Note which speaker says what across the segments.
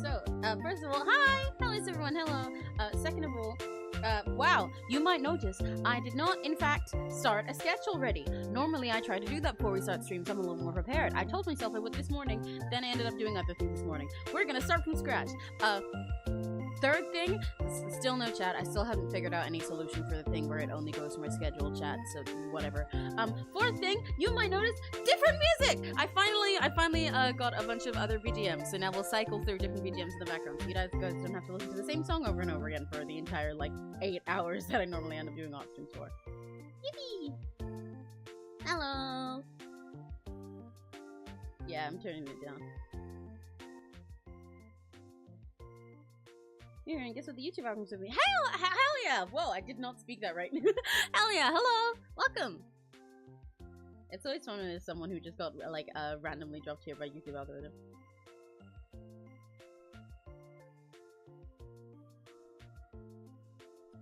Speaker 1: So, first of all, hi! Hello, everyone, hello. Second of all, wow, you might notice I did not, in fact, start a sketch already. Normally, I try to do that before we start streams. I'm a little more prepared. I told myself I would this morning, then I ended up doing other things this morning. We're gonna start from scratch. Third thing, still no chat. I still haven't figured out any solution for the thing where it only goes to my scheduled chat, so whatever. Fourth thing, you might notice different music! I finally got a bunch of other BGMs, so now we'll cycle through different BGMs in the background. So you guys don't have to listen to the same song over and over again for the entire, like, 8 hours that I normally end up doing off streams for. Yippee! Hello! Yeah, I'm turning it down. Here, and guess what the YouTube album's with me? Hell yeah! Whoa, I did not speak that right. Hell yeah, hello! Welcome! It's always fun when there's someone who just got, like, randomly dropped here by YouTube algorithm.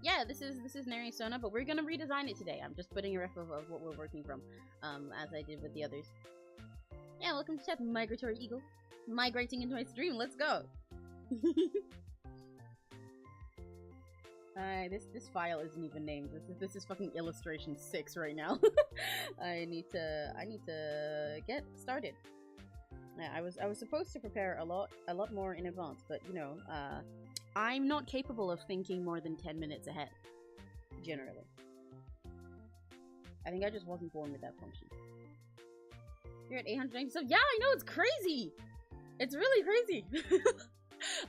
Speaker 1: Yeah, this is Neri Sona, but we're gonna redesign it today. I'm just putting a ref of what we're working from, as I did with the others. Yeah, welcome to chat, Migratory Eagle. Migrating into my stream, let's go! This file isn't even named. This is fucking illustration 6 right now. I need to get started. Yeah, I was supposed to prepare a lot more in advance, but you know, I'm not capable of thinking more than 10 minutes ahead. Generally. I think I just wasn't born with that function. You're at 897. Yeah, I know, it's crazy! It's really crazy!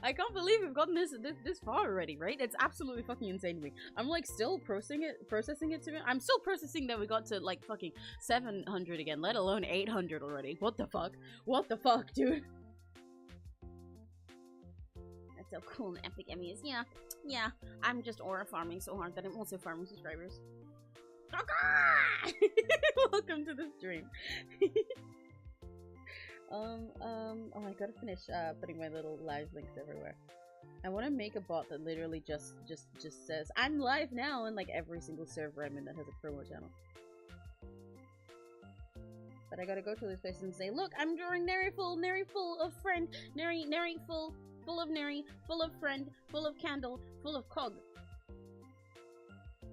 Speaker 1: I can't believe we've gotten this far already, right? It's absolutely fucking insane to me. I'm like still processing it to me. I'm still processing that we got to like fucking 700 again, let alone 800 already. What the fuck? What the fuck, dude? That's so cool and epic Emmy is. Yeah. I'm just aura farming so hard that I'm also farming subscribers. Welcome to the stream. Oh, I gotta finish putting my little live links everywhere. I want to make a bot that literally just says I'm live now in like every single server I'm in that has a promo channel. But I gotta go to this place and say, look, I'm drawing Neri full of friend, Neri full of Neri, full of friend, full of candle, full of cog.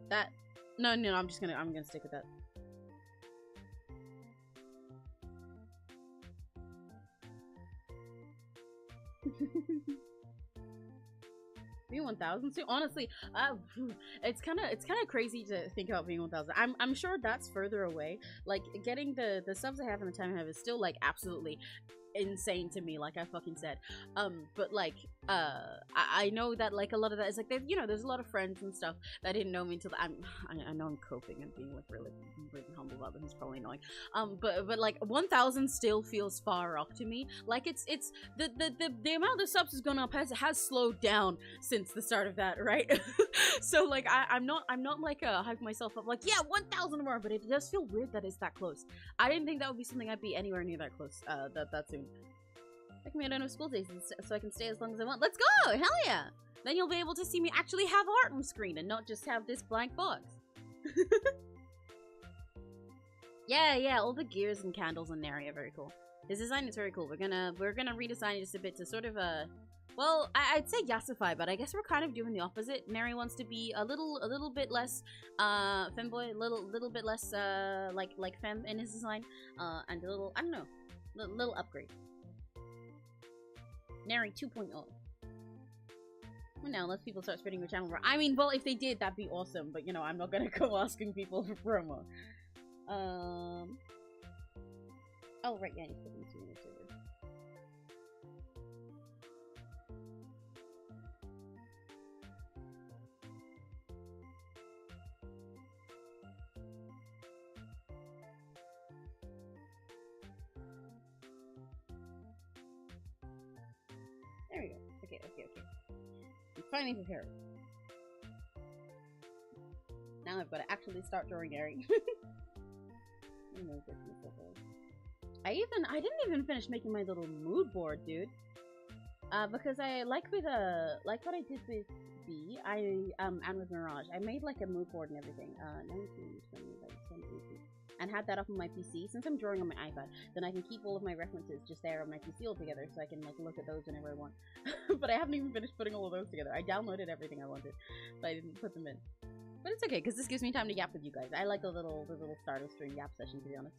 Speaker 1: That no, I'm gonna stick with that. V1000. So honestly, it's kind of crazy to think about V1000. I'm sure that's further away. Like getting the subs I have and the time I have is still like absolutely insane to me, like I fucking said. But like I know that like a lot of that is like there's a lot of friends and stuff that didn't know me until I know I'm coping and being like really humble about this. It's probably annoying. But like 1000 still feels far off to me. Like it's the amount of subs has gone up has slowed down since the start of that, right? So like I'm not like hyping myself up like yeah 1000 more, but it does feel weird that it's that close. I didn't think that would be something I'd be anywhere near that close that soon. Like me, I don't have school days, so I can stay as long as I want. Let's go! Hell yeah! Then you'll be able to see me actually have art on screen and not just have this blank box. Yeah, all the gears and candles in there are very cool. His design is very cool. We're gonna redesign it just a bit to sort of well, I'd say yassify, but I guess we're kind of doing the opposite. Neri wants to be a little bit less femboy, little bit less like femme in his design, and a little, I don't know, little upgrade. Neri 2.0. Well, now, unless people start spreading your channel more. I mean, well, if they did, that'd be awesome. But, you know, I'm not gonna go asking people for promo. Oh, right, yeah, he's putting this in the server. There we go. Okay. I'm finally prepared. Now I've got to actually start drawing Neri. I didn't even finish making my little mood board, dude. Because I like what I did with B, and with Mirage. I made like a mood board and everything. 19, 20, like 10, 18. and had that up on my PC. Since I'm drawing on my iPad, then I can keep all of my references just there on my PC all together, so I can like look at those whenever I want. But I haven't even finished putting all of those together. I downloaded everything I wanted, but I didn't put them in. But it's okay, because this gives me time to yap with you guys. I like the little start of stream yap session, to be honest.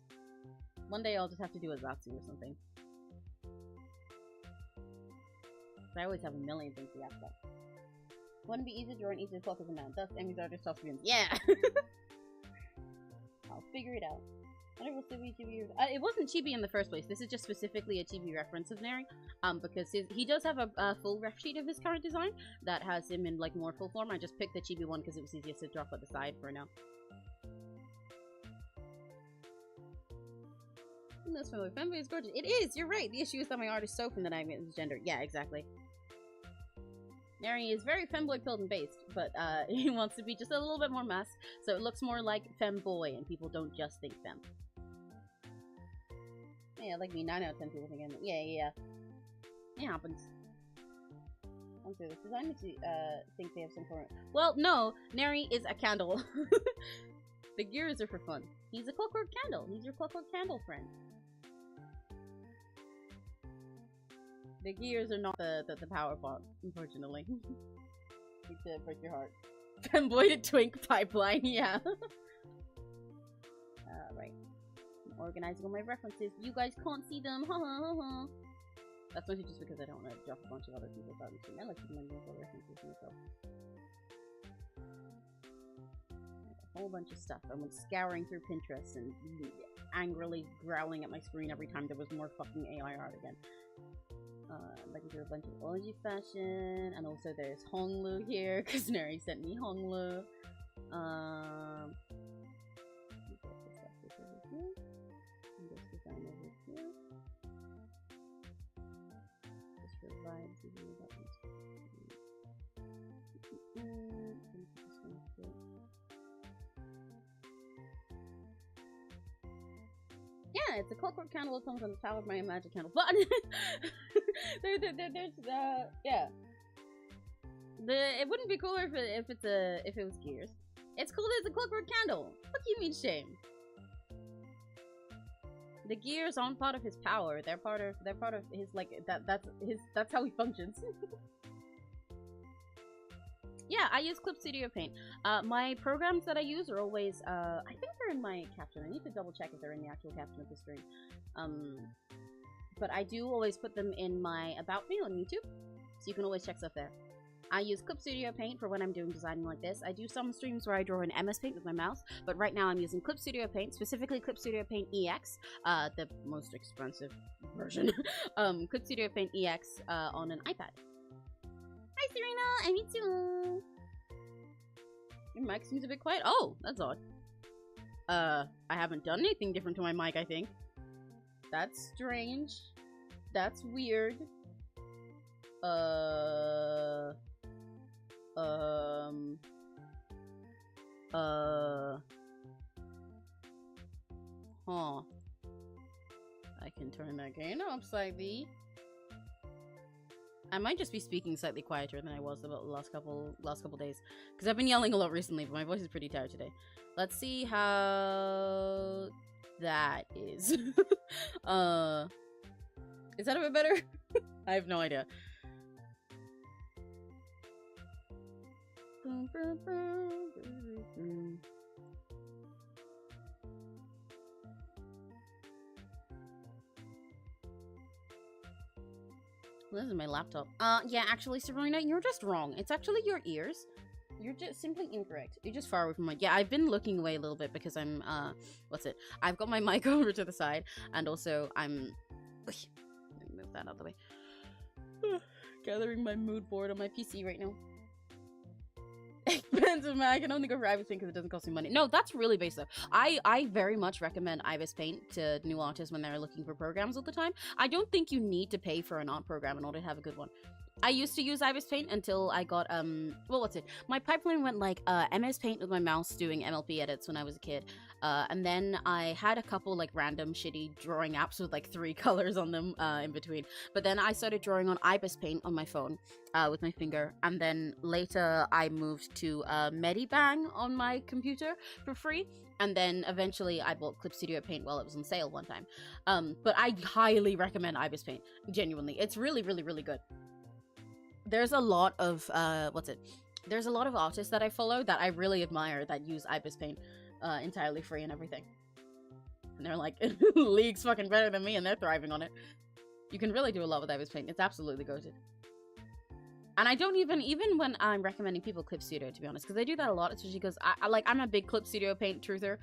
Speaker 1: One day I'll just have to do a Zatsu or something. I always have a million things to yap about. Wouldn't be easy to draw and easy to focus on that. Thus, Amy's artist soft screens. Yeah! I'll figure it out. I never still be Chibi. It wasn't Chibi in the first place. This is just specifically a Chibi reference of Neri. Because he does have a full ref sheet of his current design that has him in like more full form. I just picked the Chibi one because it was easiest to drop at the side for now. That's from Femboy is gorgeous. It is. You're right. The issue is that my art is so from that I'm gender. Yeah, exactly. Neri is very femboy pilled and based, but he wants to be just a little bit more masked, so it looks more like femboy, and people don't just think fem. Yeah, like me, 9 out of 10 people think I'm... Yeah. It happens. Okay, this design makes you think they have some form. Well, no, Neri is a candle. The gears are for fun. He's a clockwork candle. He's your clockwork candle friend. The gears are not the power font, unfortunately. Need to break your heart. Femboy to twink pipeline, yeah. Right. I'm organizing all my references. You guys can't see them. Ha ha ha ha. That's mostly just because I don't want to drop a bunch of other people's art. I like to remember all references myself. A whole bunch of stuff. I'm like scouring through Pinterest and angrily growling at my screen every time there was more fucking AI art again. Looking through a bunch of Oji fashion, and also there's Honglu here, because Neri sent me Honglu. This design over here. Just for vibes, even though that one's yeah, it's a clockwork candle that comes on the power of my magic candle. But there's yeah. It wouldn't be cooler if it was gears. It's cool as a clockwork candle. What do you mean shame? The gears aren't part of his power. They're part of his like that's how he functions. Yeah, I use Clip Studio Paint. My programs that I use are always, I think they're in my caption. I need to double check if they're in the actual caption of the stream. But I do always put them in my About Me on YouTube, so you can always check stuff there. I use Clip Studio Paint for when I'm doing designing like this. I do some streams where I draw in MS Paint with my mouse, but right now I'm using Clip Studio Paint, specifically Clip Studio Paint EX, the most expensive version. Clip Studio Paint EX on an iPad. Hi, Serena! I meet you! Your mic seems a bit quiet. Oh, that's odd. I haven't done anything different to my mic, I think. That's strange. That's weird. Huh. I can turn that gain up slightly. I might just be speaking slightly quieter than I was about the last couple days, because I've been yelling a lot recently, but my voice is pretty tired today. Let's see how that is. Is that a bit better? I have no idea. This is my laptop. Yeah, actually, Serena, you're just wrong. It's actually your ears. You're just simply incorrect. You're just far away from my... Yeah, I've been looking away a little bit because I'm, what's it? I've got my mic over to the side, and also I'm... Let me move that out of the way. Gathering my mood board on my PC right now. Expensive, man. I can only go for Ibis Paint because it doesn't cost me money. No, that's really basic. I very much recommend Ibis Paint to new artists when they're looking for programs all the time. I don't think you need to pay for an art program in order to have a good one. I used to use Ibis Paint until I got well, what's it? My pipeline went like MS Paint with my mouse doing MLP edits when I was a kid. And then I had a couple like random shitty drawing apps with like 3 colors on them in between. But then I started drawing on Ibis Paint on my phone with my finger. And then later I moved to Medibang on my computer for free. And then eventually I bought Clip Studio Paint while it was on sale one time. But I highly recommend Ibis Paint. Genuinely. It's really, really, really good. There's a lot of, There's a lot of artists that I follow that I really admire that use Ibis Paint entirely free and everything. And they're like, leagues fucking better than me and they're thriving on it. You can really do a lot with Ibis Paint. It's absolutely goated. And I don't even when I'm recommending people Clip Studio, to be honest, because I do that a lot, especially because I'm a big Clip Studio Paint truther,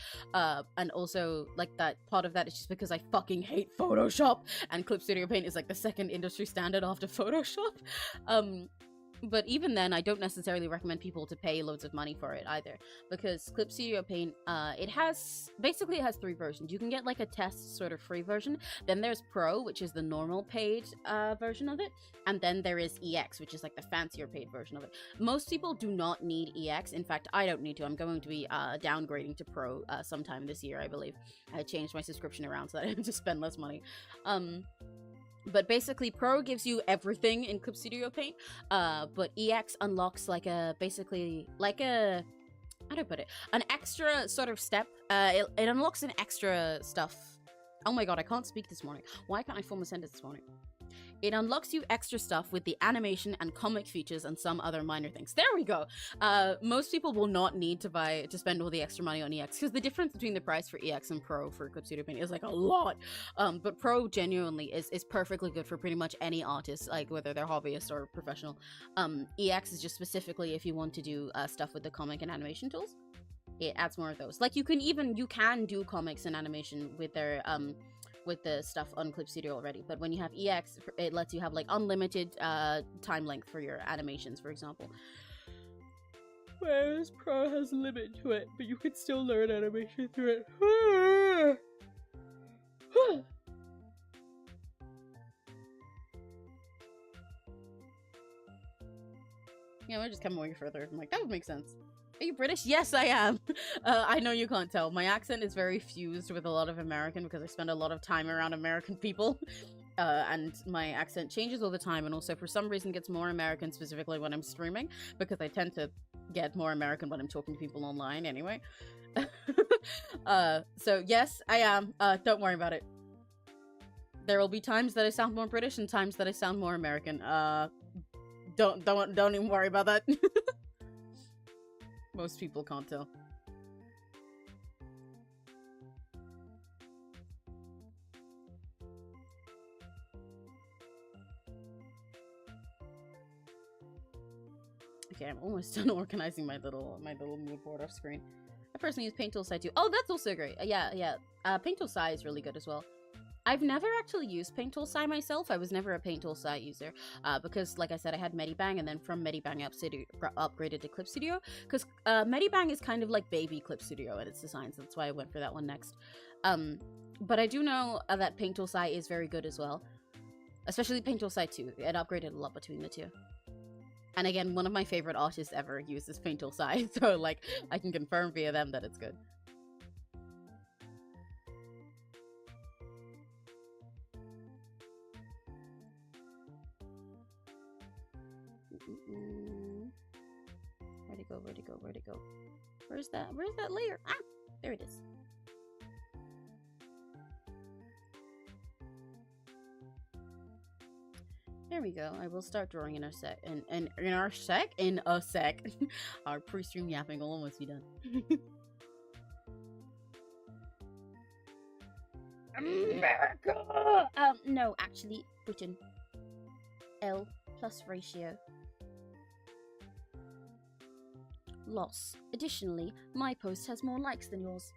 Speaker 1: and also like that part of that is just because I fucking hate Photoshop, and Clip Studio Paint is like the second industry standard after Photoshop. But even then, I don't necessarily recommend people to pay loads of money for it either, because Clip Studio Paint, it has 3 versions. You can get like a test sort of free version, then there's Pro, which is the normal paid version of it, and then there is EX, which is like the fancier paid version of it. Most people do not need EX. In fact, I don't need to. I'm going to be downgrading to Pro sometime this year, I believe. I changed my subscription around so that I have to spend less money. But basically, Pro gives you everything in Clip Studio Paint, but EX unlocks like a, how do I put it? An extra sort of step. It unlocks an extra stuff. Oh my god, I can't speak this morning. Why can't I form a sentence this morning? It unlocks you extra stuff with the animation and comic features and some other minor things. There we go. Most people will not need to spend all the extra money on EX, because the difference between the price for EX and Pro for Clip Studio Paint is like a lot. But Pro genuinely is perfectly good for pretty much any artist, like whether they're hobbyist or professional. EX is just specifically if you want to do stuff with the comic and animation tools. It adds more of those. Like you can do comics and animation with their with the stuff on Clip Studio already, but when you have EX, it lets you have like unlimited time length for your animations, for example. Whereas Pro has a limit to it, but you can still learn animation through it. Yeah, we're just coming way further. I'm like, that would make sense. Are you British? Yes, I am. I know you can't tell. My accent is very fused with a lot of American because I spend a lot of time around American people. And my accent changes all the time, and also for some reason gets more American specifically when I'm streaming, because I tend to get more American when I'm talking to people online anyway. So yes, I am. Don't worry about it. There will be times that I sound more British and times that I sound more American. Don't even worry about that. Most people can't tell. Okay, I'm almost done organizing my little mood board off screen. I personally use Paint Tool Sai too. Oh, that's also great. Yeah. Paint Tool Sai is really good as well. I've never actually used Paint Tool Sai myself. I was never a Paint Tool Sai user because, like I said, I had Medibang, and then from Medibang upgraded to Clip Studio, because Medibang is kind of like baby Clip Studio in its designs. That's why I went for that one next. But I do know that Paint Tool Sai is very good as well, especially Paint Tool Sai 2. It upgraded a lot between the two. And again, one of my favorite artists ever uses Paint Tool Sai, so like I can confirm via them that it's good. Where'd it go? Where's that layer? Ah, there it is. There we go. I will start drawing in a sec. In a sec. Our pre-stream yapping will almost be done. America! No, actually, Britain. L plus ratio. Loss. Additionally, my post has more likes than yours.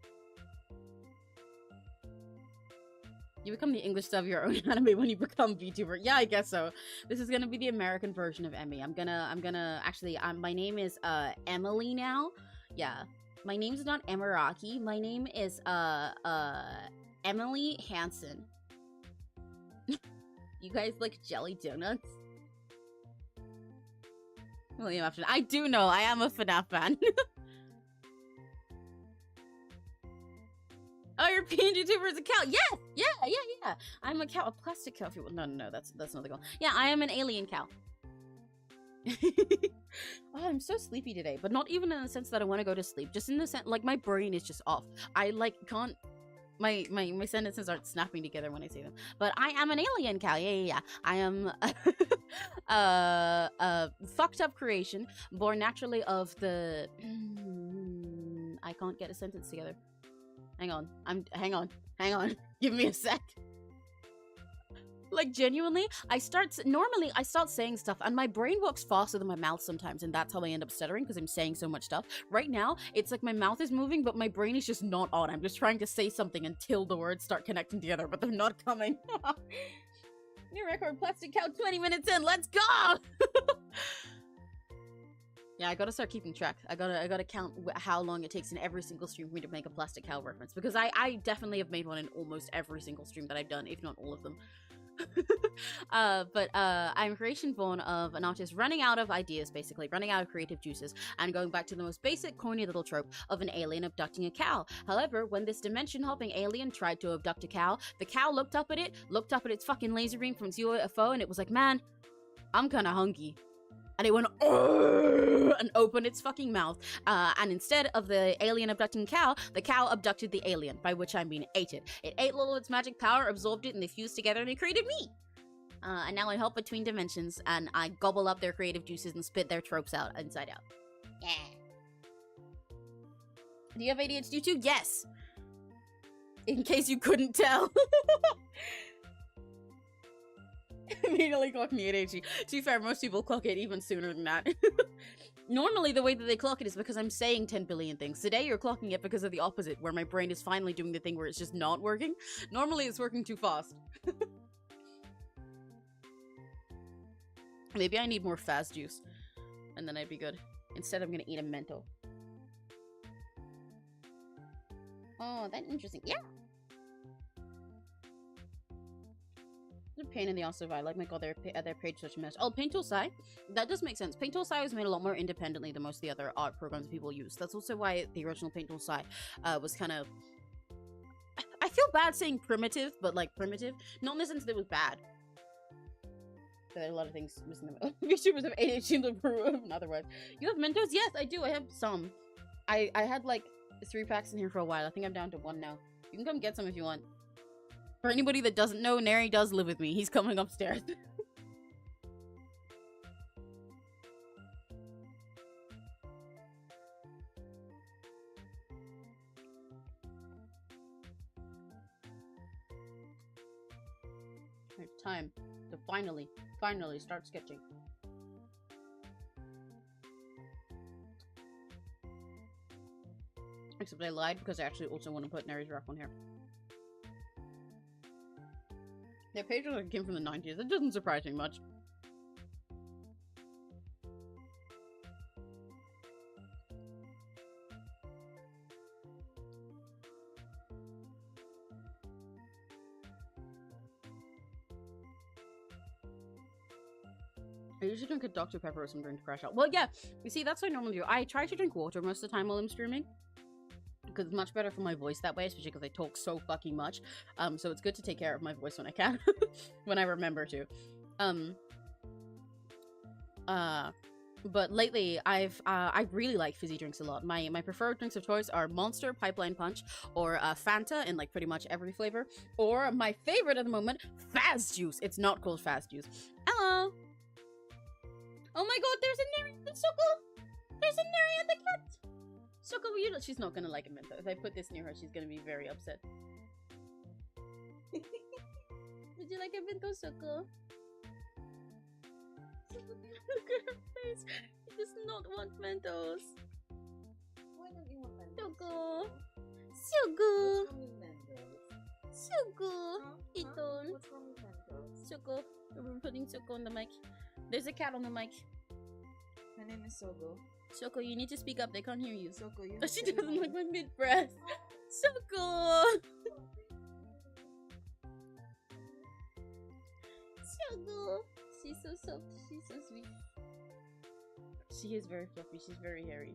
Speaker 1: You become the English dub of your own anime when you become VTuber. Yeah, I guess so. This is gonna be the American version of Emmy. I'm gonna actually, my name is Emily now. Yeah, my name's not Emiraki. My name is Emily Hansen. You guys like jelly donuts? William Afton. I do know. I am a FNAF fan. Oh, your PNGTUBER is a cow. Yes! Yeah. I'm a cow. A plastic cow. If you no. That's not the goal. Yeah, I am an alien cow. Oh, I'm so sleepy today, but not even in the sense that I want to go to sleep. Just in the sense, like, my brain is just off. I, like, can't... My sentences aren't snapping together when I say them. But I am an alien cow. Yeah. I am a fucked up creation, born naturally of the... I can't get a sentence together. Hang on. Hang on. Give me a sec. Like, genuinely, normally I start saying stuff and my brain works faster than my mouth sometimes, and that's how I end up stuttering, because I'm saying so much stuff. Right now, it's like my mouth is moving, but my brain is just not on. I'm just trying to say something until the words start connecting together, but they're not coming. New record, plastic cow, 20 minutes in, let's go! Yeah, I gotta start keeping track. I gotta count how long it takes in every single stream for me to make a plastic cow reference, because I definitely have made one in almost every single stream that I've done, if not all of them. I'm creation born of an artist running out of ideas, basically running out of creative juices, and going back to the most basic corny little trope of an alien abducting a cow. However, when this dimension hopping alien tried to abduct a cow, the cow looked up at its fucking laser beam from its UFO, and it was like, man, I'm kinda hungry. And it went, and opened its fucking mouth. And instead of the alien abducting cow, the cow abducted the alien, by which I mean ate it. It ate all of its magic power, absorbed it, and they fused together, and it created me. And now I hop between dimensions, and I gobble up their creative juices and spit their tropes out inside out. Yeah. Do you have ADHD too? Yes. In case you couldn't tell. Immediately clock me at ADHD. To be fair, most people clock it even sooner than that. Normally, the way that they clock it is because I'm saying 10 billion things. Today, you're clocking it because of the opposite, where my brain is finally doing the thing where it's just not working. Normally, it's working too fast. Maybe I need more fast juice, and then I'd be good. Instead, I'm gonna eat a Mento. Oh, that's interesting. Yeah! It's a pain in the ass of I like my god, their page such a mess. Oh, Paint Tool Sai? That does make sense. Paint Tool Sai was made a lot more independently than most of the other art programs people use. That's also why the original Paint Tool Sai was kind of... I feel bad saying primitive, but like primitive. Not in the sense that it was bad. There are a lot of things missing them. VTubers have ADHD to prove otherwise. You have Mentos? Yes, I do. I have some. I had like 3 packs in here for a while. I think I'm down to 1 now. You can come get some if you want. For anybody that doesn't know, Neri does live with me. He's coming upstairs. It's time to finally start sketching. Except I lied because I actually also want to put Neri's rock on here. Their pages came from the 90s. It doesn't surprise me much. I usually drink a Dr. Pepper or some drink to crash out. Well, yeah. You see, that's what I normally do. I try to drink water most of the time while I'm streaming, because it's much better for my voice that way, especially because I talk so fucking much. So it's good to take care of my voice when I can, when I remember to. But lately, I really like fizzy drinks a lot. My preferred drinks of choice are Monster, Pipeline Punch, or Fanta in like pretty much every flavor. Or my favorite at the moment, Faz Juice. It's not called Faz Juice. Hello! Oh my god, there's a Neri and Soko! There's a Neri and the cat! Soko, will you... She's not gonna like a Mento. If I put this near her, she's gonna be very upset. Would you like a Mento, Soko? Look at her face. She does not want Mentos.
Speaker 2: Why don't you want Mentos?
Speaker 1: Soko. Soko.
Speaker 2: What's wrong with Mentos?
Speaker 1: Soko.
Speaker 2: Huh?
Speaker 1: Iton.
Speaker 2: What's wrong with Mentos?
Speaker 1: Soko. We're putting Soko on the mic. There's a cat on the mic.
Speaker 2: Her name is Sogo.
Speaker 1: Soko, you need to speak up. They can't hear you.
Speaker 2: Soko, you
Speaker 1: Oh, she doesn't like my mid-breath. Soko. Soko. She's so soft. She's so sweet. She is very fluffy. She's very hairy.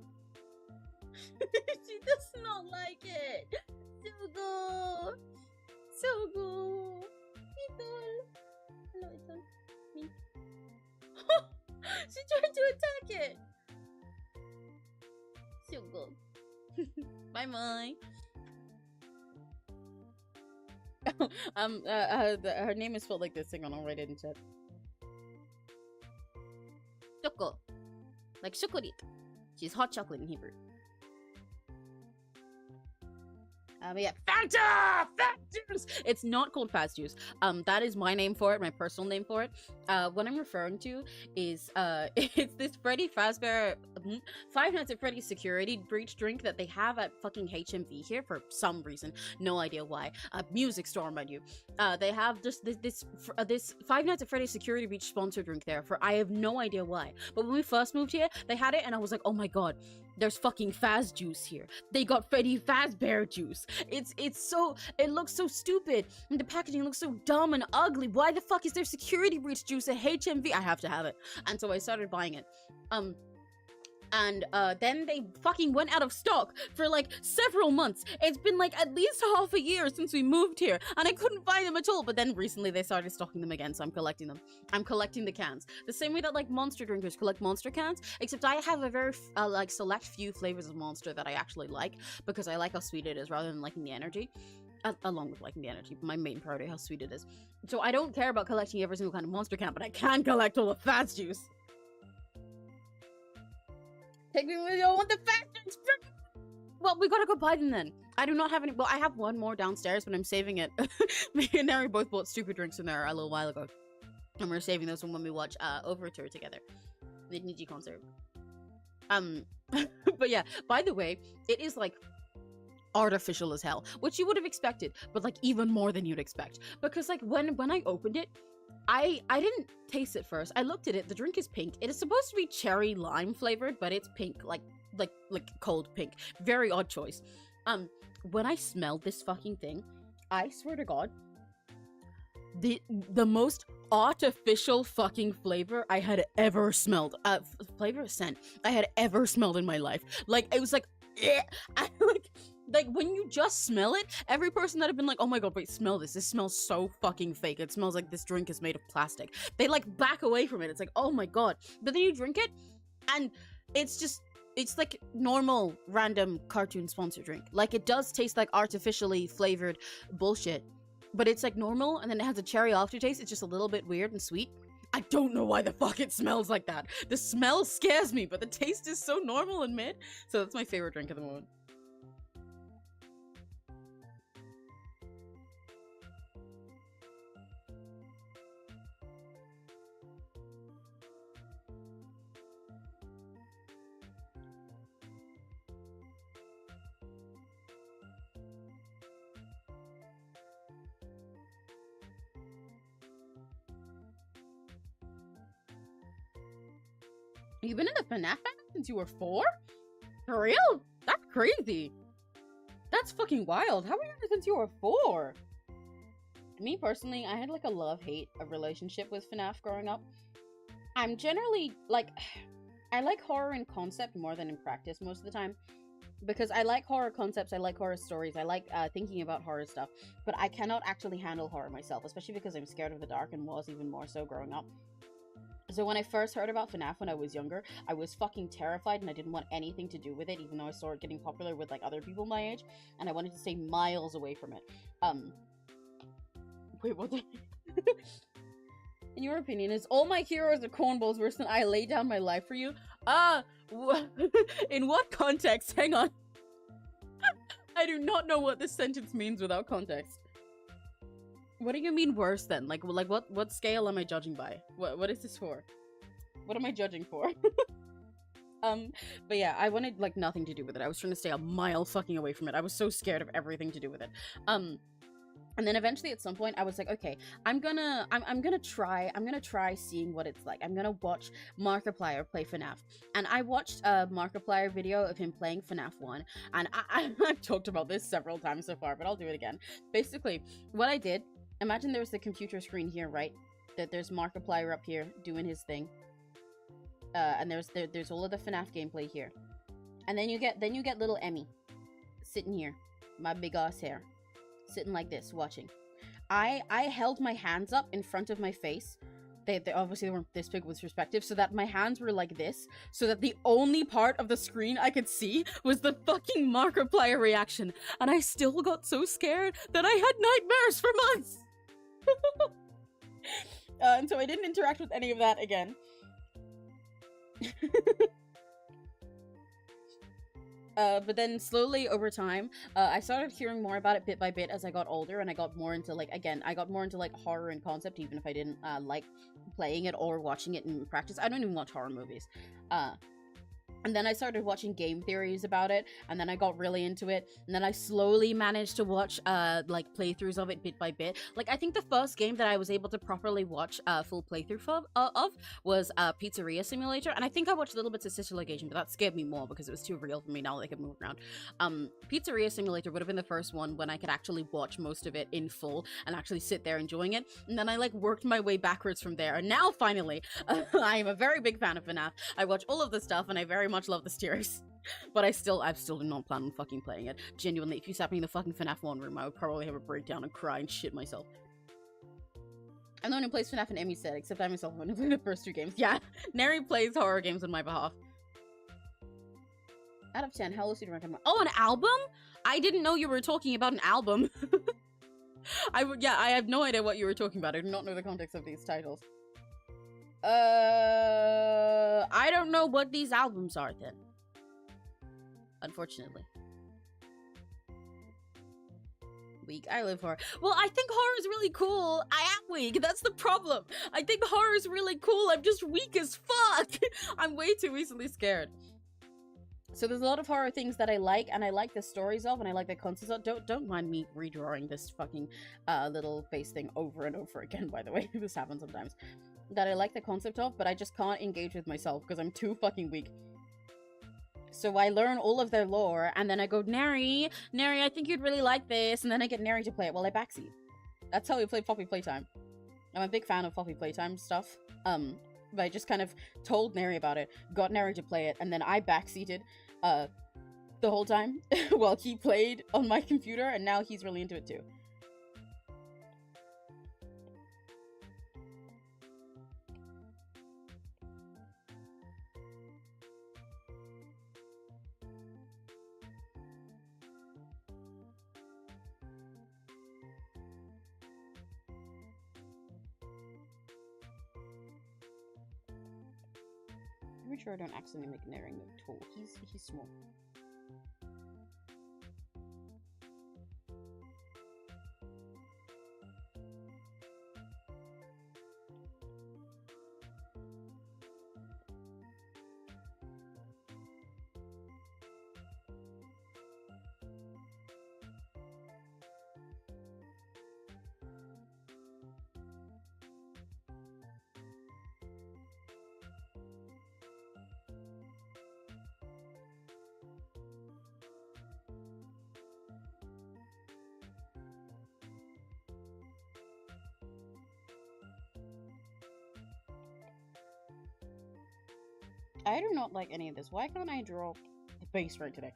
Speaker 1: She does not like it. Sugo. Sugo. Idol. Hello, Idol. Me. She tried to attack it. Sugo. Bye, bye. Her name is spelled like this. Hang on, I'll write it in chat. Choco. Like chocolate. She's hot chocolate in Hebrew. Yeah, Fanta! Fat juice! It's not called fast juice. That is my name for it, my personal name for it. What I'm referring to is, it's this Freddy Fazbear, Five Nights at Freddy's security breach drink that they have at fucking HMV here for some reason. No idea why. Music store, mind you. They have just this Five Nights at Freddy's security breach sponsored drink there for I have no idea why. But when we first moved here, they had it and I was like, oh my god. There's fucking Faz juice here. They got Freddy Fazbear juice. It looks so stupid. And the packaging looks so dumb and ugly. Why the fuck is there security breach juice at HMV? I have to have it. And so I started buying it. Then they fucking went out of stock for like several months. It's been like at least half a year since we moved here and I couldn't find them at all. But then recently they started stocking them again, so I'm collecting them. I'm collecting the cans. The same way that like Monster drinkers collect Monster cans, except I have a very like select few flavors of Monster that I actually like because I like how sweet it is rather than liking the energy. Along with liking the energy, but my main priority how sweet it is. So I don't care about collecting every single kind of Monster can, but I can collect all the Faz juice. Take me with you, I want the fat juice. Well, we gotta go buy them then. I do not have any. Well, I have one more downstairs, but I'm saving it. Me and Neri both bought stupid drinks in there a little while ago. And we're saving those when we watch Overture together. The Niji concert. But yeah, by the way, it is like artificial as hell, which you would have expected, but like even more than you'd expect. Because like when I opened it, I didn't taste it first. I looked at it. The drink is pink. It is supposed to be cherry lime flavored, but it's pink, like cold pink. Very odd choice. When I smelled this fucking thing, I swear to God, the most artificial fucking flavor I had ever smelled. Flavor scent I had ever smelled in my life. Like it was like, I like when you just smell it, every person that had been like, oh my god, wait, smell this. This smells so fucking fake. It smells like this drink is made of plastic. They like back away from it. It's like, oh my god. But then you drink it and it's like normal random cartoon sponsor drink. Like it does taste like artificially flavored bullshit, but it's like normal and then it has a cherry aftertaste. It's just a little bit weird and sweet. I don't know why the fuck it smells like that. The smell scares me, but the taste is so normal and mid. So that's my favorite drink at the moment. You've been in the FNAF band since you were 4? For real? That's crazy. That's fucking wild. How were you in it since you were 4? Me personally, I had like a love-hate relationship with FNAF growing up. I'm generally like, I like horror in concept more than in practice most of the time. Because I like horror concepts, I like horror stories, I like thinking about horror stuff. But I cannot actually handle horror myself, especially because I'm scared of the dark and was even more so growing up. So when I first heard about FNAF when I was younger, I was fucking terrified and I didn't want anything to do with it, even though I saw it getting popular with like other people my age, and I wanted to stay miles away from it. Wait, what the In your opinion, is all my heroes are cornballs worse than I lay down my life for you? In what context? Hang on. I do not know what this sentence means without context. What do you mean worse then? Like what scale am I judging by? What is this for? What am I judging for? But yeah, I wanted like nothing to do with it. I was trying to stay a mile fucking away from it. I was so scared of everything to do with it. And then eventually at some point I was like, okay, I'm gonna try seeing what it's like. I'm gonna watch Markiplier play FNAF. And I watched a Markiplier video of him playing FNAF 1. And I've talked about this several times so far, but I'll do it again. Basically, what I did, imagine there's the computer screen here, right? That there's Markiplier up here doing his thing. And there's all of the FNAF gameplay here. And then you get little Emmy sitting here, my big ass hair, sitting like this, watching. I held my hands up in front of my face. They obviously weren't this big with perspective, so that my hands were like this, so that the only part of the screen I could see was the fucking Markiplier reaction. And I still got so scared that I had nightmares for months. And so I didn't interact with any of that again. But then slowly over time, I started hearing more about it bit by bit as I got older, and I got more into, like, again, I got more into, like, horror and concept, even if I didn't, like playing it or watching it in practice. I don't even watch horror movies. And then I started watching game theories about it, and then I got really into it, and then I slowly managed to watch, like, playthroughs of it bit by bit. Like, I think the first game that I was able to properly watch full playthrough of was Pizzeria Simulator, and I think I watched little bits of Sister Legation, but that scared me more because it was too real for me now that I could move around. Pizzeria Simulator would have been the first one when I could actually watch most of it in full and actually sit there enjoying it, and then I, like, worked my way backwards from there, and now, finally, I am a very big fan of FNAF. I watch all of the stuff, and I very much love the series. But I still do not plan on fucking playing it. Genuinely, if you sat me in the fucking FNAF 1 room, I would probably have a breakdown and cry and shit myself. I'm the one who plays FNAF and Emmy said, except I myself want to play the first two games. Yeah, Neri plays horror games on my behalf. Out of 10, how else would you recommend? Oh, an album? I didn't know you were talking about an album. I have no idea what you were talking about. I do not know the context of these titles. I don't know what these albums are then. Unfortunately. Weak. I live horror. Well, I think horror is really cool. I am weak. That's the problem. I think horror is really cool. I'm just weak as fuck. I'm way too easily scared. So there's a lot of horror things that I like, and I like the stories of, and I like the concepts of. Don't mind me redrawing this fucking little face thing over and over again, by the way. This happens sometimes. That I like the concept of, but I just can't engage with myself because I'm too fucking weak. So I learn all of their lore, and then I go, Neri, I think you'd really like this, and then I get Neri to play it while I backseat. That's how we play Floppy Playtime. I'm a big fan of Floppy Playtime stuff. But I just kind of told Neri about it, got Neri to play it, and then I backseated the whole time while he played on my computer, and now he's really into it too. I'm pretty sure I don't accidentally make Neri move tall. He's small. I do not like any of this. Why can't I draw the base right today?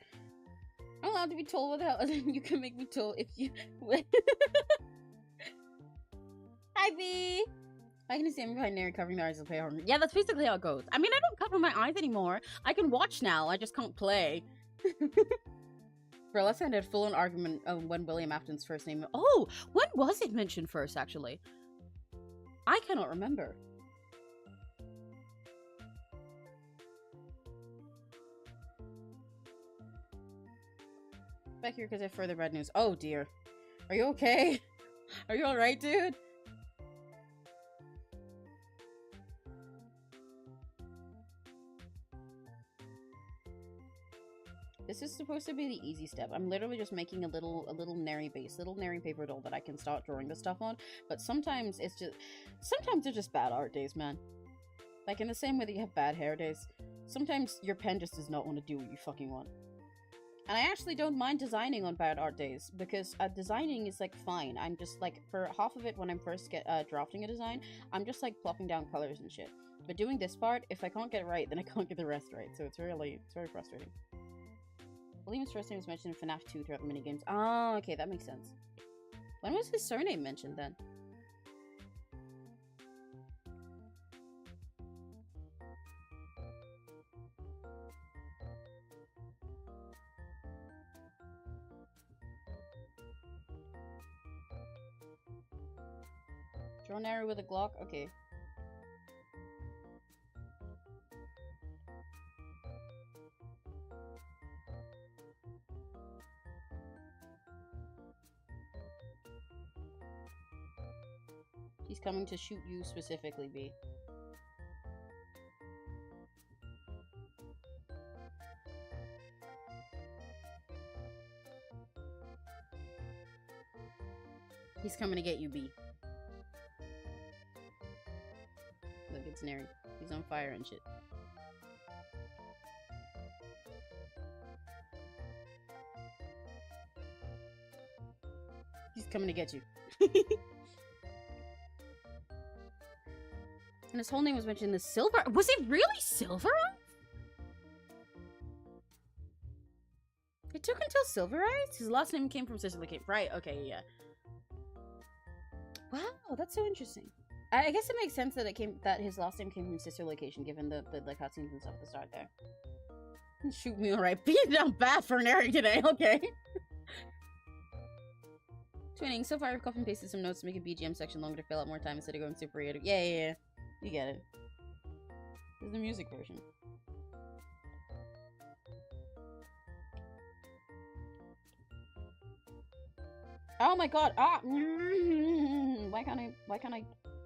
Speaker 1: I'm allowed to be tall without you can make me tall if you Hi B! I can see him behind Neri covering their eyes and play horror. Yeah, that's basically how it goes. I mean, I don't cover my eyes anymore. I can watch now, I just can't play. Bro, let's end a full-on argument of when William Afton's first name. Oh! When was it mentioned first, actually? I cannot remember. Back here because I have further bad news. Oh dear. Are you okay? Are you alright, dude? This is supposed to be the easy step. I'm literally just making a little Neri base, little Neri paper doll that I can start drawing the stuff on. But sometimes it's just bad art days, man. Like in the same way that you have bad hair days, sometimes your pen just does not want to do what you fucking want. And I actually don't mind designing on bad art days, because designing is, like, fine. I'm just, like, for half of it when I'm first drafting a design, I'm just, like, plopping down colors and shit. But doing this part, if I can't get it right, then I can't get the rest right. So it's very frustrating. William's first name was mentioned in FNAF 2 throughout the minigames. Oh, okay, that makes sense. When was his surname mentioned then? Draw an arrow with a Glock? Okay. He's coming to shoot you specifically, B. He's coming to get you, B. Look, it's Neri. He's on fire and shit. He's coming to get you. And his whole name was mentioned in the Silver. Was it really Silver? It took until Silver Eyes? His last name came from Sister Cave. Right, okay, yeah. Wow, that's so interesting. I guess it makes sense that his last name came from Sister Location, given the cutscenes and stuff at the start there. Shoot me, alright. Beat down bad for Neri today, okay. Twinning, so far I've copied and pasted some notes to make a BGM section longer to fill out more time instead of going super creative. Yeah. You get it. This is the music version. Oh my god! Ah! Why can't I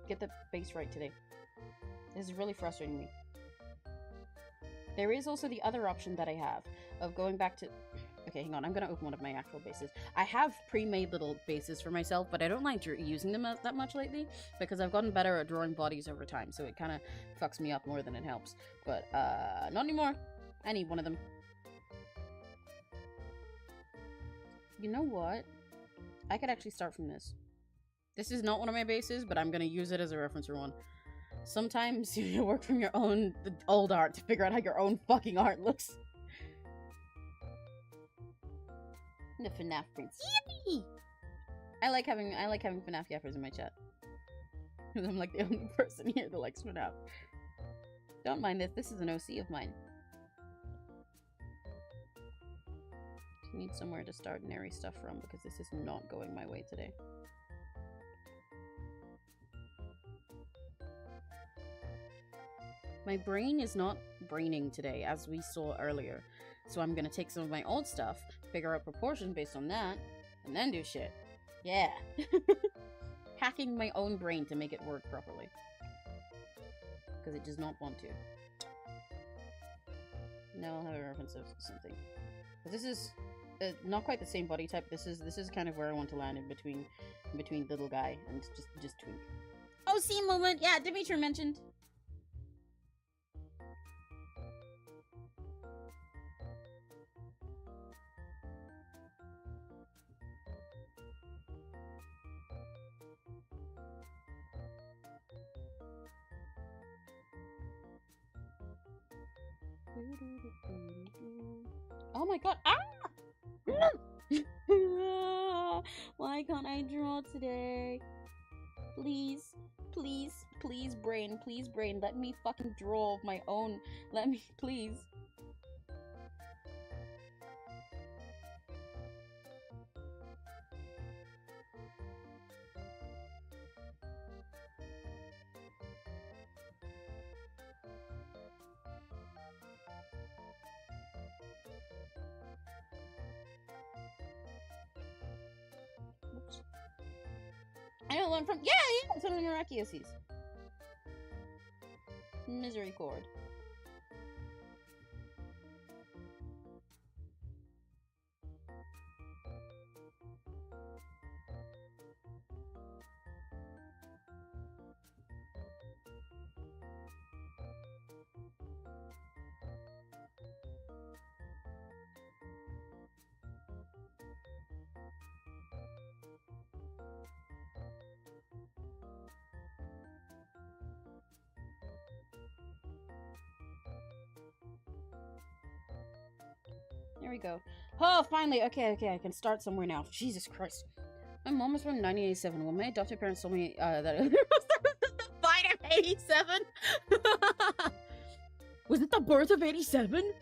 Speaker 1: get the bass right today? This is really frustrating me. There is also the other option that I have of going back to... Okay, hang on. I'm gonna open one of my actual bases. I have pre-made little bases for myself, but I don't like using them that much lately because I've gotten better at drawing bodies over time, so it kind of fucks me up more than it helps. But, not anymore. I need one of them. You know what? I could actually start from this. This is not one of my bases, but I'm gonna use it as a reference for one. Sometimes you work from your own old art to figure out how your own fucking art looks. The FNAF prince. Yippee! I like having FNAF yappers in my chat. Because I'm like the only person here that likes FNAF. Don't mind this. This is an OC of mine. Just need somewhere to start Neri stuff from because this is not going my way today. My brain is not braining today, as we saw earlier. So I'm gonna take some of my old stuff, figure out proportion based on that, and then do shit. Yeah. Hacking my own brain to make it work properly. Because it does not want to. Now I'll have a reference of something. But this is not quite the same body type. This is kind of where I want to land in between little guy and just twink. Oh, see moment. Yeah, Dimitri mentioned. Oh my god! Ah! Why can't I draw today? Please, please, please, brain, let me fucking draw my own. Let me, please. I know one from it's one of the Miraculous. Misery chord. There we go. Oh, finally. Okay, I can start somewhere now. Jesus Christ. My mom was born in 1987. When my adopted parents told me that it was the fight of 87. Was it the birth of 87?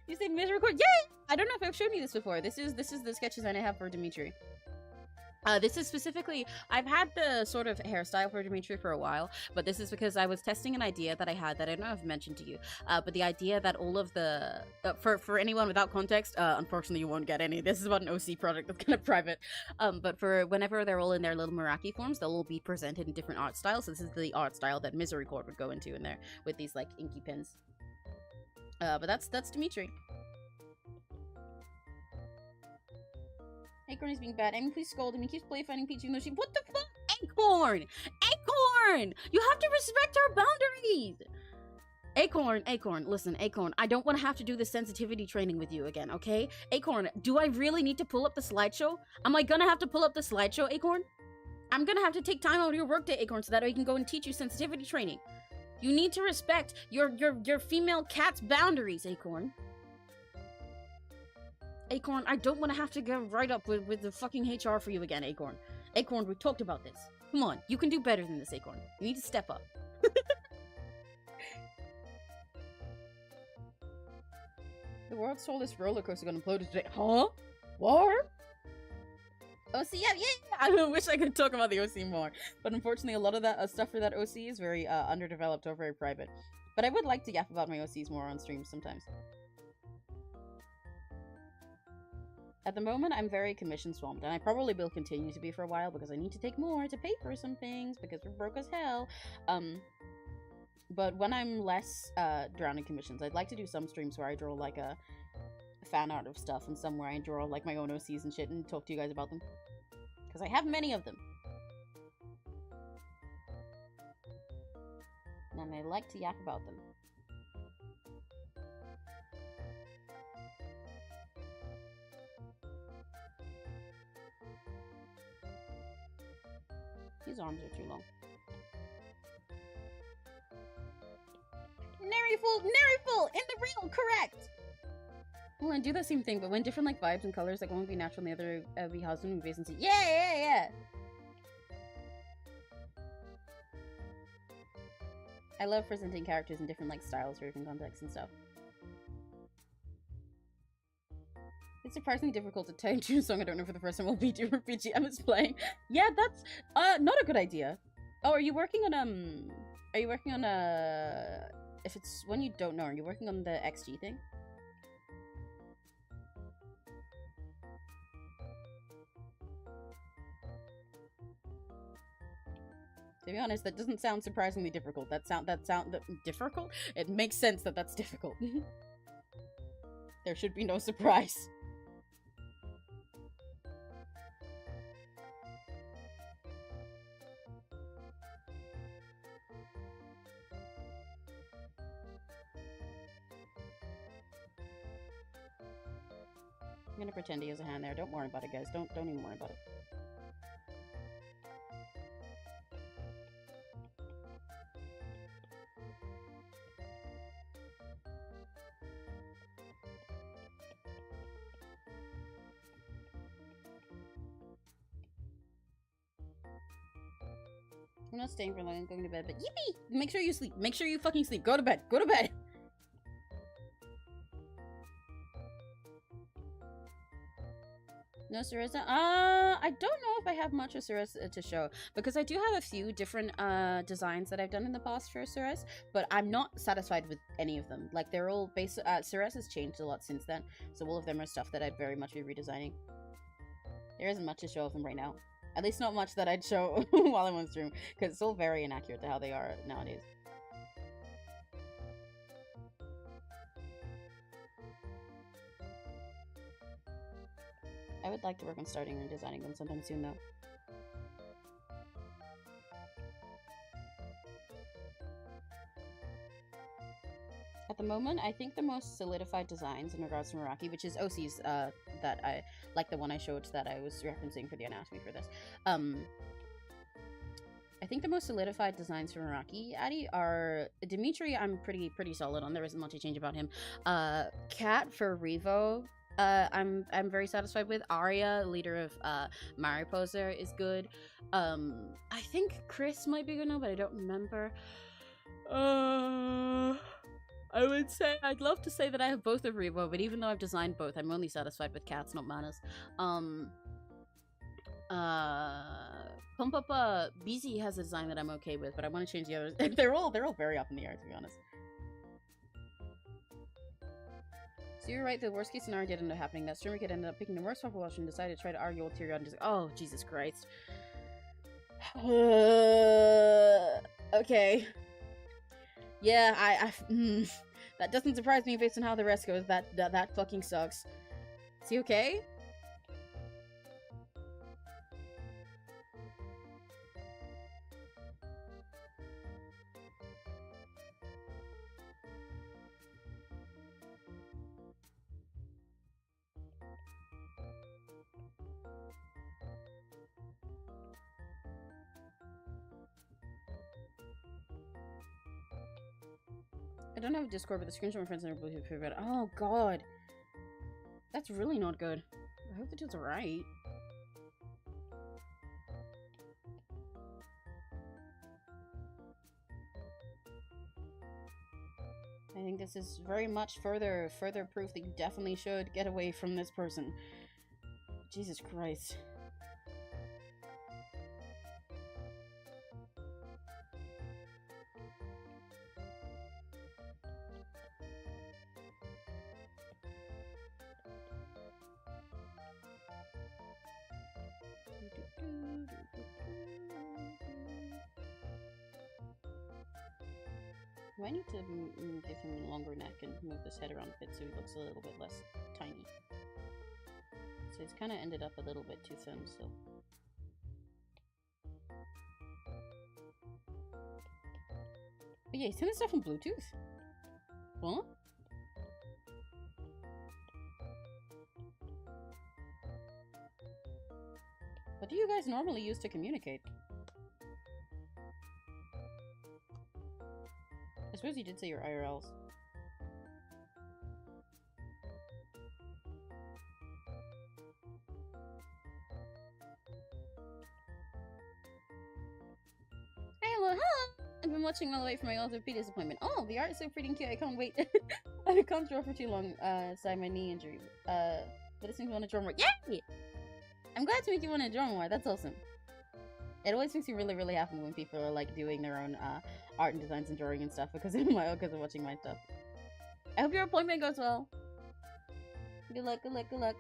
Speaker 1: You say misrecord? Yay! I don't know if I've shown you this before. This is the sketch design I have for Dimitri. This is specifically, I've had the sort of hairstyle for Dimitri for a while, but this is because I was testing an idea that I had that I don't know if I've mentioned to you, but the idea that all of the, for anyone without context, unfortunately you won't get any. This is about an OC project that's kind of private, but for whenever they're all in their little Meraki forms, they'll all be presented in different art styles, so this is the art style that Misericord would go into in there, with these, like, inky pins. But that's Dimitri. Acorn is being bad. I mean, please scold him. He keeps play fighting Peach even though she— What the fuck? Acorn! Acorn! You have to respect our boundaries! Acorn, listen, Acorn, I don't want to have to do this sensitivity training with you again, okay? Acorn, do I really need to pull up the slideshow? Am I gonna have to pull up the slideshow, Acorn? I'm gonna have to take time out of your workday, Acorn, so that I can go and teach you sensitivity training. You need to respect your female cat's boundaries, Acorn. Acorn, I don't want to have to go right up with the fucking HR for you again, Acorn. Acorn, we talked about this. Come on, you can do better than this, Acorn. You need to step up. The world's tallest roller coaster got imploded today. Huh? What? OC, yeah. I wish I could talk about the OC more. But unfortunately, a lot of that stuff for that OC is very underdeveloped or very private. But I would like to yap about my OCs more on streams sometimes. At the moment, I'm very commission swamped, and I probably will continue to be for a while because I need to take more to pay for some things because we're broke as hell. But when I'm less drowned in commissions, I'd like to do some streams where I draw like a fan art of stuff and some where I draw like my own OCs and shit and talk to you guys about them. Because I have many of them. And I like to yap about them. These arms are too long. Nerryful! In the real, correct! Well, I do the same thing, but when different like vibes and colors, like one would be natural and the other would be husband and face and see. Yeah! I love presenting characters in different like styles for different contexts and stuff. It's surprisingly difficult to tune a song I don't know for the first time while Vtuber BGM is playing. Yeah, that's not a good idea. Oh, are you working on if it's one you don't know, are you working on the XG thing? To be honest, that doesn't sound surprisingly difficult. That difficult? It makes sense that that's difficult. There should be no surprise. I'm gonna pretend he has a hand there. Don't worry about it, guys. Don't even worry about it. I'm not staying for long. I'm going to bed, but yippee! Make sure you sleep. Make sure you fucking sleep. Go to bed. Go to bed! No Sarissa? I don't know if I have much of Sarissa to show, because I do have a few different designs that I've done in the past for Sarissa, but I'm not satisfied with any of them. Like, they're all based— Sarissa has changed a lot since then, so all of them are stuff that I'd very much be redesigning. There isn't much to show of them right now. At least not much that I'd show while I'm on stream, because it's all very inaccurate to how they are nowadays. I would like to work on starting and designing them sometime soon, though. At the moment, I think the most solidified designs in regards to Meraki, which is OC's, that I like, the one I showed that I was referencing for the anatomy for this, I think the most solidified designs for Meraki Addy are Dimitri. I'm pretty solid on. There isn't much to change about him. Kat for Revo. I'm very satisfied with. Arya, leader of Mariposa, is good. I think Chris might be good now, but I don't remember. I would say I'd love to say that I have both of Revo, but even though I've designed both, I'm only satisfied with Cats, not Manas. Pump Up BZ has a design that I'm okay with, but I want to change the others. they're all very up in the air, to be honest. So you're right, the worst case scenario did end up happening. That streamer kid ended up picking the worst popular option and decided to try to argue ulterior and just oh Jesus Christ. Okay. Yeah, that doesn't surprise me based on how the rest goes. That fucking sucks. Is he okay? I don't have a Discord, but the screenshot of my friends never believe it. Oh god. That's really not good. I hope the dude's alright. I think this is very much further proof that you definitely should get away from this person. Jesus Christ. I need to give him a longer neck and move his head around a bit so he looks a little bit less tiny. So he's kind of ended up a little bit too thin, so. But yeah, he's doing this stuff on Bluetooth. What? What do you guys normally use to communicate? I suppose you did say your IRLs. Hey, hello, I've been watching all the way from my orthopedic appointment. Oh, the art is so pretty and cute. I can't wait. I can't draw for too long. Aside my knee injury. But it seems you want to draw more. Yay! I'm glad to make you want to draw more. That's awesome. It always makes me really happy when people are like doing their own art and designs and drawing and stuff because of watching my stuff. I hope your appointment goes well. Good luck, good luck, good luck.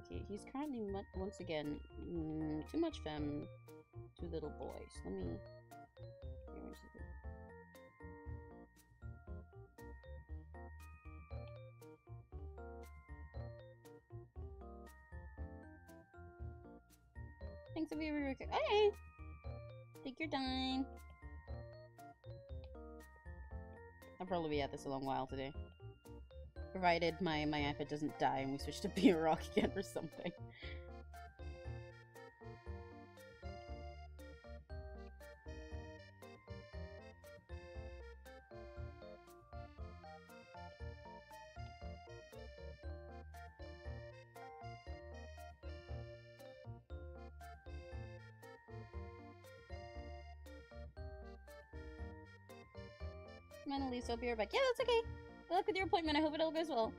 Speaker 1: Okay, he's currently once again too much femme, too little boys. Let me. Thanks for being here. Hey! Take your time. I'll probably be at this a long while today. Provided my iPad doesn't die and we switch to be a rock again or something. Annalise, I'll be right back. Yeah, that's okay. Good luck with your appointment. I hope it all goes well.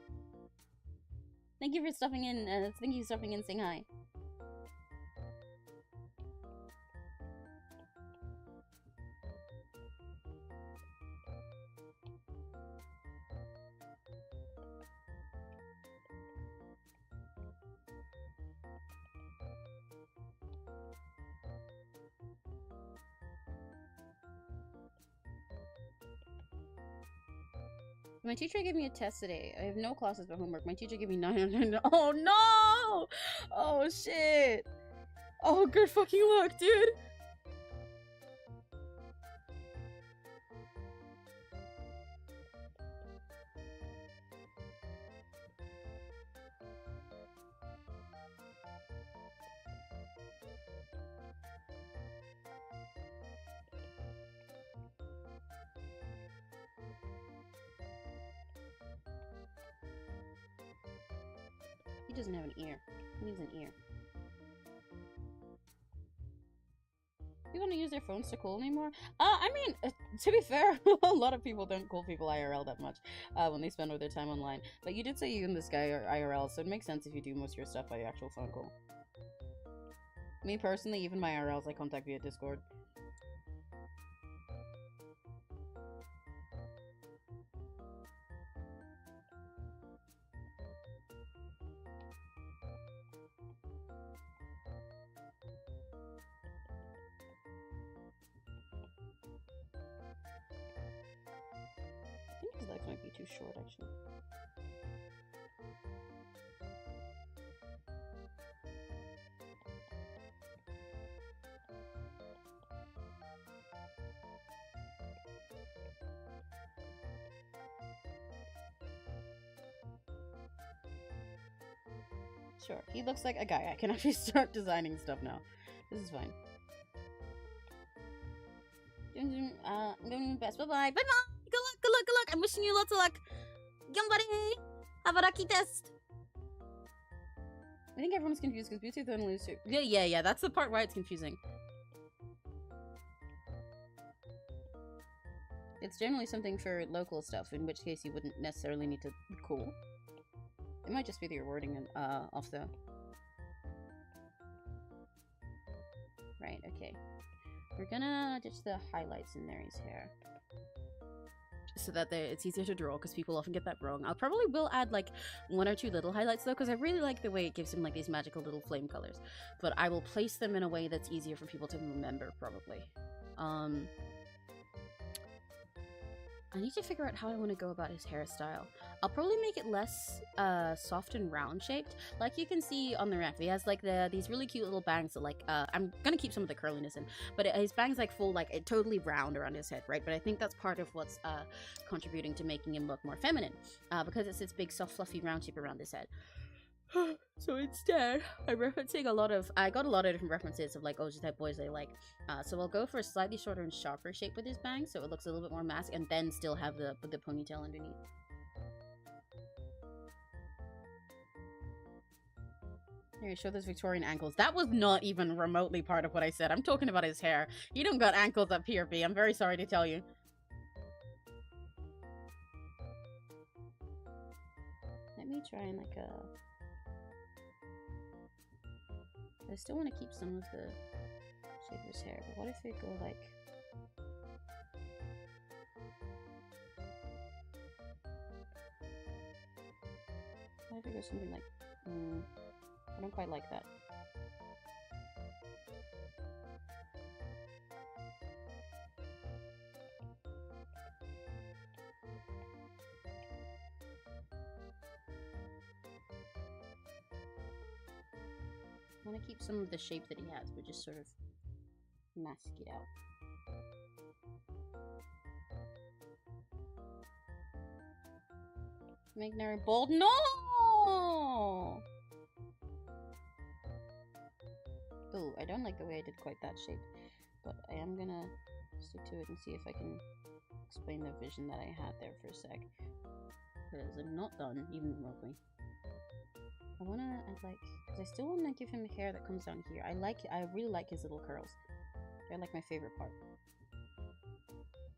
Speaker 1: Thank you for stopping in. Thank you for stopping in, saying hi. My teacher gave me a test today. I have no classes but homework. My teacher gave me 9 out of 10. Oh no! Oh shit! Oh, good fucking luck, dude! doesn't have an ear. He needs an ear. People don't use their phones to call anymore. I mean, to be fair, a lot of people don't call people IRL that much when they spend all their time online. But you did say you and this guy are IRL, so it makes sense if you do most of your stuff by actual phone call. Me personally, even my IRLs I contact via Discord. I think his legs might be too short, actually. Sure, he looks like a guy. I can actually start designing stuff now. This is fine. I'm doing my best. Bye-bye. Bye-bye! Good luck, good luck, good luck! I'm wishing you lots of luck! Gambare! Have a lucky test! I think everyone's confused because Bluetooth and lose too. Yeah, that's the part why it's confusing. It's generally something for local stuff, in which case you wouldn't necessarily need to call. It might just be that you're wording off though. Right, okay. We're gonna ditch the highlights in Mary's hair. So that it's easier to draw, because people often get that wrong. I'll probably will add like 1 or 2 little highlights though, because I really like the way it gives him like these magical little flame colors. But I will place them in a way that's easier for people to remember, probably. I need to figure out how I want to go about his hairstyle. I'll probably make it less soft and round shaped. Like you can see on the react, he has like these really cute little bangs that like, I'm gonna keep some of the curliness in, but his bangs like full, like totally round around his head, right? But I think that's part of what's contributing to making him look more feminine, because it's this big soft fluffy round shape around his head. So instead, I'm referencing I got a lot of different references of like, oh, just type boys they like. So I'll go for a slightly shorter and sharper shape with his bangs, so it looks a little bit more masked, and then still have the ponytail underneath. Here, show those Victorian ankles. That was not even remotely part of what I said. I'm talking about his hair. You don't got ankles up here, B. I'm very sorry to tell you. Let me try and like I still want to keep some of the shape of his hair, but what if it go like... What if it goes something like... I don't quite like that. I want to keep some of the shape that he has, but just sort of mask it out. Make Nary bold. No! Ooh, I don't like the way I did quite that shape, but I am gonna stick to it and see if I can explain the vision that I had there for a sec. Because I'm not done, even remotely. Because I still want to give him hair that comes down here. I really like his little curls. They're like my favorite part.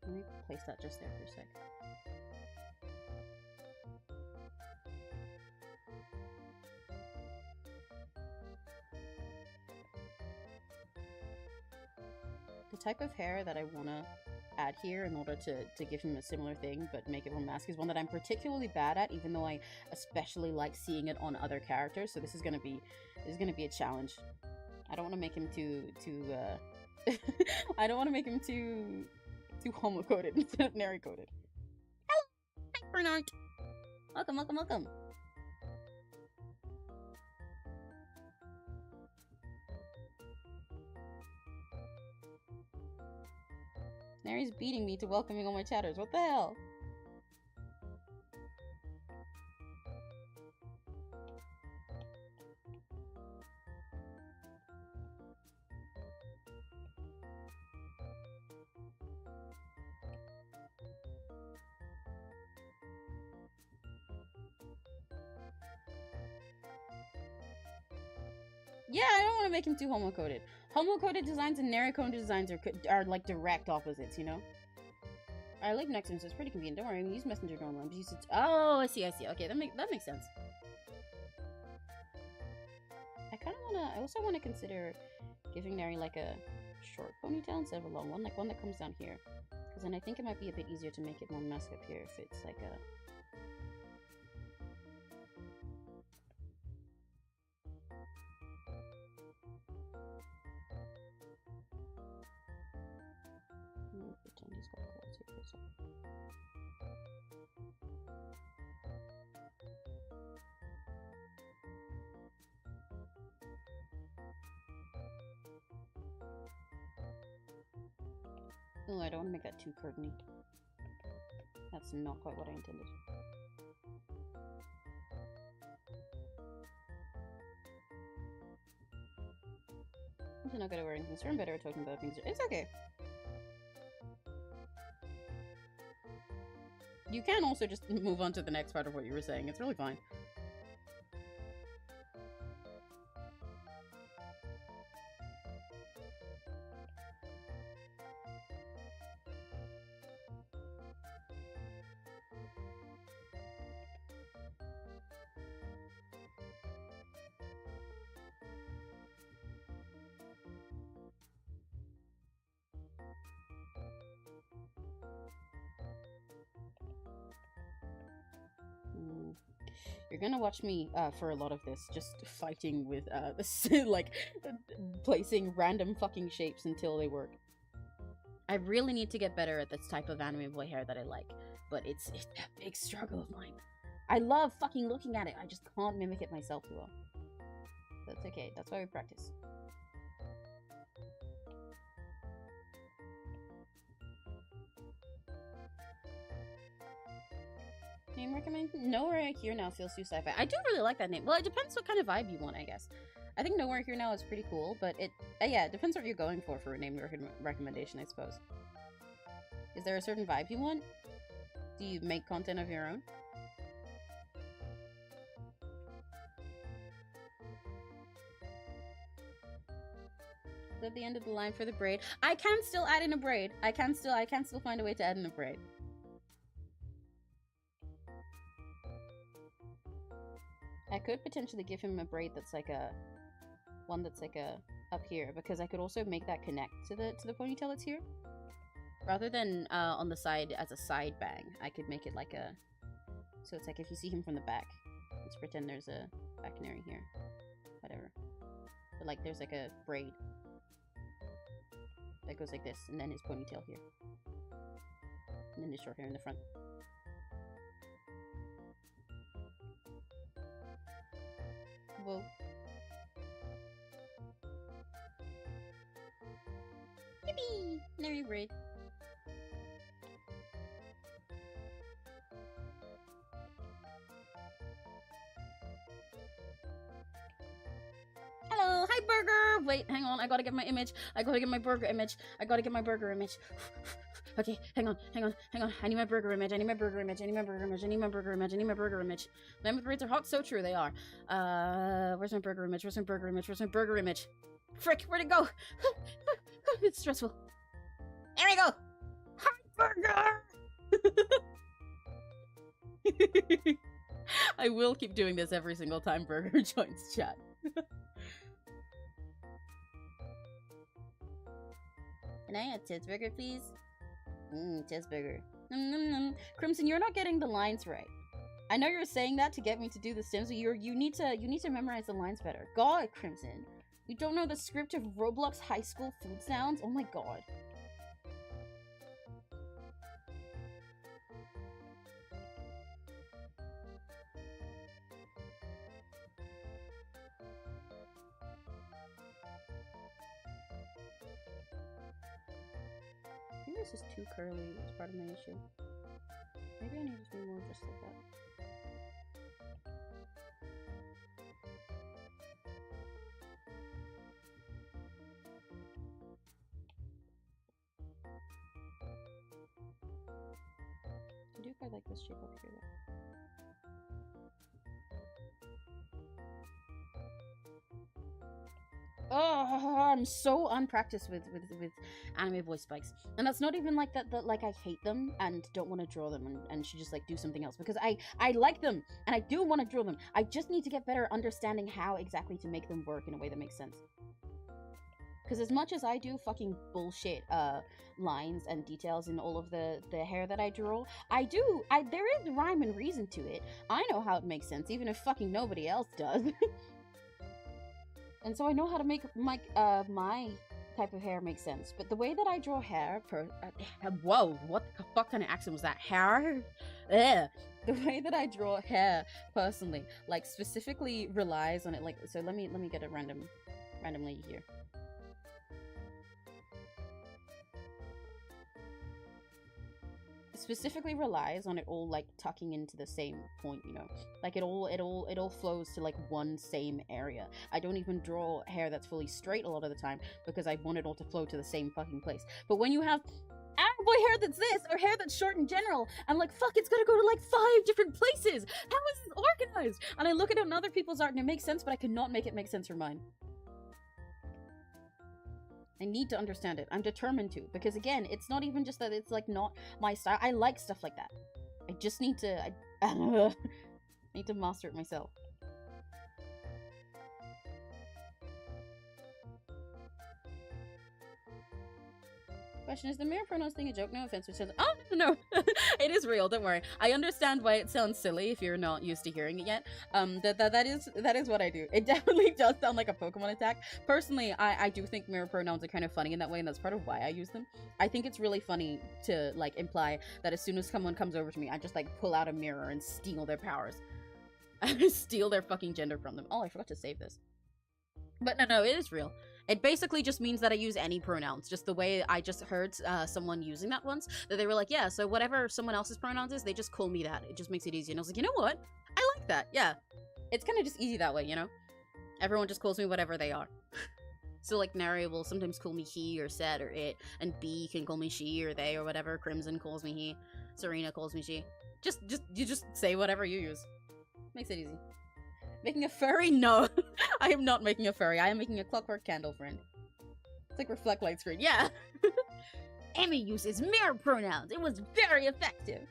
Speaker 1: Let me place that just there for a sec. The type of hair that I want to add here in order to give him a similar thing but make it more mask is one that I'm particularly bad at, even though I especially like seeing it on other characters. So this is gonna be a challenge. I don't want to make him too I don't want to make him too homo-coded instead of nary-coded. Hello! Hi, Bernard! Welcome, welcome, welcome! Nary's beating me to welcoming all my chatters. What the hell? Yeah, I don't want to make him too homo-coded. Homo-coded designs and narrow-coded designs are like direct opposites, you know? I live next to him, so it's pretty convenient. Don't worry, I use Messenger normal. I'm just oh, I see. Okay, that makes sense. I also wanna consider giving Neri like a short ponytail instead of a long one, like one that comes down here. Because then I think it might be a bit easier to make it more mask up here if it's like a... pretend he's got clothes here for a second. Oh, I don't want to make that too curtainy. That's not quite what I intended. I'm not good at wearing things. I'm better at talking about things. It's okay. You can also just move on to the next part of what you were saying. It's really fine. You're gonna watch me for a lot of this, just fighting with like placing random fucking shapes until they work. I really need to get better at this type of anime boy hair that I like, but it's a big struggle of mine. I love fucking looking at it, I just can't mimic it myself too well. That's okay, that's why we practice. Name recommend? Nowhere Here Now feels too sci-fi. I do really like that name. Well, it depends what kind of vibe you want, I guess. I think Nowhere Here Now is pretty cool, but yeah, it depends what you're going for a name recommendation, I suppose. Is there a certain vibe you want? Do you make content of your own? Is that the end of the line for the braid? I can still add in a braid. I can still find a way to add in a braid. I could potentially give him a braid that's like one that's like up here, because I could also make that connect to the ponytail that's here. Rather than on the side as a side bang, I could make it like a, so it's like if you see him from the back, let's pretend there's a back canary here, whatever. But like there's like a braid that goes like this, and then his ponytail here, and then his short hair in the front. Whoa. Yippee! There you braid. Hello! Hi, burger! Wait, hang on. I gotta get my image. I gotta get my burger image. Okay, hang on. I need my burger image. Lemon braids are hot, so true they are. Where's my burger image? Frick, where'd it go? It's stressful. There we go! Hi, burger! I will keep doing this every single time Burger joins chat. Can I have cheeseburger, please? Cheeseburger. Crimson, you're not getting the lines right. I know you're saying that to get me to do the Sims, but you need to memorize the lines better. God, Crimson, you don't know the script of Roblox high school food sounds? Oh my god. I think this is too curly. It's part of my issue. Maybe I need to do more just like that. I do quite like this shape up here though. Oh, I'm so unpracticed with anime voice spikes, and that's not even like that like I hate them and don't want to draw them and should just like do something else, because I like them and I do want to draw them. I just need to get better understanding how exactly to make them work in a way that makes sense. Because as much as I do fucking bullshit lines and details in all of the hair that I draw, there is rhyme and reason to it. I know how it makes sense, even if fucking nobody else does. And so I know how to make my type of hair make sense. But the way that I draw hair whoa, what the fuck kind of accent was that? Hair? Ugh. The way that I draw hair personally, like, specifically relies on it, like, so let me get a randomly here. Specifically relies on it all like tucking into the same point, you know, like it all flows to like one same area. I don't even draw hair that's fully straight a lot of the time because I want it all to flow to the same fucking place. But when you have boy hair that's this or hair that's short in general, I'm like, fuck, it's gotta go to like 5 different places. How is this organized? And I look at it on other people's art and it makes sense, but I cannot make it make sense for mine. I need to understand it. I'm determined to, because again, it's not even just that it's like not my style. I like stuff like that. I just need to, I need to master it myself. Question, is the mirror pronouns thing a joke? No offense, which says, oh, no, it is real, don't worry. I understand why it sounds silly if you're not used to hearing it yet. That is what I do. It definitely does sound like a Pokemon attack. Personally, I do think mirror pronouns are kind of funny in that way, and that's part of why I use them. I think it's really funny to, like, imply that as soon as someone comes over to me, I just, like, pull out a mirror and steal their powers. Steal their fucking gender from them. Oh, I forgot to save this. But no, it is real. It basically just means that I use any pronouns. Just the way I just heard someone using that once, that they were like, yeah, so whatever someone else's pronouns is, they just call me that. It just makes it easy. And I was like, you know what? I like that. Yeah. It's kind of just easy that way, you know? Everyone just calls me whatever they are. So, like, Nary will sometimes call me he or said or it, and B can call me she or they or whatever. Crimson calls me he. Serena calls me she. You just say whatever you use. Makes it easy. Making a furry? No. I am not making a furry. I am making a clockwork candle friend. It's like reflect light screen. Yeah. Emmy uses mirror pronouns. It was very effective.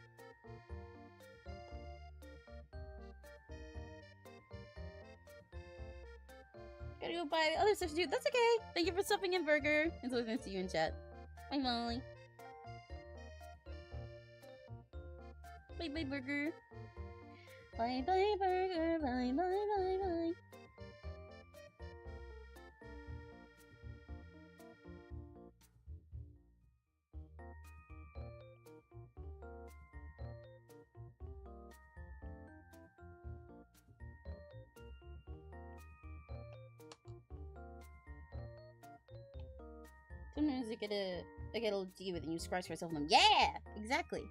Speaker 1: Gotta go buy other stuff to do. That's okay. Thank you for stopping in, Burger. It's always nice to see you in chat. Bye, Molly. Bye, bye, Burger. Bye bye burger, bye bye bye bye. Sometimes I get a little D with it and you scratch yourself on them. Yeah! Exactly.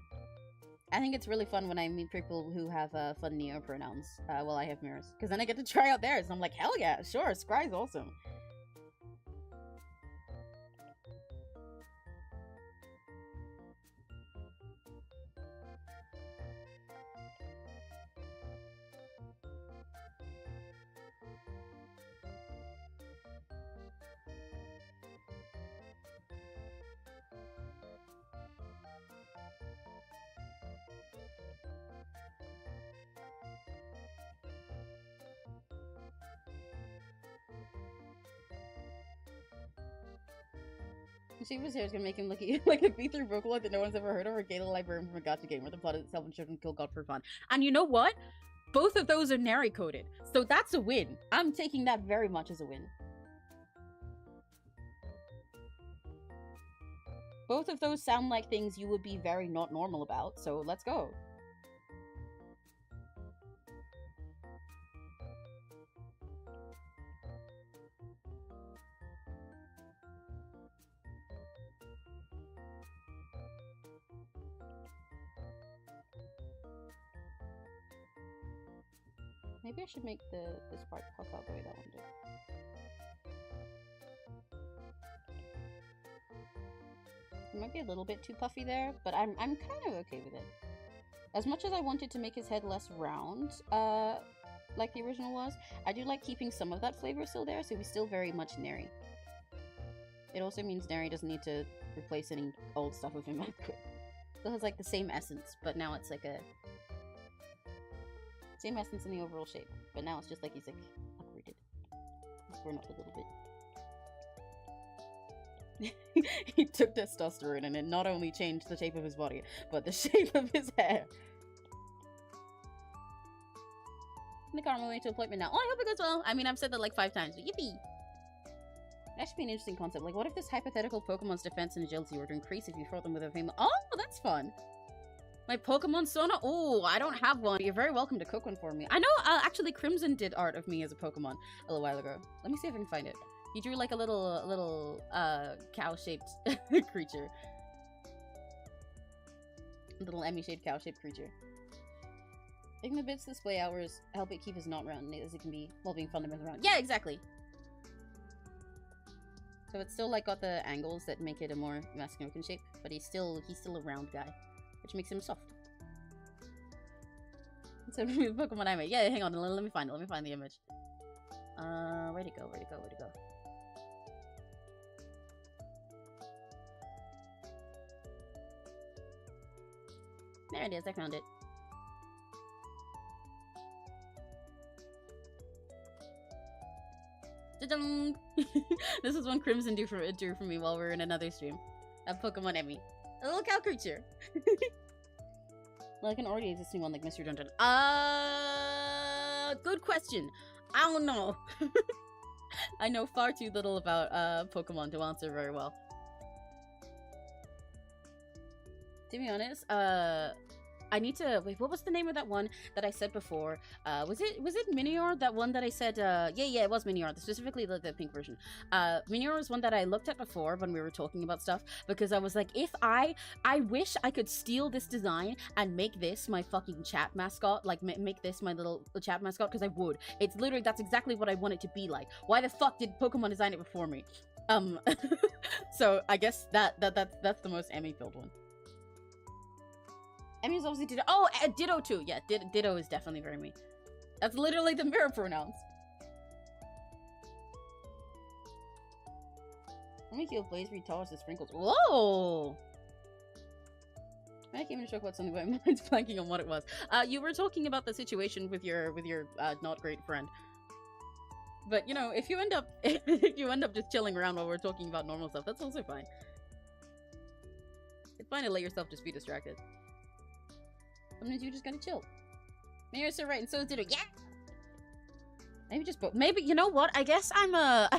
Speaker 1: I think it's really fun when I meet people who have fun neo pronouns while I have mirrors, because then I get to try out theirs and I'm like, hell yeah, sure, Scry's awesome. Shiva's hair is gonna make him look like a B3 Vocaloid that no one's ever heard of, or Gala librarian from a gacha game where the plot is itself and children kill God for fun. And you know what? Both of those are Nary coded, so that's a win. I'm taking that very much as a win. Both of those sound like things you would be very not normal about, so let's go. Maybe I should make this part puff out the way that one did. It might be a little bit too puffy there, but I'm kind of okay with it. As much as I wanted to make his head less round, like the original was. I do like keeping some of that flavor still there, so he's still very much Neri. It also means Neri doesn't need to replace any old stuff with him. Still has like the same essence, but now it's like a same essence in the overall shape. But now it's just like he's like upgraded. He's grown up a little bit. He took testosterone and it not only changed the shape of his body, but the shape of his hair. I can't remember to appointment now. Oh, I hope it goes well. I mean, I've said that like 5 times, but yippee! That should be an interesting concept. Like, what if this hypothetical Pokemon's defense and agility were to increase if you fought them with a famous— Oh, that's fun! My Pokemon Sona? Oh, I don't have one. You're very welcome to cook one for me. I know, actually, Crimson did art of me as a Pokemon a little while ago. Let me see if I can find it. He drew like a little cow-shaped creature. Little Emmy-shaped cow-shaped creature. Making the bits display hours help it keep as not round as it can be while being fundamental round. Yeah, exactly. So it's still like got the angles that make it a more masculine shape, but he's still a round guy, which makes him soft. So Pokemon anime. Yeah, hang on, let me find it. Let me find the image. Where'd it go? Where'd it go? Where'd it go? There it is. I found it. This is one Crimson drew for me while we were in another stream. A Pokemon Emmy. A little cow creature. Like an already existing one like Mr. Dungeon. Good question. I don't know. I know far too little about Pokemon to answer very well. To be honest, I need to wait. What was the name of that one that I said before? Was it Minior? That one that I said? Yeah, it was Minior. Specifically the pink version. Minior was one that I looked at before when we were talking about stuff because I was like, if I wish I could steal this design and make this my fucking chat mascot, like make this my little chat mascot, because I would. It's literally that's exactly what I want it to be like. Why the fuck did Pokemon design it before me? So I guess that's the most Emmy filled one. Emmy's obviously Ditto. Oh, Ditto too. Yeah, Ditto is definitely very me. That's literally the mirror pronouns. Let me feel Blaze retars the sprinkles. Whoa! I came in shock about something, but my mind's blanking on what it was. You were talking about the situation with your not great friend. But you know, if you end up just chilling around while we're talking about normal stuff, that's also fine. It's fine to let yourself just be distracted. Sometimes you just gotta chill. Mayor's so right, and so is Ditto. Yeah. Maybe just both. Maybe you know what? I guess I'm a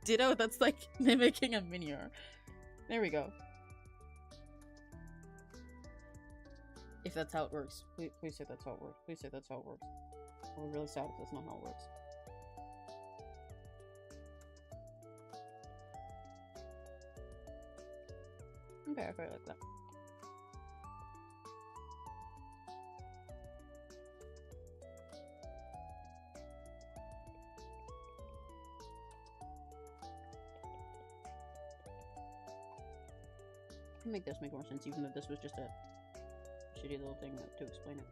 Speaker 1: Ditto that's like mimicking a Minior. There we go. If that's how it works, please say that's how it works. Please say that's how it works. I'll be really sad if that's not how it works. Okay, I quite like that. Make this make more sense, even though this was just a shitty little thing to explain it.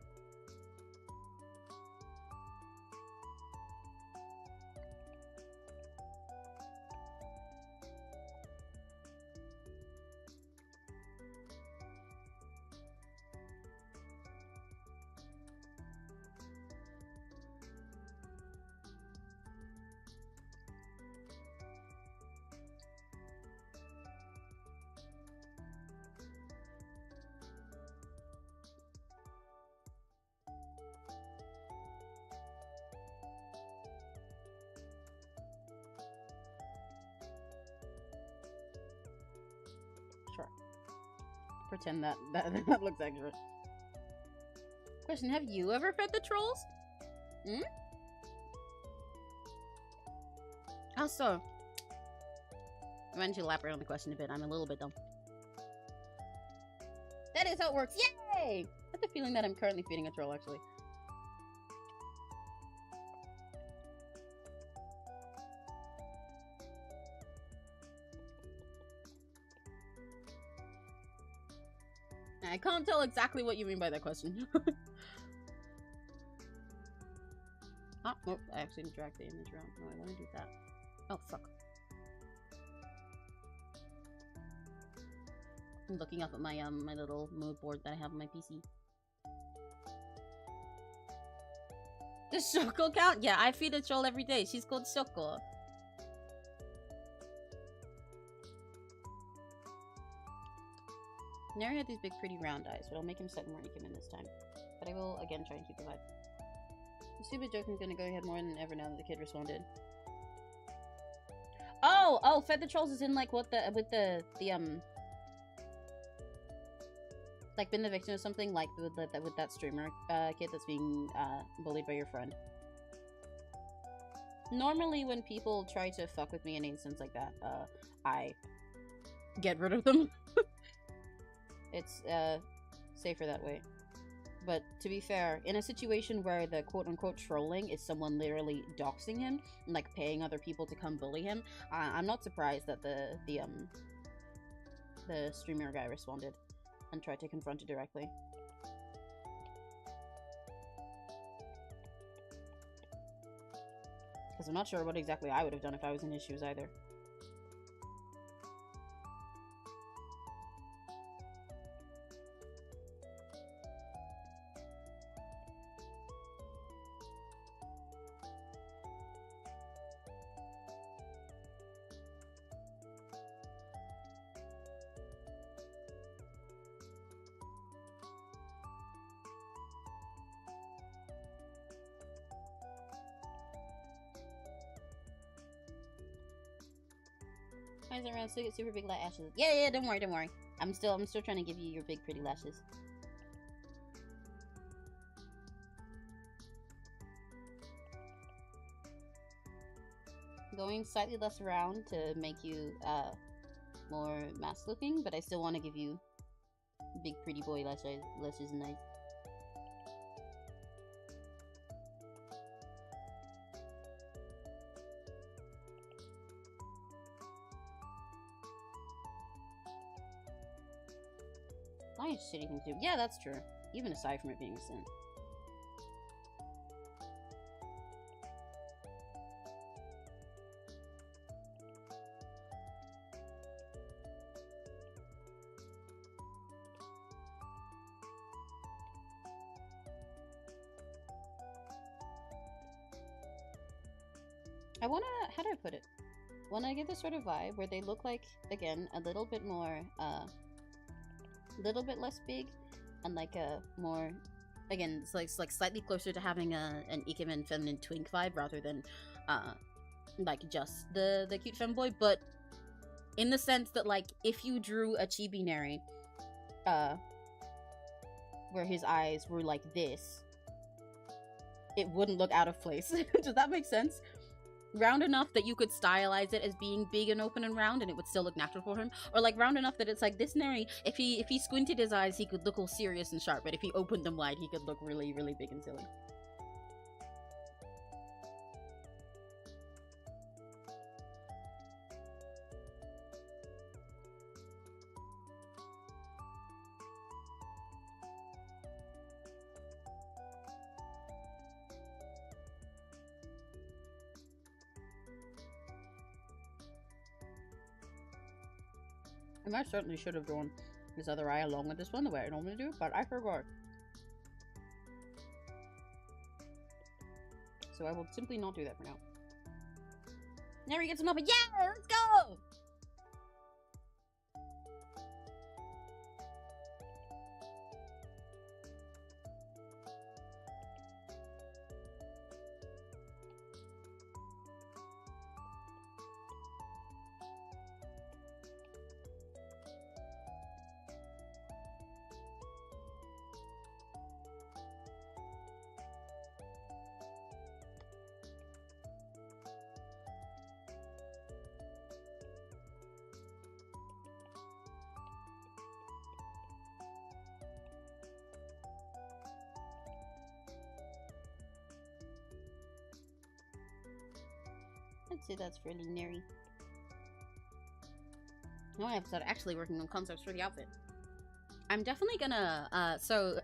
Speaker 1: Sure. Pretend that looks accurate. Question, have you ever fed the trolls? Hmm? How so? I'm going to elaborate on the question a bit. I'm a little bit dumb. That is how it works. Yay! I have the feeling that I'm currently feeding a troll, actually. I can't tell exactly what you mean by that question. Not Oh, I actually dragged the image around. No, I want to do that. Oh, fuck. I'm looking up at my my little mood board that I have on my PC. Does Shoko count? Yeah, I feed a troll every day. She's called Shoko. Neri had these big pretty round eyes, but I'll make him slightly more Ikemen this time. But I will again try and keep the vibe. The stupid joke is gonna go ahead more than ever now that the kid responded. Oh, Fed the Trolls is in like what the with the like been the victim of something like with that streamer kid that's being bullied by your friend. Normally when people try to fuck with me in an instance like that, I get rid of them. It's safer that way. But to be fair, in a situation where the quote-unquote trolling is someone literally doxing him and like paying other people to come bully him, I'm not surprised that the streamer guy responded and tried to confront it directly. Because I'm not sure what exactly I would have done if I was in his shoes either. Eyes around, still get super big lashes. Yeah, don't worry. I'm still trying to give you your big pretty lashes. Going slightly less round to make you more mask looking, but I still want to give you big pretty boy lashes and eyes. Lying is a shitty thing to do. Yeah, that's true. Even aside from it being a sin. I wanna, how do I put it? Wanna get this sort of vibe where they look like, again, a little bit more, little bit less big, and like a more, again, it's like slightly closer to having an Ikemen feminine twink vibe rather than like just the cute femboy, but in the sense that like if you drew a chibi Neri where his eyes were like this, it wouldn't look out of place. Does that make sense? Round enough that you could stylize it as being big and open and round and it would still look natural for him, or like round enough that it's like this Neri, if he squinted his eyes he could look all serious and sharp, but if he opened them wide he could look really big and silly. And I certainly should have drawn this other eye along with this one the way I normally do, but I forgot. So I will simply not do that for now. Neri gets him up, yeah, let's go! I'd say that's fairly Neri. Now I have to start actually working on concepts for the outfit. I'm definitely gonna, so,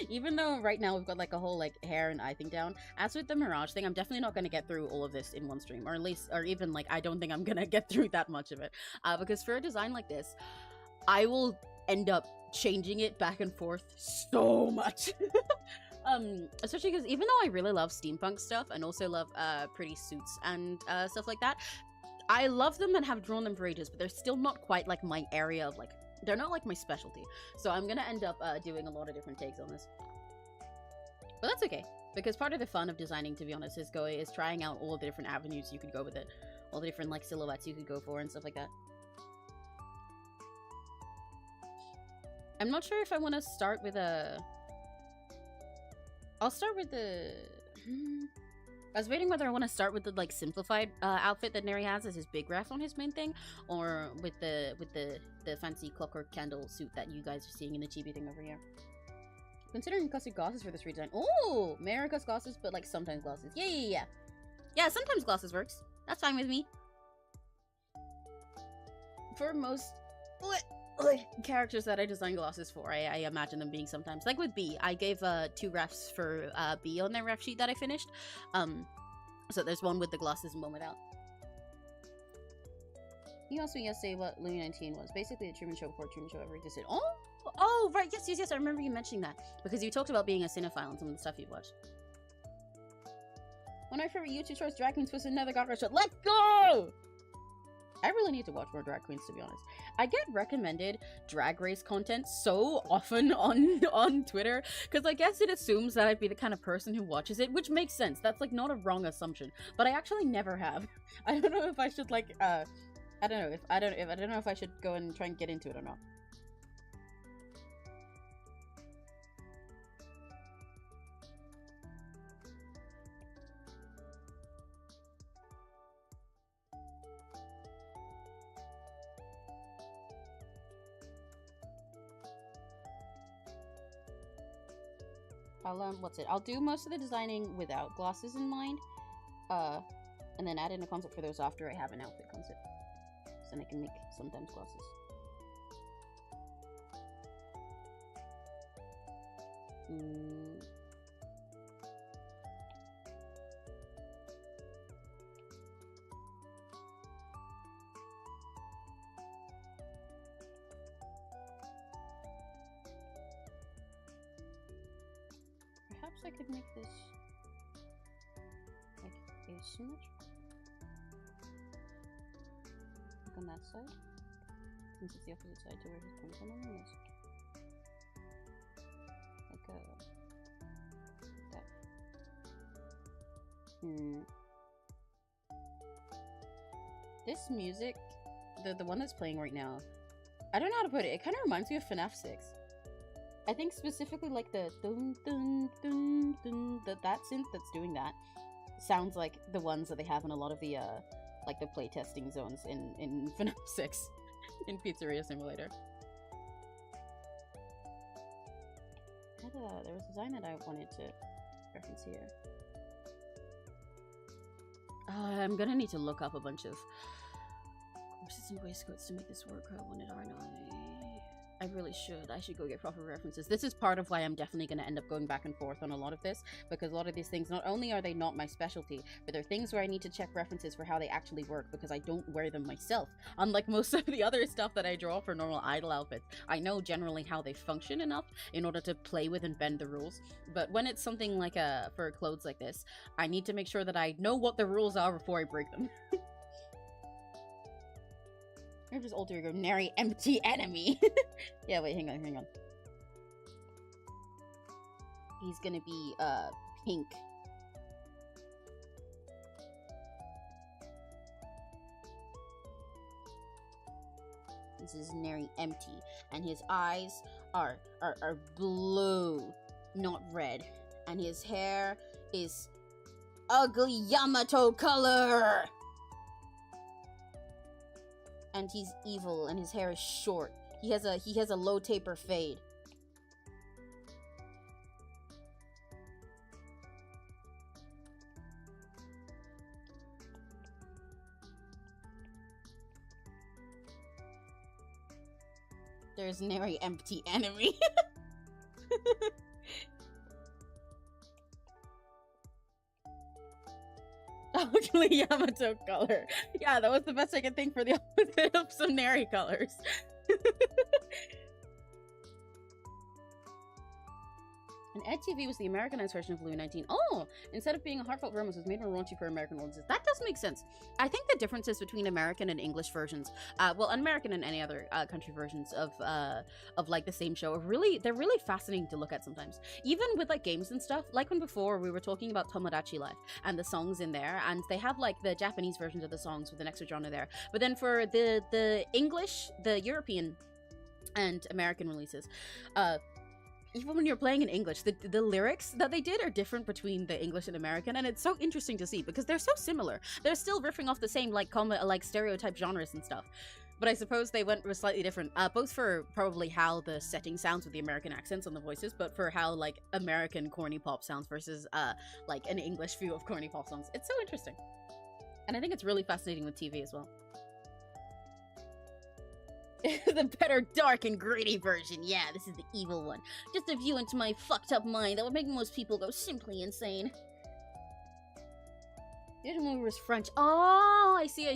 Speaker 1: even though right now we've got, like, a whole, like, hair and eye thing down, as with the Mirage thing, I'm definitely not gonna get through all of this in one stream, or at least, or even, like, I don't think I'm gonna get through that much of it, because for a design like this, I will end up changing it back and forth so much. Especially because even though I really love steampunk stuff, and also love, pretty suits and, stuff like that, I love them and have drawn them for ages, but they're still not quite, like, my area of, like, they're not like my specialty, so I'm gonna end up doing a lot of different takes on this. But that's okay, because part of the fun of designing, to be honest, is trying out all the different avenues you could go with it, all the different like silhouettes you could go for and stuff like that. I'm not sure if I want to start with a. I'll start with the. I was waiting whether I want to start with the like simplified outfit that Neri has as his big ref on his main thing, or with the fancy clockwork candle suit that you guys are seeing in the chibi thing over here. Considering custom glasses for this redesign. Oh, America's glasses, but like sometimes glasses. Yeah. Yeah, sometimes glasses works. That's fine with me. For most characters that I design glasses for, I imagine them being sometimes. Like with B, I gave 2 refs for B on their ref sheet that I finished. So there's one with the glasses and one without. You asked me yesterday what Louis 19 was. Basically a Truman Show before Truman Show ever existed. Oh, right, yes, I remember you mentioning that. Because you talked about being a cinephile and some of the stuff you watched. One of my favorite YouTube shorts, Drag Queens, was another got shot. Let's go! I really need to watch more drag queens, to be honest. I get recommended drag race content so often on Twitter, because I guess it assumes that I'd be the kind of person who watches it, which makes sense. That's like not a wrong assumption, but I actually never have. I don't know if I should like I don't know if I should go and try and get into it or not. I'll do most of the designing without glasses in mind, and then add in a concept for those after I have an outfit concept, so then I can make sometimes glasses. Perhaps I could make this like asymmetrical, like on that side, since it's the opposite side to where he's coming from. Yes. Like that. This music, the one that's playing right now, I don't know how to put it. It kind of reminds me of FNAF 6. I think specifically like the dun dun dun dun, that synth that's doing that sounds like the ones that they have in a lot of the like the playtesting zones in FNAF 6 in Pizzeria Simulator. There was a design that I wanted to reference here. I'm gonna need to look up a bunch of corsets and waistcoats to make this work. I wanted RNI. I really should. I should go get proper references. This is part of why I'm definitely going to end up going back and forth on a lot of this, because a lot of these things, not only are they not my specialty, but they're things where I need to check references for how they actually work, because I don't wear them myself. Unlike most of the other stuff that I draw for normal idol outfits, I know generally how they function enough in order to play with and bend the rules, but when it's something like for clothes like this, I need to make sure that I know what the rules are before I break them. Or just alter ego, nary empty enemy. Yeah, wait, hang on. He's gonna be, pink. This is nary empty. And his eyes are blue, not red. And his hair is ugly Yamato color! And he's evil, and his hair is short. He has a low taper fade. There's nary empty enemy. Ugly Yamato color. Yeah, that was the best I could think for the opposite of some nary colors. And Ed TV was the Americanized version of Louis 19. Oh, instead of being a heartfelt romance, it was made more raunchy for American audiences. That does make sense. I think the differences between American and English versions, well, American and any other country versions of like the same show, they're really fascinating to look at sometimes. Even with like games and stuff, like when before we were talking about Tomodachi Life and the songs in there, and they have like the Japanese versions of the songs with an extra genre there. But then for the English, the European and American releases, even when you're playing in English, the lyrics that they did are different between the English and American, and it's so interesting to see because they're so similar. They're still riffing off the same like stereotype genres and stuff, but I suppose they went with slightly different, both for probably how the setting sounds with the American accents on the voices, but for how like American corny pop sounds versus like an English view of corny pop songs. It's so interesting, and I think it's really fascinating with TV as well. The better dark and gritty version. Yeah, this is the evil one. Just a view into my fucked up mind that would make most people go simply insane. The other movie was French. Oh, I see.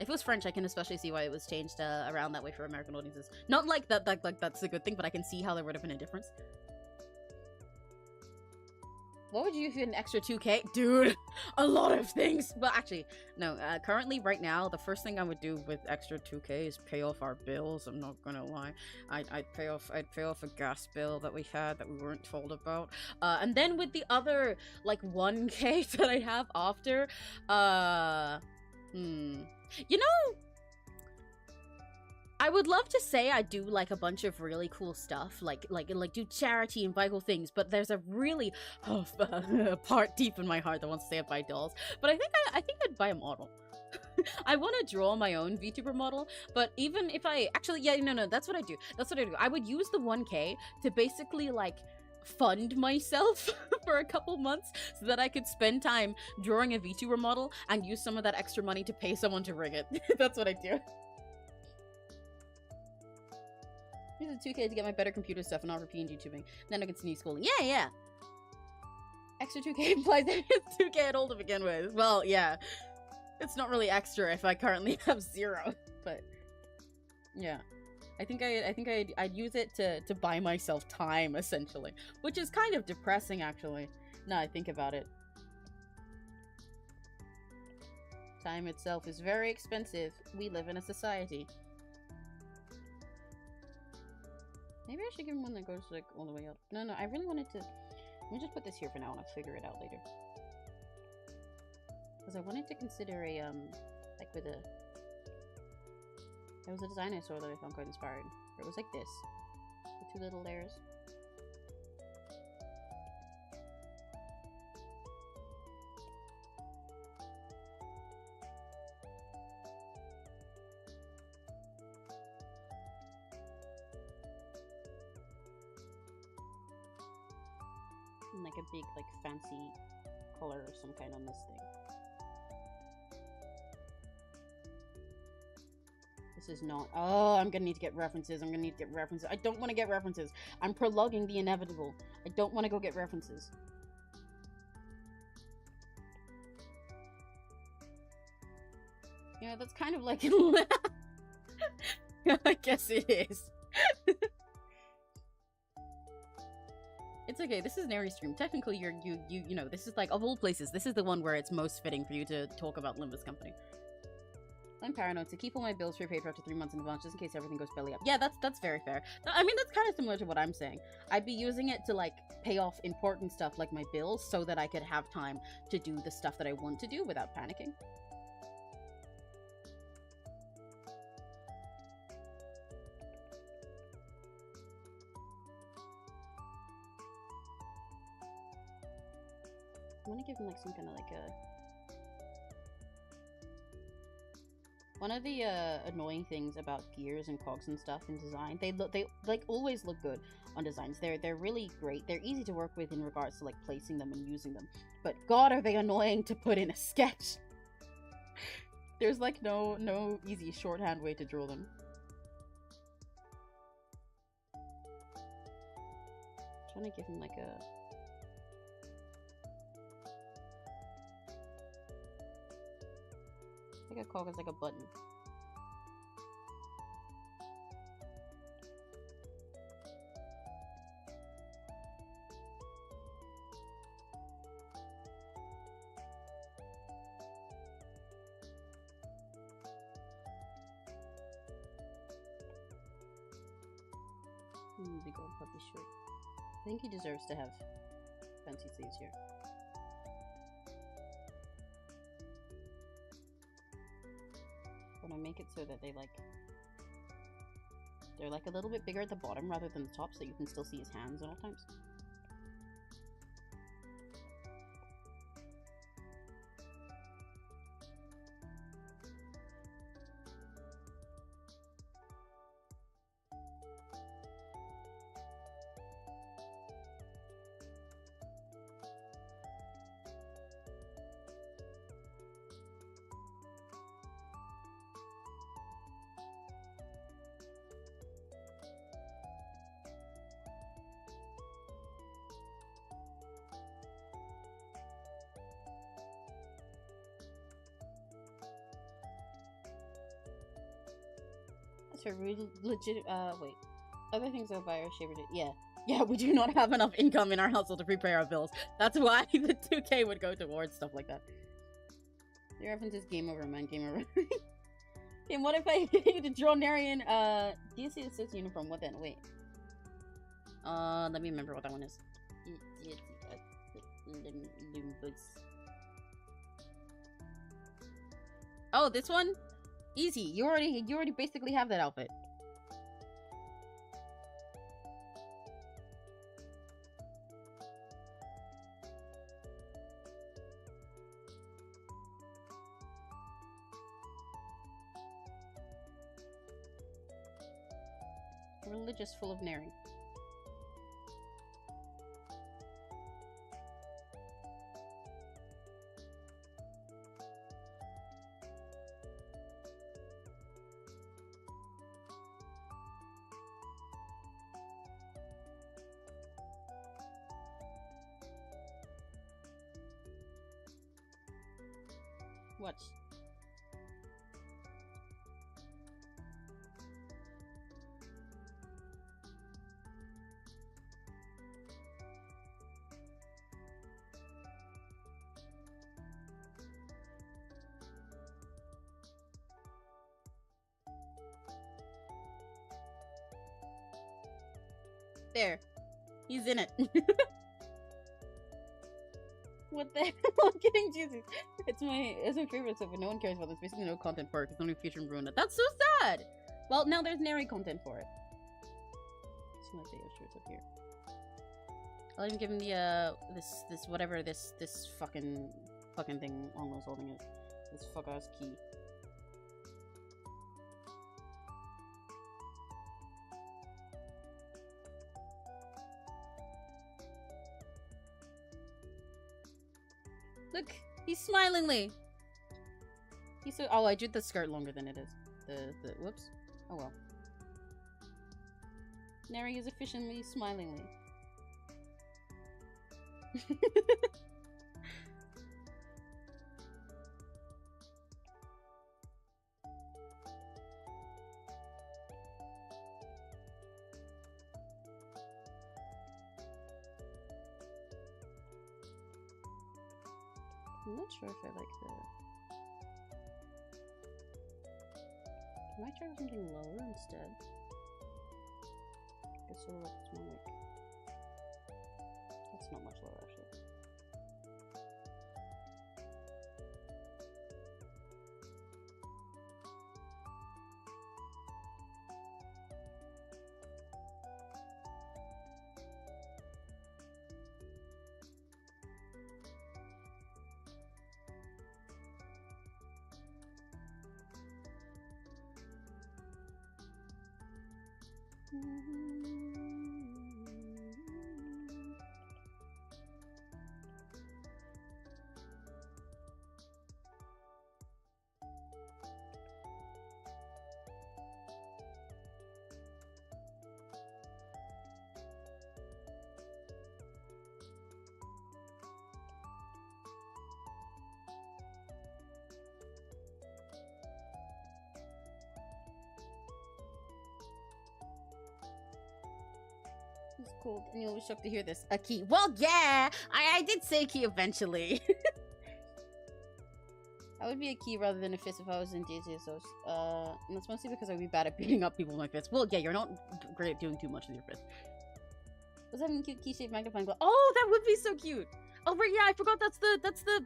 Speaker 1: If it was French, I can especially see why it was changed around that way for American audiences. Not like that, like that's a good thing, but I can see how there would have been a difference. What would you do if you had an extra 2K? Dude, a lot of things. But actually, no, currently, right now, the first thing I would do with extra 2K is pay off our bills. I'm not gonna lie. I'd pay off a gas bill that we had that we weren't told about. And then with the other, like, 1K that I have after, you know, I would love to say I do like a bunch of really cool stuff, like do charity and vital things, but there's a really part deep in my heart that wants to say I'd buy dolls. But I think I'd buy a model. I want to draw my own VTuber model, but even if I actually, yeah, no, that's what I do. I would use the 1K to basically like fund myself for a couple months so that I could spend time drawing a VTuber model and use some of that extra money to pay someone to rig it. That's what I do. Here's a 2K to get my better computer stuff and not for PNGTUBing. Then I can continue schooling. Yeah. Extra 2K implies that it's 2K at all to begin with. Well, yeah. It's not really extra if I currently have 0. But, yeah. I think I'd use it to buy myself time, essentially. Which is kind of depressing, actually. Now I think about it. Time itself is very expensive. We live in a society. Maybe I should give him one that goes, like, all the way up. No, I really wanted to... Let me just put this here for now and I'll figure it out later. Because I wanted to consider a, like, with a... There was a design I saw that I found quite inspiring. It was like this. The 2 little layers. And like a big, like, fancy color of some kind on this thing. This is not... Oh, I'm gonna need to get references. I don't want to get references. I'm prologuing the inevitable. I don't want to go get references. Yeah, that's kind of like... I guess it is. It's okay, this is an Aries stream. Technically, you know, this is like, of all places, this is the one where it's most fitting for you to talk about Limbus Company. I'm paranoid to keep all my bills prepaid for up to 3 months in advance, just in case everything goes belly up. Yeah, that's very fair. I mean, that's kind of similar to what I'm saying. I'd be using it to, like, pay off important stuff like my bills so that I could have time to do the stuff that I want to do without panicking. I want to give him, like, some kind of, like, a... One of the, annoying things about gears and cogs and stuff in design, they like, always look good on designs. They're really great. They're easy to work with in regards to, like, placing them and using them. But, God, are they annoying to put in a sketch! There's, like, no easy shorthand way to draw them. trying to give him like a... like a cock is like a button. Big old puppy shirt. I think he deserves to have fancy sleeves here. But I make it so that they're like a little bit bigger at the bottom rather than the top, so you can still see his hands at all times. For legit, wait. Other things I'll buy are shaver. Yeah, we do not have enough income in our household to prepay our bills. That's why the 2K would go towards stuff like that. Your reference is game over, man. Game over. Okay, what if I get you to draw Narian? Do you see the six uniform? What then? Wait. Let me remember what that one is. Oh, this one? Easy. You already basically have that outfit. Religious full of Nary. What? There. He's in it. What the hell? I'm kidding, Jesus. It's my favorite stuff, but no one cares about this. Basically no content for it, because only feature and ruin it. That's so sad! Well, now there's Nary content for it. It's my favorite shirts up here. I'll even give him the, this fucking thing almost holding it. This fuck-ass key. Look, he's smilingly. He's so. Oh, I drew the skirt longer than it is. The whoops. Oh well. Nary is efficiently smilingly. I'm not sure if I like the... Can I try something lower instead? I guess it'll look more like... That's not much lower, actually. Cool. And you'll be shocked to hear this. A key. Well, yeah! I did say key eventually. I would be a key rather than a fist if I was in DCSOs. And that's mostly because I would be bad at beating up people with my fists. Well, yeah, you're not great at doing too much with your fist. Was having a cute key-shaped magnifying glass? Oh, that would be so cute! Oh, right, yeah, I forgot that's the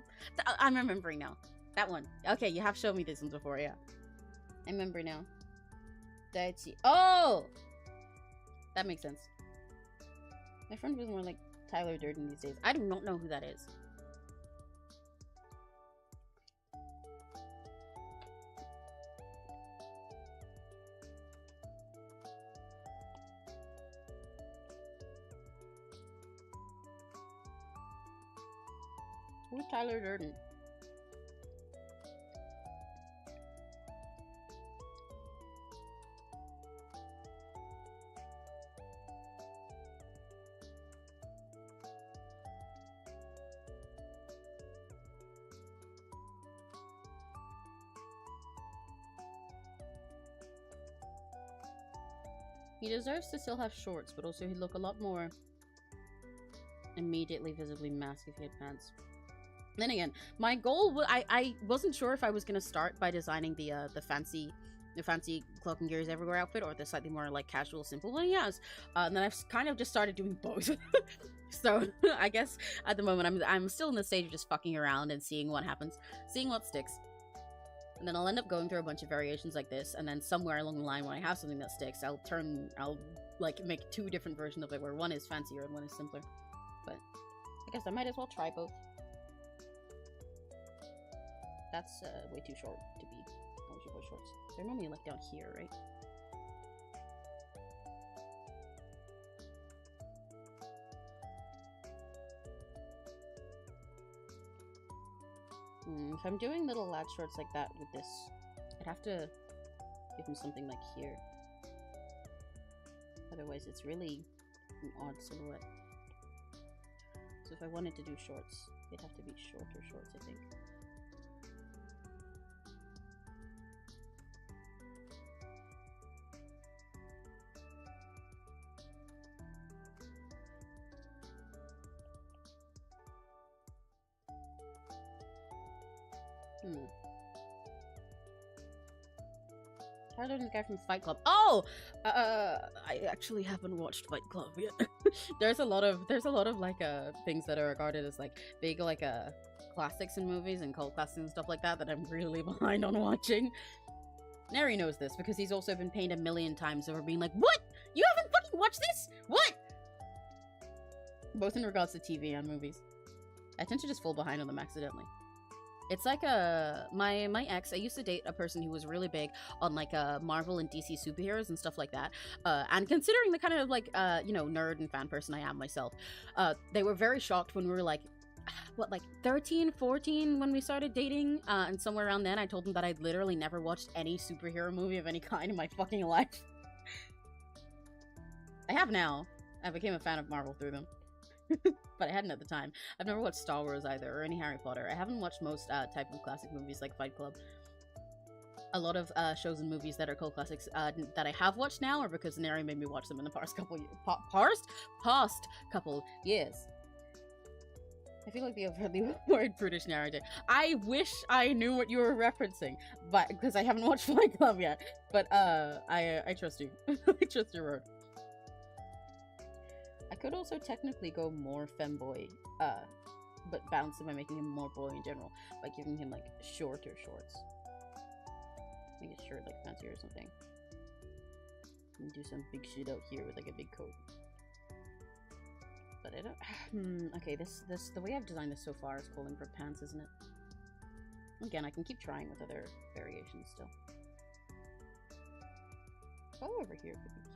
Speaker 1: I'm remembering now. That one. Okay, you have shown me this one before, yeah. I remember now. Daichi. Oh! That makes sense. My friend was more like Tyler Durden these days. I do not know who that is. Who's Tyler Durden? He deserves to still have shorts, but also he'd look a lot more immediately visibly masked if he had pants. Then again, my goal I wasn't sure if I was gonna start by designing the fancy cloak and gears everywhere outfit or the slightly more like casual simple one he has. And then I've kind of just started doing both. So I guess at the moment I'm still in the stage of just fucking around and seeing what happens, seeing what sticks. And then I'll end up going through a bunch of variations like this, and then somewhere along the line when I have something that sticks, I'll like make two different versions of it where one is fancier and one is simpler. But I guess I might as well try both. That's way too short to be eligible shorts. They're normally like down here, right? If I'm doing little lad shorts like that with this, I'd have to give him something like here. Otherwise, it's really an odd silhouette. So if I wanted to do shorts, it'd have to be shorter shorts, I think. Tyler Durden, the guy from Fight Club. Oh, I actually haven't watched Fight Club yet. there's a lot of like things that are regarded as like big like classics in movies and cult classics and stuff like that that I'm really behind on watching. Neri knows this because he's also been pained a million times over being like, "What? You haven't fucking watched this? What?" Both in regards to TV and movies. I tend to just fall behind on them accidentally. It's like my ex, I used to date a person who was really big on like Marvel and DC superheroes and stuff like that. And considering the kind of like you know, nerd and fan person I am myself, they were very shocked when we were like, what, like 13, 14 when we started dating, and somewhere around then I told them that I'd literally never watched any superhero movie of any kind in my fucking life. I have now. I became a fan of Marvel through them. But I hadn't at the time. I've never watched Star Wars either, or any Harry Potter. I haven't watched most type of classic movies like Fight Club. A lot of shows and movies that are cult classics that I have watched now are because Neri made me watch them in the past couple years. I feel like the overly word British narrative. I wish I knew what you were referencing, but because I haven't watched Fight Club yet. But I trust you. I trust your word. I could also technically go more femboy, but balance it by making him more boy in general, by giving him like shorter shorts. Make his shirt like fancier or something. And do some big shit out here with like a big coat. But I don't. Okay, this the way I've designed this so far is calling for pants, isn't it? Again, I can keep trying with other variations still. Go over here could be cute.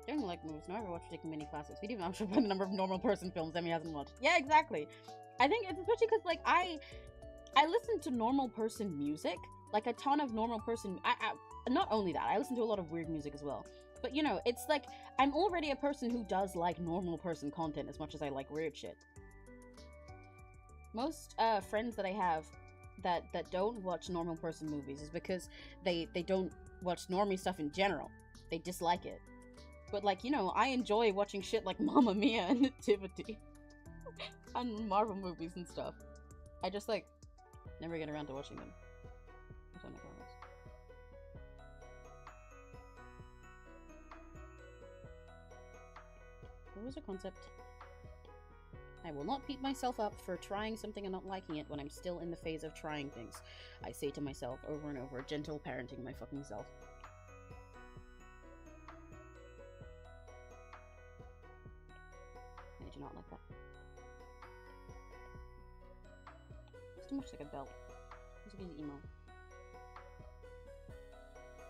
Speaker 1: I don't like movies. Never watched like mini classics. We didn't even by the number of normal person films Emmy hasn't watched. Yeah, exactly. I think it's especially because like I I listen to normal person music, like a ton of normal person. Not only that, I listen to a lot of weird music as well. But you know, it's like I'm already a person who does like normal person content as much as I like weird shit. Most friends that I have that don't watch normal person movies is because they don't watch normie stuff in general. They dislike it. But like, you know, I enjoy watching shit like Mamma Mia and Nativity and Marvel movies and stuff. I just like never get around to watching them. I don't know how it is. What was the concept? I will not beat myself up for trying something and not liking it when I'm still in the phase of trying things. I say to myself over and over, gentle parenting my fucking self. I do not like that. It's too much like a belt. It's a bit emo.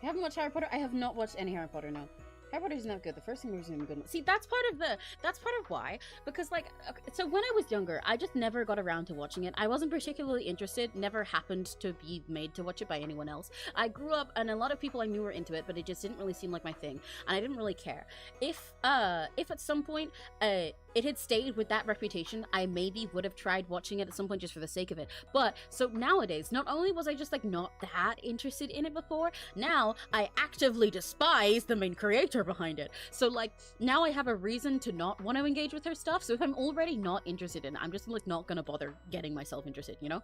Speaker 1: You haven't watched Harry Potter? I have not watched any Harry Potter, no. Harry Potter is not good. The first thing was even good. See, that's part of why. Because, like, okay, so when I was younger, I just never got around to watching it. I wasn't particularly interested. Never happened to be made to watch it by anyone else. I grew up, and a lot of people I knew were into it, but it just didn't really seem like my thing, and I didn't really care. If at some point, it had stayed with that reputation, I maybe would have tried watching it at some point just for the sake of it. But, so nowadays, not only was I just, like, not that interested in it before, now I actively despise the main creator behind it. So, like, now I have a reason to not want to engage with her stuff, so if I'm already not interested in it, I'm just, like, not gonna bother getting myself interested, you know?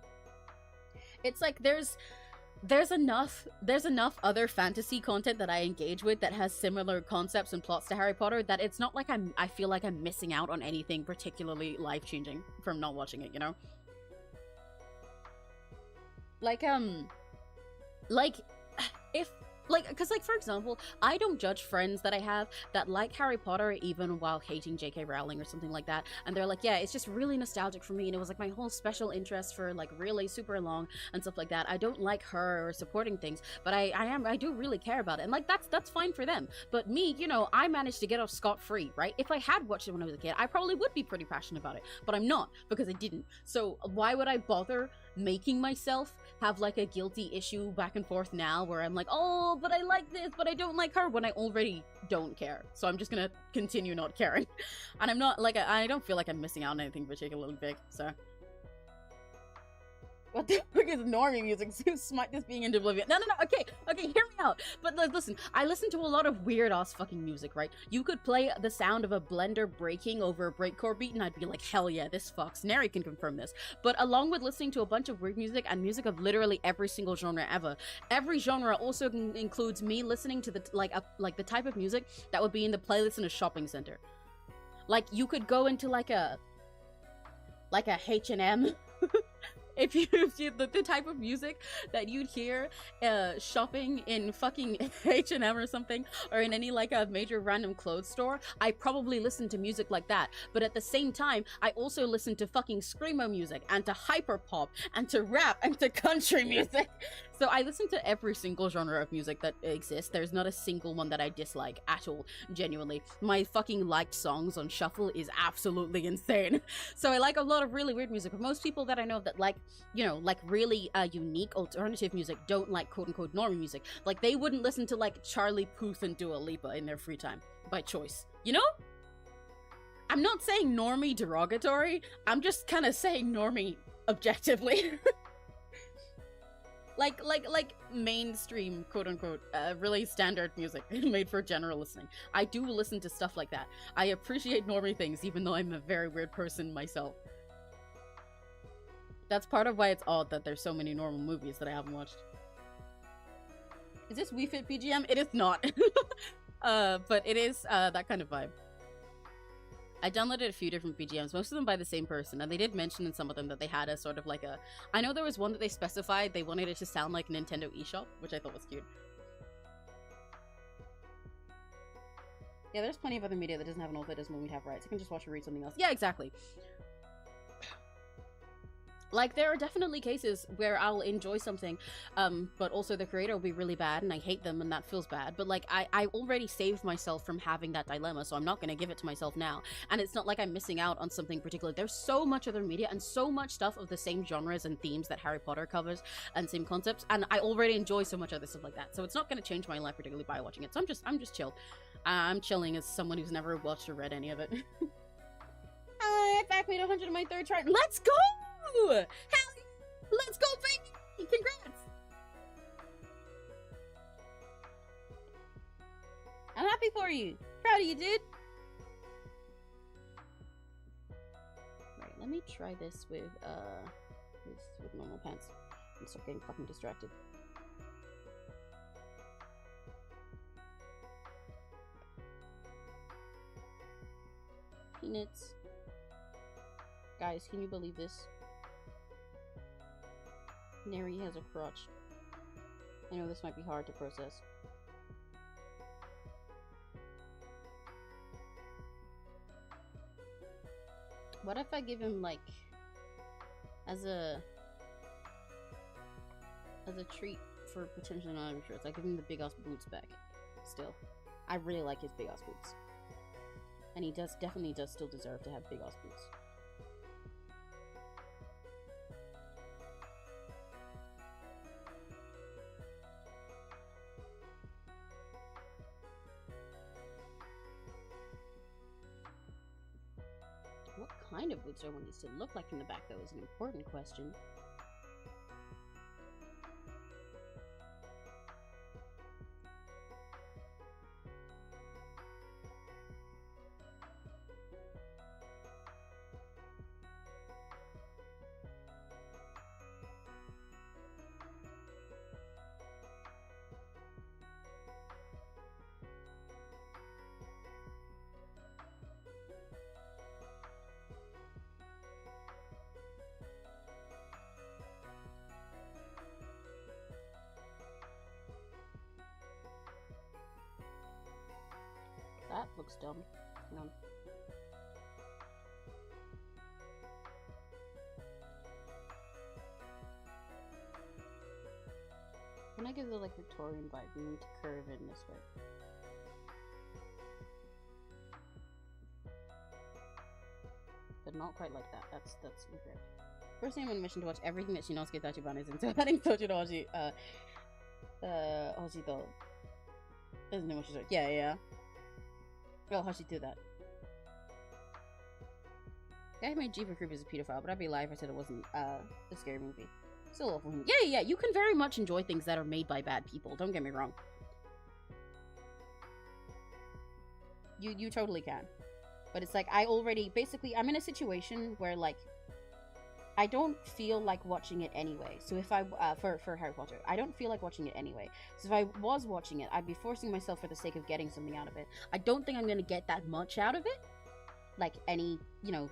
Speaker 1: It's like, there's enough other fantasy content that I engage with that has similar concepts and plots to Harry Potter that it's not like I feel like I'm missing out on anything particularly life-changing from not watching it, you know? Because, for example, I don't judge friends that I have that like Harry Potter even while hating J.K. Rowling or something like that, and they're like, yeah, it's just really nostalgic for me, and it was, like, my whole special interest for, like, really super long and stuff like that. I don't like her or supporting things, but I do really care about it, and, like, that's fine for them. But me, you know, I managed to get off scot-free, right? If I had watched it when I was a kid, I probably would be pretty passionate about it, but I'm not, because I didn't. So why would I bother making myself have, like, a guilty issue back and forth now where I'm like, oh, but I like this, but I don't like her, when I already don't care. So I'm just gonna continue not caring. And I'm not, like, I don't feel like I'm missing out on anything particularly big, so. What the fuck is normie music? Smite this being into oblivion. No, okay, hear me out. But listen, I listen to a lot of weird-ass fucking music, right? You could play the sound of a blender breaking over a breakcore beat, and I'd be like, hell yeah, this fucks. Neri can confirm this. But along with listening to a bunch of weird music and music of literally every single genre ever, every genre also includes me listening to the the type of music that would be in the playlist in a shopping center. Like, you could go into like a H&M. If you the type of music that you'd hear shopping in fucking H&M or something, or in any like a major random clothes store, I probably listen to music like that. But at the same time, I also listen to fucking screamo music and to hyperpop and to rap and to country music. So I listen to every single genre of music that exists. There's not a single one that I dislike at all, genuinely. My fucking liked songs on shuffle is absolutely insane. So I like a lot of really weird music, but most people that I know that like, you know, like really unique alternative music don't like quote-unquote normie music. Like, they wouldn't listen to like Charlie Puth and Dua Lipa in their free time, by choice. You know? I'm not saying normie derogatory, I'm just kind of saying normie objectively. like mainstream quote-unquote really standard music made for general listening. I do listen to stuff like that. I appreciate normie things even though I'm a very weird person myself. That's part of why it's odd that there's so many normal movies that I haven't watched. Is this Wii Fit BGM? It is not. But it is that kind of vibe. I downloaded a few different BGMs, most of them by the same person, and they did mention in some of them that they had a sort of like a... I know there was one that they specified they wanted it to sound like Nintendo eShop, which I thought was cute. Yeah, there's plenty of other media that doesn't have an alt that doesn't mean we have rights. I can just watch or read something else. Yeah, exactly. Like, there are definitely cases where I'll enjoy something, but also the creator will be really bad and I hate them and that feels bad. But like, I already saved myself from having that dilemma, so I'm not gonna give it to myself now. And it's not like I'm missing out on something particular. There's so much other media and so much stuff of the same genres and themes that Harry Potter covers and same concepts, and I already enjoy so much other stuff like that. So it's not gonna change my life particularly by watching it. So I'm just chill. I'm chilling as someone who's never watched or read any of it. I back made 100 on my third try. Let's go! Hell yeah! Let's go, baby! Congrats! I'm happy for you. Proud of you, dude. Right, let me try this with normal pants. I'm start getting fucking distracted. Peanuts. Guys, can you believe this? Neri has a crotch. I know this might be hard to process. What if I give him, like, as a treat for potentially not having shorts, I give him the big ass boots back. Still, I really like his big ass boots, and he definitely does still deserve to have big ass boots. What kind of boots are one needs to look like from the back, though, is an important question. That looks dumb. Hang on. When I give the like Victorian vibe, we need to curve in this way. But not quite like that. That's incorrect. First thing I'm on a mission to watch everything that Shinosuke Tachibana is into. Adding Tojo no Hoshi, Hoshi to. Isn't it what she's like? Yeah. Oh, how'd she do that? The guy who made Jeepers Creepers is a pedophile, but I'd be lying if I said it wasn't a scary movie. Still awful. Yeah, you can very much enjoy things that are made by bad people, don't get me wrong. You totally can. But it's like, I already, basically, I'm in a situation where, like, I don't feel like watching it anyway. So if I, for Harry Potter, I don't feel like watching it anyway. So if I was watching it, I'd be forcing myself for the sake of getting something out of it. I don't think I'm going to get that much out of it. Like any, you know,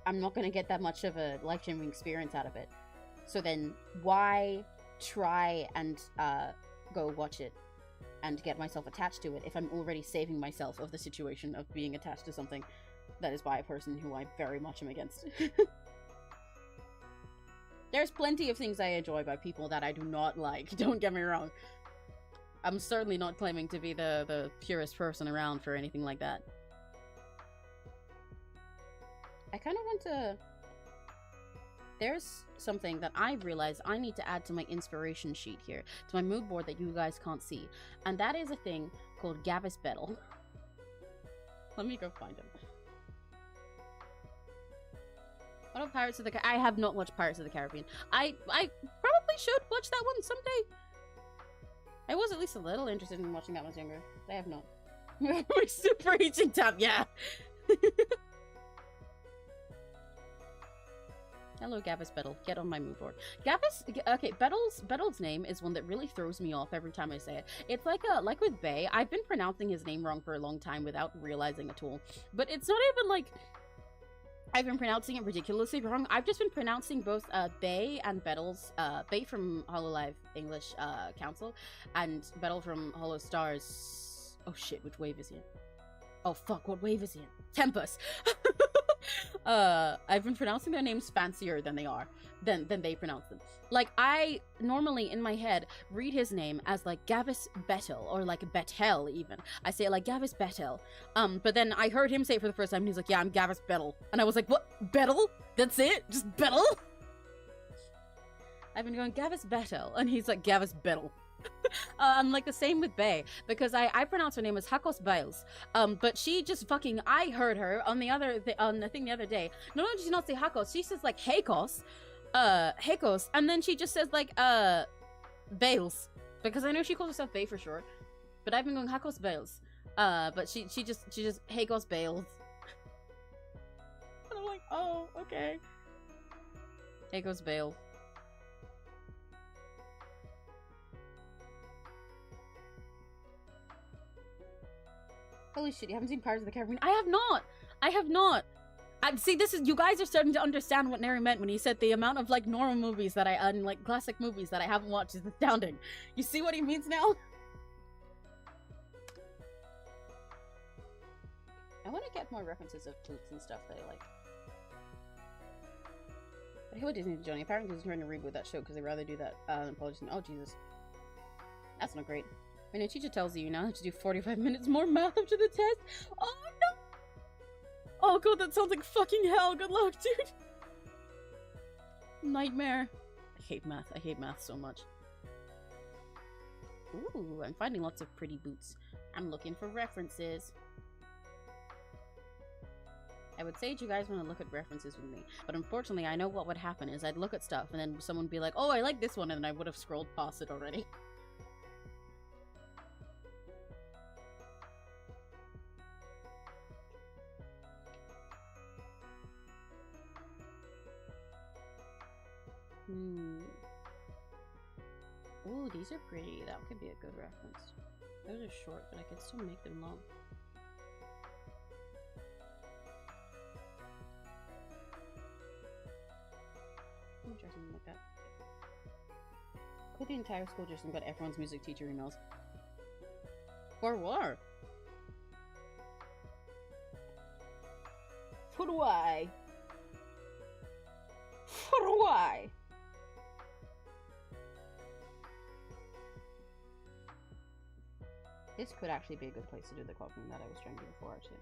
Speaker 1: I'm not going to get that much of a life-changing experience out of it. So then why try and go watch it and get myself attached to it if I'm already saving myself of the situation of being attached to something that is by a person who I very much am against. There's plenty of things I enjoy by people that I do not like, don't get me wrong. I'm certainly not claiming to be the purest person around for anything like that. I kind of want to... There's something that I've realized I need to add to my inspiration sheet here, to my mood board that you guys can't see. And that is a thing called Gavis Bettel. Let me go find him. What about Pirates of the Caribbean? I have not watched Pirates of the Caribbean. I probably should watch that one someday. I was at least a little interested in watching that when I was younger, but I have not. We're super reaching tab, yeah. Hello, Gavis Bettel. Get on my mood board. Gavis, okay, Bettel's name is one that really throws me off every time I say it. It's like with Bay, I've been pronouncing his name wrong for a long time without realizing at all. But it's not even like I've been pronouncing it ridiculously wrong. I've just been pronouncing both Bay and Bettel's, Bay from Hololive English Council, and Bettel from Hollow Stars. Oh shit, which wave is he in? Oh fuck, what wave is he in? Tempest! I've been pronouncing their names fancier than they pronounce them. Like, I normally in my head read his name as like Gavis Bettel or like Bettel even. I say it like Gavis Bettel. But then I heard him say it for the first time and he's like, yeah, I'm Gavis Bettel. And I was like, what? Bettel? That's it? Just Bettel? I've been going Gavis Bettel and he's like Gavis Bettel. Like the same with Bay, because I pronounce her name as Hakos Biles. But she just fucking, I heard her on the thing the other day. Not only does she not say Hakos, she says like Hakos, and then she just says like Bales, because I know she calls herself Bay for short. But I've been going Hakos Bales. But she just Hakos Bales. And I'm like, oh, okay. Hakos Bale. Holy shit, you haven't seen Pirates of the Caribbean? I have not! See, this is, you guys are starting to understand what Neri meant when he said the amount of, like, normal movies that like, classic movies that I haven't watched is astounding. You see what he means now? I want to get more references of boots and stuff that I like. But I hate what Disney's doing. Apparently Disney's trying to reboot that show because they'd rather do that apology. Oh, Jesus. That's not great. When your teacher tells you now have to do 45 minutes more math after the test. Oh no! Oh god, that sounds like fucking hell. Good luck, dude. Nightmare. I hate math. I hate math so much. Ooh, I'm finding lots of pretty boots. I'm looking for references. I would say that you guys want to look at references with me, but unfortunately I know what would happen is I'd look at stuff and then someone would be like, oh, I like this one, and then I would have scrolled past it already. Ooh, these are pretty. That could be a good reference. Those are short, but I could still make them long. Let me try something like that. Put the entire school just and got everyone's music teacher emails. For what? For why? For why? This could actually be a good place to do the copying that I was trying to do before, actually.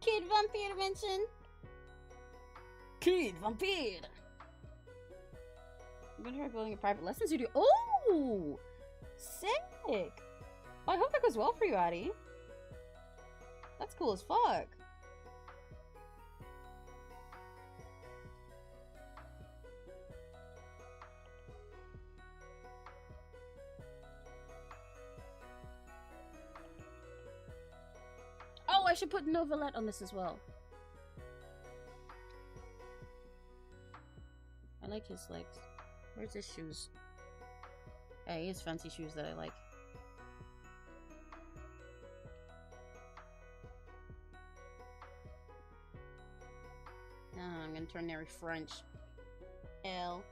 Speaker 1: Kid Vampire mention! Kid Vampire! I'm gonna try building a private lesson studio. Oh! Sick! Well, I hope that goes well for you, Addie. That's cool as fuck. Oh, I should put Novelette on this as well. I like his legs. Where's his shoes? Yeah, he has fancy shoes that I like. I'm gonna turn Neri French. L.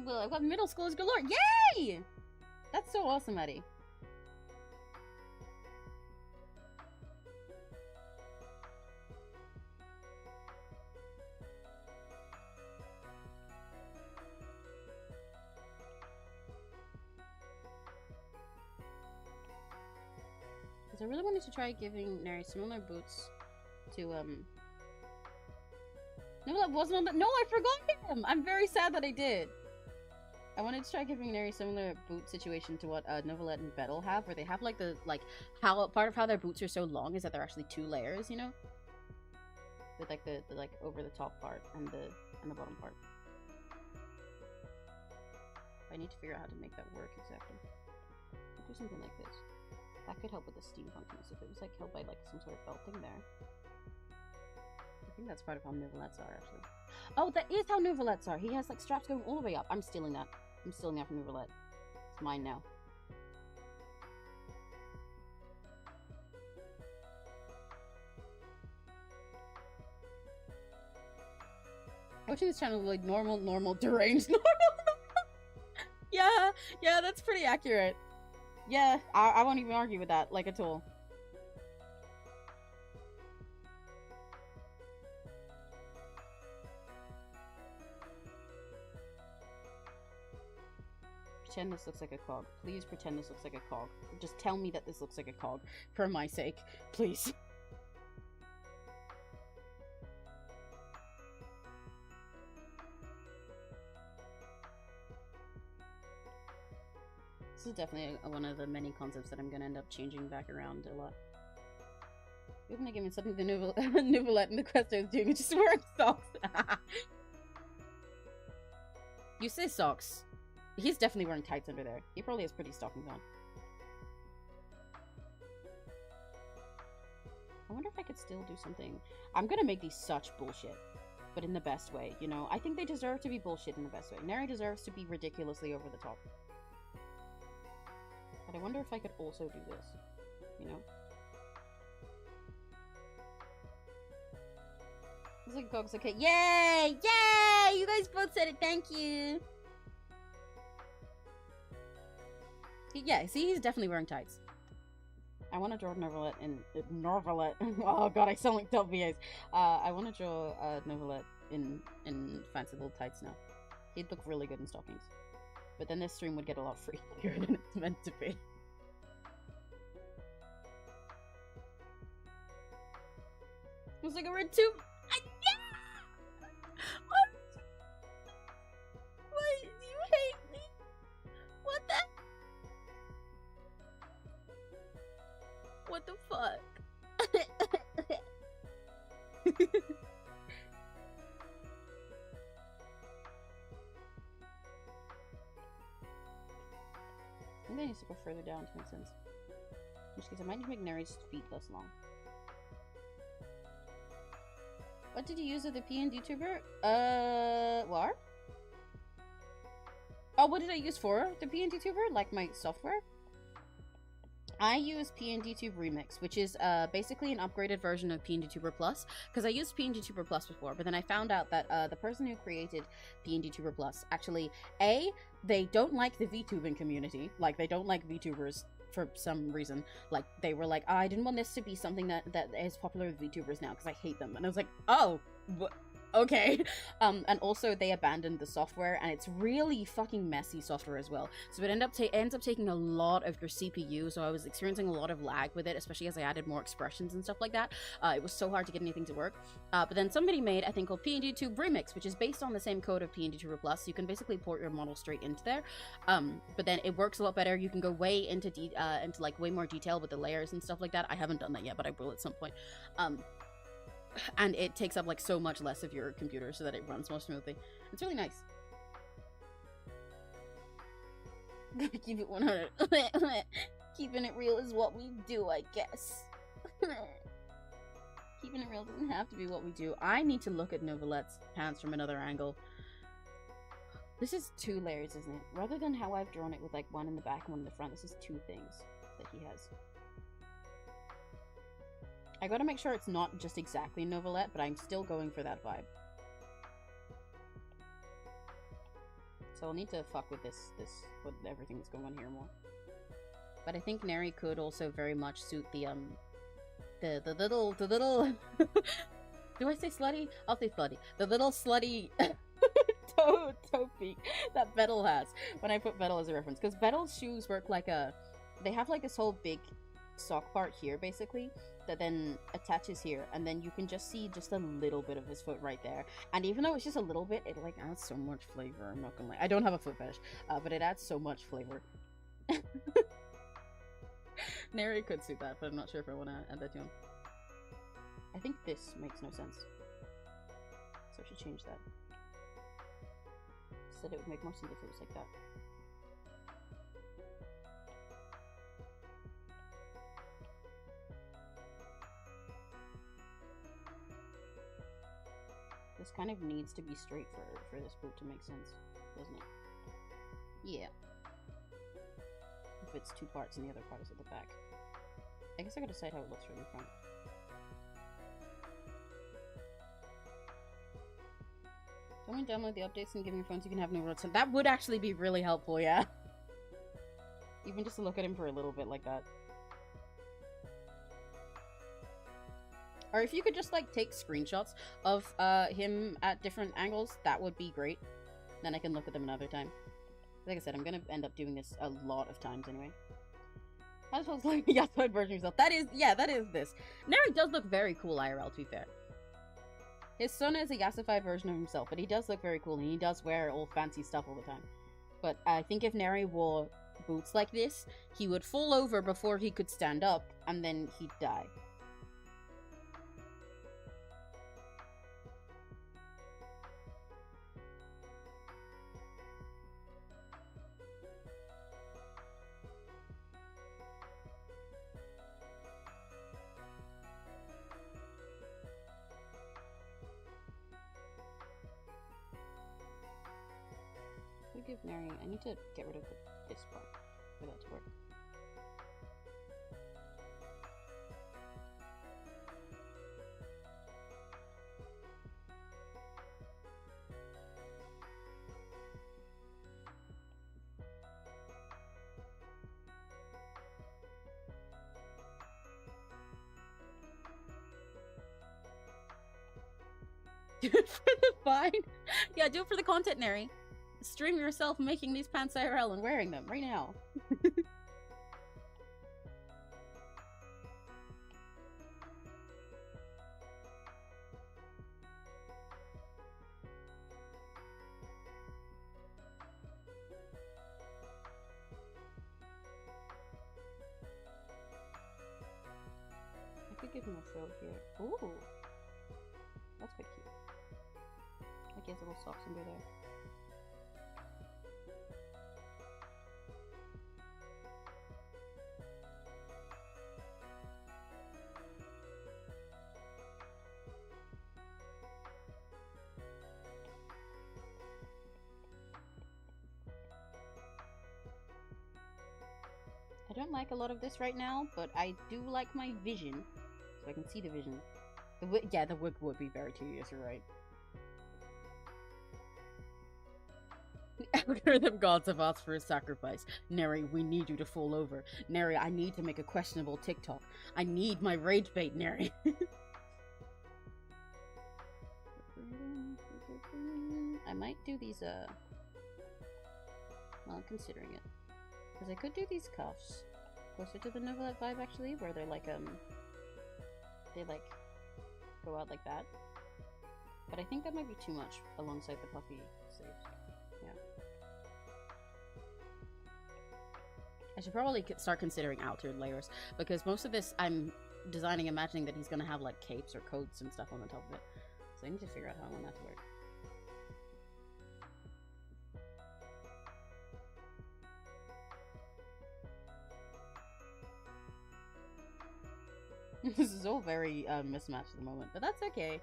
Speaker 1: Well, I've got middle schoolers galore. Yay! That's so awesome, Eddie. I really wanted to try giving Neri similar boots to no, that wasn't on the— no, I forgot him! I'm very sad that I did. I wanted to try giving Neri similar boot situation to what Novelette and Bettel have, where they have like the how part of how their boots are so long is that they're actually 2 layers, you know? With like the like over the top part and the bottom part. I need to figure out how to make that work exactly. I'll do something like this. That could help with the steampunkness if it was like held by like some sort of belt thing there. I think that's part of how nouvelettes are, actually. Oh, that is how nouvelettes are. He has like straps going all the way up. I'm stealing that. I'm stealing that from Nouvellette. It's mine now. Watching this channel like normal, deranged, normal. Yeah, that's pretty accurate. Yeah, I won't even argue with that, like, at all. Pretend this looks like a cog. Please pretend this looks like a cog. Just tell me that this looks like a cog. For my sake. Please. This is definitely one of the many concepts that I'm gonna end up changing back around a lot. You're gonna give me something the Nouvellette and the quest I was doing is just wearing socks. You say socks. He's definitely wearing tights under there. He probably has pretty stockings on. I wonder if I could still do something. I'm gonna make these such bullshit, but in the best way, you know? I think they deserve to be bullshit in the best way. Neri deserves to be ridiculously over the top. But I wonder if I could also do this, you know? It's like Gog's okay. Yay! Yay! You guys both said it. Thank you. Yeah, see, he's definitely wearing tights. I want to draw Nouvellette in Nouvellette. Oh god, I sound like WAs. I want to draw Nouvellette in fancy little tights now. He'd look really good in stockings. But then this stream would get a lot freakier than it's meant to be. Looks like a red tube. Yeah! Why do you hate me? What the? What the fuck? I think I need to go further down to make sense. In which case, I might need to make Neri's feet less long. What did you use with the PNGTUBER? What? Oh, what did I use for the PNGTUBER? Like my software? I use PNGTube Remix, which is basically an upgraded version of PNGTuber Plus, because I used PNGTuber Plus before, but then I found out that the person who created PNGTuber Plus actually, they don't like the VTubing community, like they don't like VTubers for some reason. Like they were like, oh, I didn't want this to be something that is popular with VTubers now because I hate them, and I was like, oh, okay. And also they abandoned the software, and it's really fucking messy software as well. So it ends up taking a lot of your CPU, so I was experiencing a lot of lag with it, especially as I added more expressions and stuff like that. It was so hard to get anything to work. But then somebody made a thing called PNGTube Remix, which is based on the same code of PNGTuber Plus. You can basically port your model straight into there. But then it works a lot better. You can go way into like way more detail with the layers and stuff like that. I haven't done that yet, but I will at some point. And it takes up like so much less of your computer so that it runs more smoothly. It's really nice. Keep it 100. Keeping it real is what we do, I guess. Keeping it real doesn't have to be what we do. I need to look at Nouvellette's pants from another angle. This is 2 layers, isn't it? Rather than how I've drawn it with like one in the back and one in the front, this is 2 things that he has. I gotta make sure it's not just exactly Nouvellette, but I'm still going for that vibe. So I'll need to fuck with with everything that's going on here more. But I think Neri could also very much suit the little do I say slutty? I'll say slutty. The little slutty toe peak that Vettel has when I put Vettel as a reference. Because Vettel's shoes work like they have like this whole big sock part here basically that then attaches here, and then you can just see just a little bit of his foot right there, and even though it's just a little bit, it like adds so much flavor. I'm not gonna lie, I don't have a foot fetish, but it adds so much flavor. Neri could suit that, but I'm not sure if I want to add that to him. I think this makes no sense, so I should change that. Said it would make more sense if it was like that. This kind of needs to be straight for this boot to make sense, doesn't it? Yeah. If it's two parts and the other part is at the back. I guess I gotta decide how it looks from the front. Someone download the updates and give me your phones, you can have no roads. That would actually be really helpful, yeah. Even just to look at him for a little bit like that. Or if you could just, like, take screenshots of him at different angles, that would be great. Then I can look at them another time. Like I said, I'm gonna end up doing this a lot of times anyway. I just like the Yasuo version of himself. That is, yeah, that is this. Neri does look very cool IRL, to be fair. His son is a Yasuo version of himself, but he does look very cool, and he does wear all fancy stuff all the time. But I think if Neri wore boots like this, he would fall over before he could stand up, and then he'd die. Give Neri, I need to get rid of this part for that to work. Do it for the fine. Yeah, do it for the content, Neri. Stream yourself making these pants IRL and wearing them right now. I could give him a frill here. Ooh! That's quite cute. Like he has little socks under there. I don't like a lot of this right now, but I do like my vision, so I can see the vision. Yeah, the wig would be very tedious, you're right. The algorithm gods have asked for a sacrifice. Neri, we need you to fall over. Neri, I need to make a questionable TikTok. I need my rage bait, Neri. I might do these, well, I'm considering it. Because I could do these cuffs closer to the novelette vibe, actually, where they're like, they like go out like that. But I think that might be too much alongside the puffy sleeves. Yeah. I should probably start considering outered layers, because most of this I'm designing imagining that he's gonna have like capes or coats and stuff on the top of it. So I need to figure out how I want that to work. This is all very mismatched at the moment, but that's okay.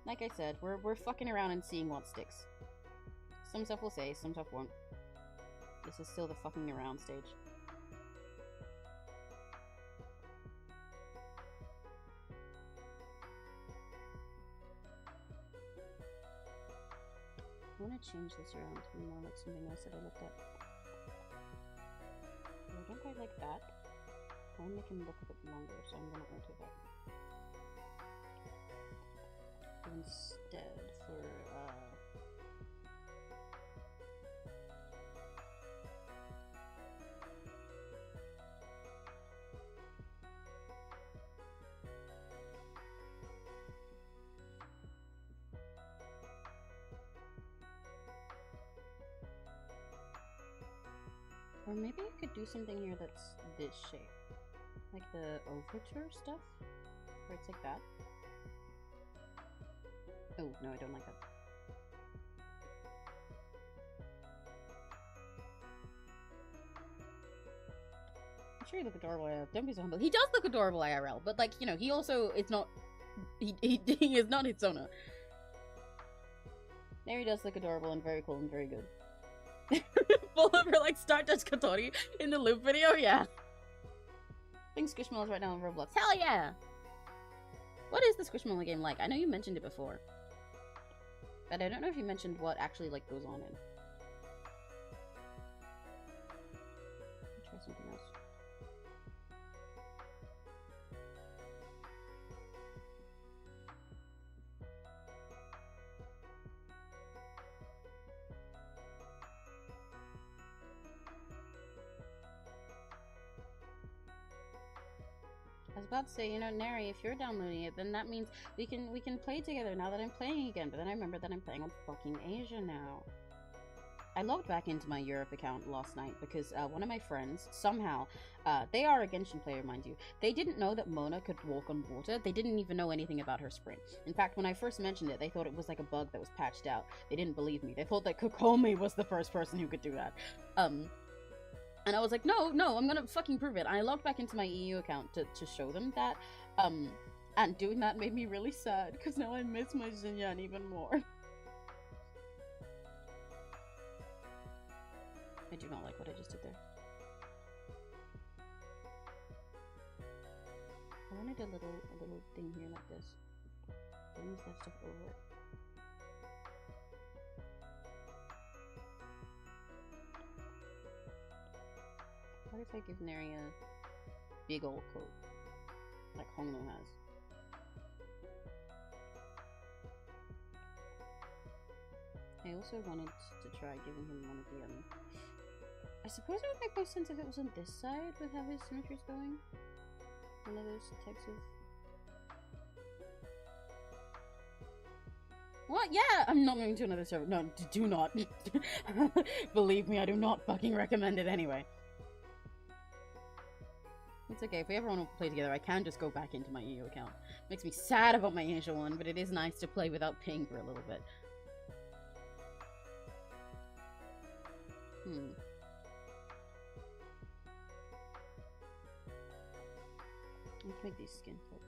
Speaker 1: Like I said, we're fucking around and seeing what sticks. Some stuff will say, some stuff won't. This is still the fucking around stage. I want to change this around to be more like something else that I looked at. I don't quite like that. I want to make him look a bit longer, so I'm going to alter that. Instead, for, or maybe I could do something here that's this shape. Like the overture stuff? Where it's like that. Oh, no, I don't like that. I'm sure you look adorable IRL. Don't be so humble. He does look adorable IRL, but like, you know, he also, it's not He is not Hitsona. Neri does look adorable and very cool and very good. Full of her like Stardust Kotori in the loop video, yeah. I think Squishmallows right now on Roblox. Hell yeah! What is the Squishmallow game like? I know you mentioned it before. But I don't know if you mentioned what actually like goes on in. Try something else. I was about to say, you know, Neri, if you're downloading it, then that means we can play together now that I'm playing again. But then I remember that I'm playing on fucking Asia now. I logged back into my Europe account last night because one of my friends, somehow, they are a Genshin player, mind you, they didn't know that Mona could walk on water. They didn't even know anything about her sprint. In fact, when I first mentioned it, they thought it was like a bug that was patched out. They didn't believe me. They thought that Kokomi was the first person who could do that. And I was like, no, I'm gonna fucking prove it. And I logged back into my EU account to show them that. And doing that made me really sad, because now I miss my Xinyan even more. I do not like what I just did there. I wanted a little thing here like this. Then move that stuff over it. What if I give Neri a big old coat, like Hongno has? I also wanted to try giving him one of the, I suppose it would make more sense if it was on this side with how his symmetry's going. One of those types of... What? Yeah! I'm not moving to another server. No, do not. Believe me, I do not fucking recommend it anyway. It's okay, if we ever want to play together, I can just go back into my EU account. Makes me sad about my Asia one, but it is nice to play without paying for a little bit. Let's make these skin flip.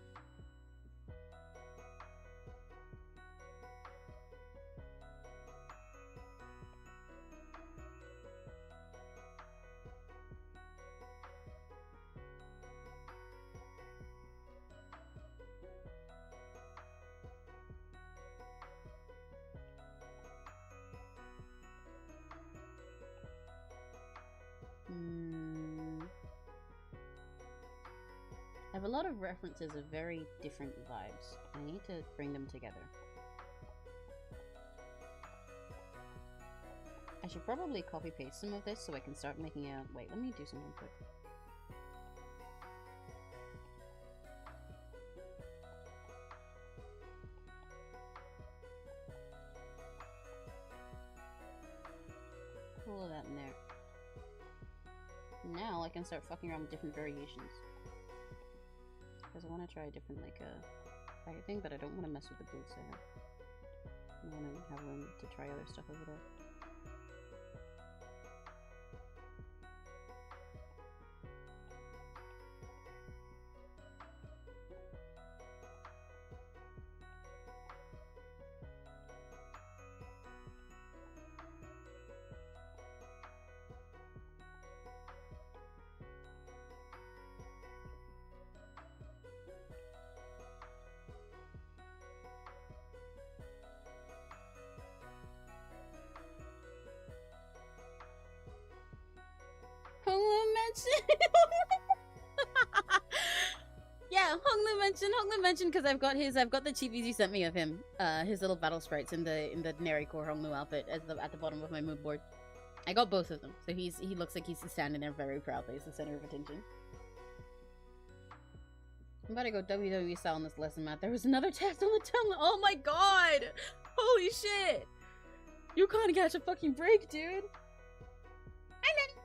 Speaker 1: I have a lot of references of very different vibes. I need to bring them together. I should probably copy paste some of this so I can start making a... Wait, let me do something quick. Put all of that in there. Now I can start fucking around with different variations. Because I want to try a different, like, fire thing, but I don't want to mess with the boots I have. I want to have room to try other stuff over there. Yeah, Honglu mentioned because I've got the chibies you sent me of him, his little battle sprites in the Neri core Honglu outfit at the bottom of my mood board. I got both of them, so he looks like he's standing there very proudly as the center of attention. I'm about to go WWE style on this lesson, Matt. There was another text on the tongue. Oh my god! Holy shit! You can't catch a fucking break, dude. Hi, Nettie.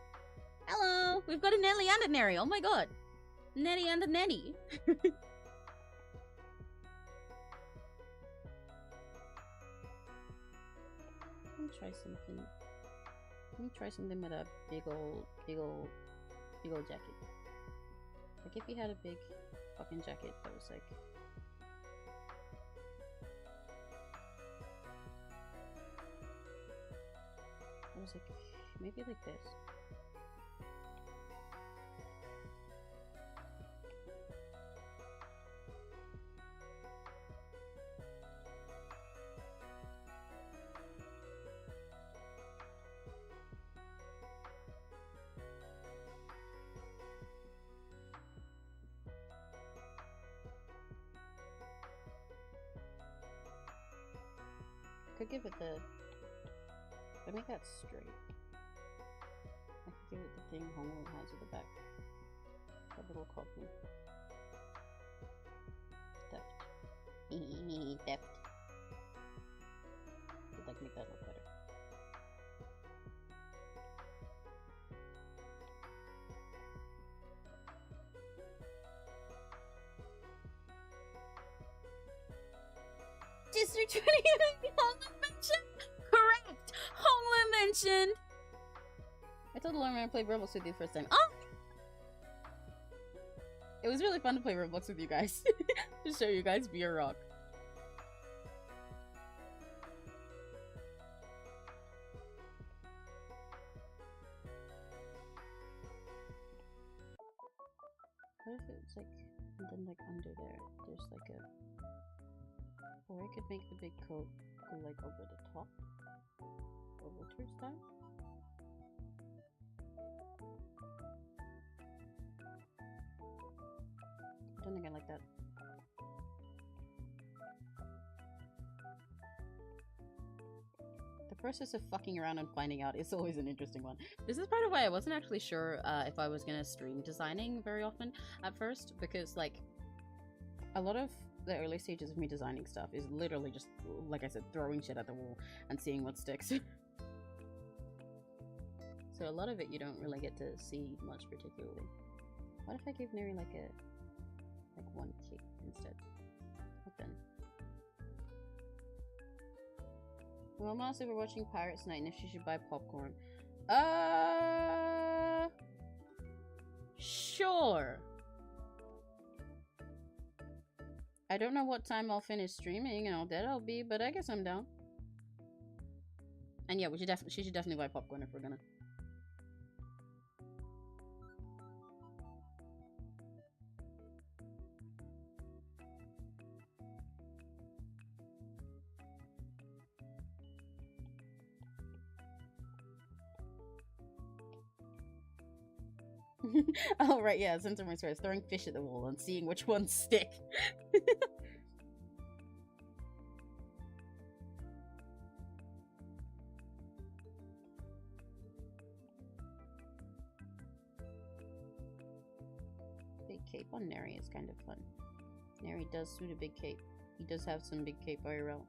Speaker 1: Hello. We've got a Nelly and a Neri. Oh my god. Nettie and a Nettie. Let me try something. Let me try something with a big old jacket. Like if he had a big fucking jacket that was like I was like, maybe like this. Could give it the. Let me make that straight. I could give it the thing Homeland has at the back. That little copy. Theft. Theft. Could like make that look better. District 20 Homeland mentioned! Correct! Homeland mentioned! I told Lauren I played Roblox with you the first time. Oh! It was really fun to play Roblox with you guys. To show you guys be a rock. What if it's like, and then like under there, there's like a. Or I could make the big coat go like over the top. Over towards time. I don't think I like that. The process of fucking around and finding out is always an interesting one. This is part of why I wasn't actually sure if I was gonna stream designing very often at first, because like a lot of the early stages of me designing stuff is literally just, like I said, throwing shit at the wall and seeing what sticks. So a lot of it you don't really get to see much particularly. What if I gave Neri like one cape instead? What then? Well, Mom said we're watching Pirates Night and if she should buy popcorn. Sure. I don't know what time I'll finish streaming and how dead I'll be, but I guess I'm down. And yeah, she should definitely buy popcorn if we're gonna. Oh right, yeah, Center my story. Throwing fish at the wall and seeing which ones stick. Big cape on Neri is kind of fun. Neri does suit a big cape. He does have some big cape IRL.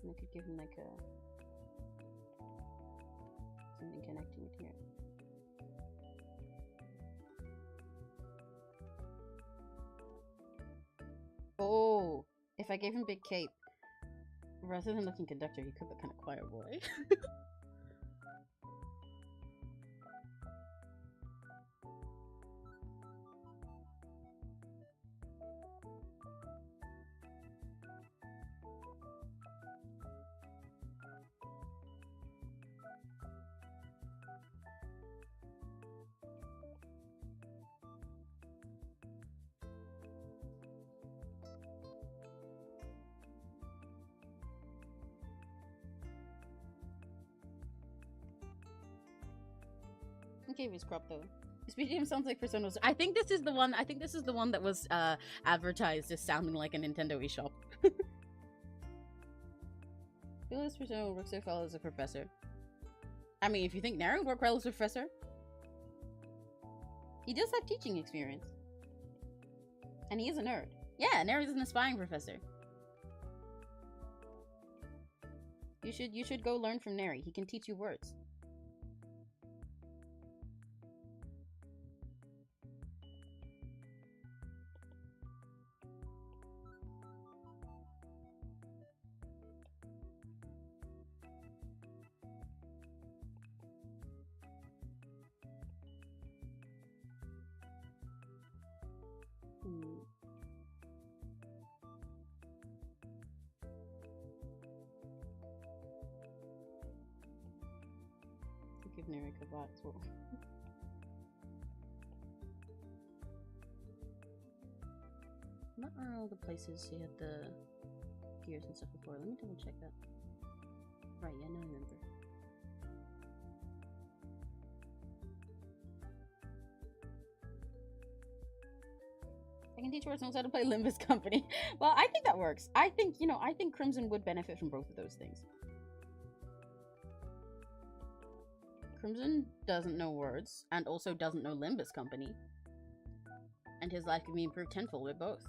Speaker 1: And I could give him like a something connecting it here. Oh, if I gave him big cape, rather than looking conductor, he could look kind of choir boy. Okay, his crop though. His BGM sounds like Persona. I think this is the one. I think this is the one that was advertised as sounding like a Nintendo eShop. Phyllis Persona works so well as a professor. I mean, if you think Neri would work well as a professor, he does have teaching experience, and he is a nerd. Yeah, Neri's an aspiring professor. You should go learn from Neri. He can teach you words. generic of that as well. What are all the places he had the gears and stuff before? Let me double check that. Right, yeah, now I remember. I can teach Words knows how to play Limbus Company. Well, I think that works. I think, you know, I think Crimson would benefit from both of those things. Crimson doesn't know words, and also doesn't know Limbus Company. And his life can be improved tenfold with both.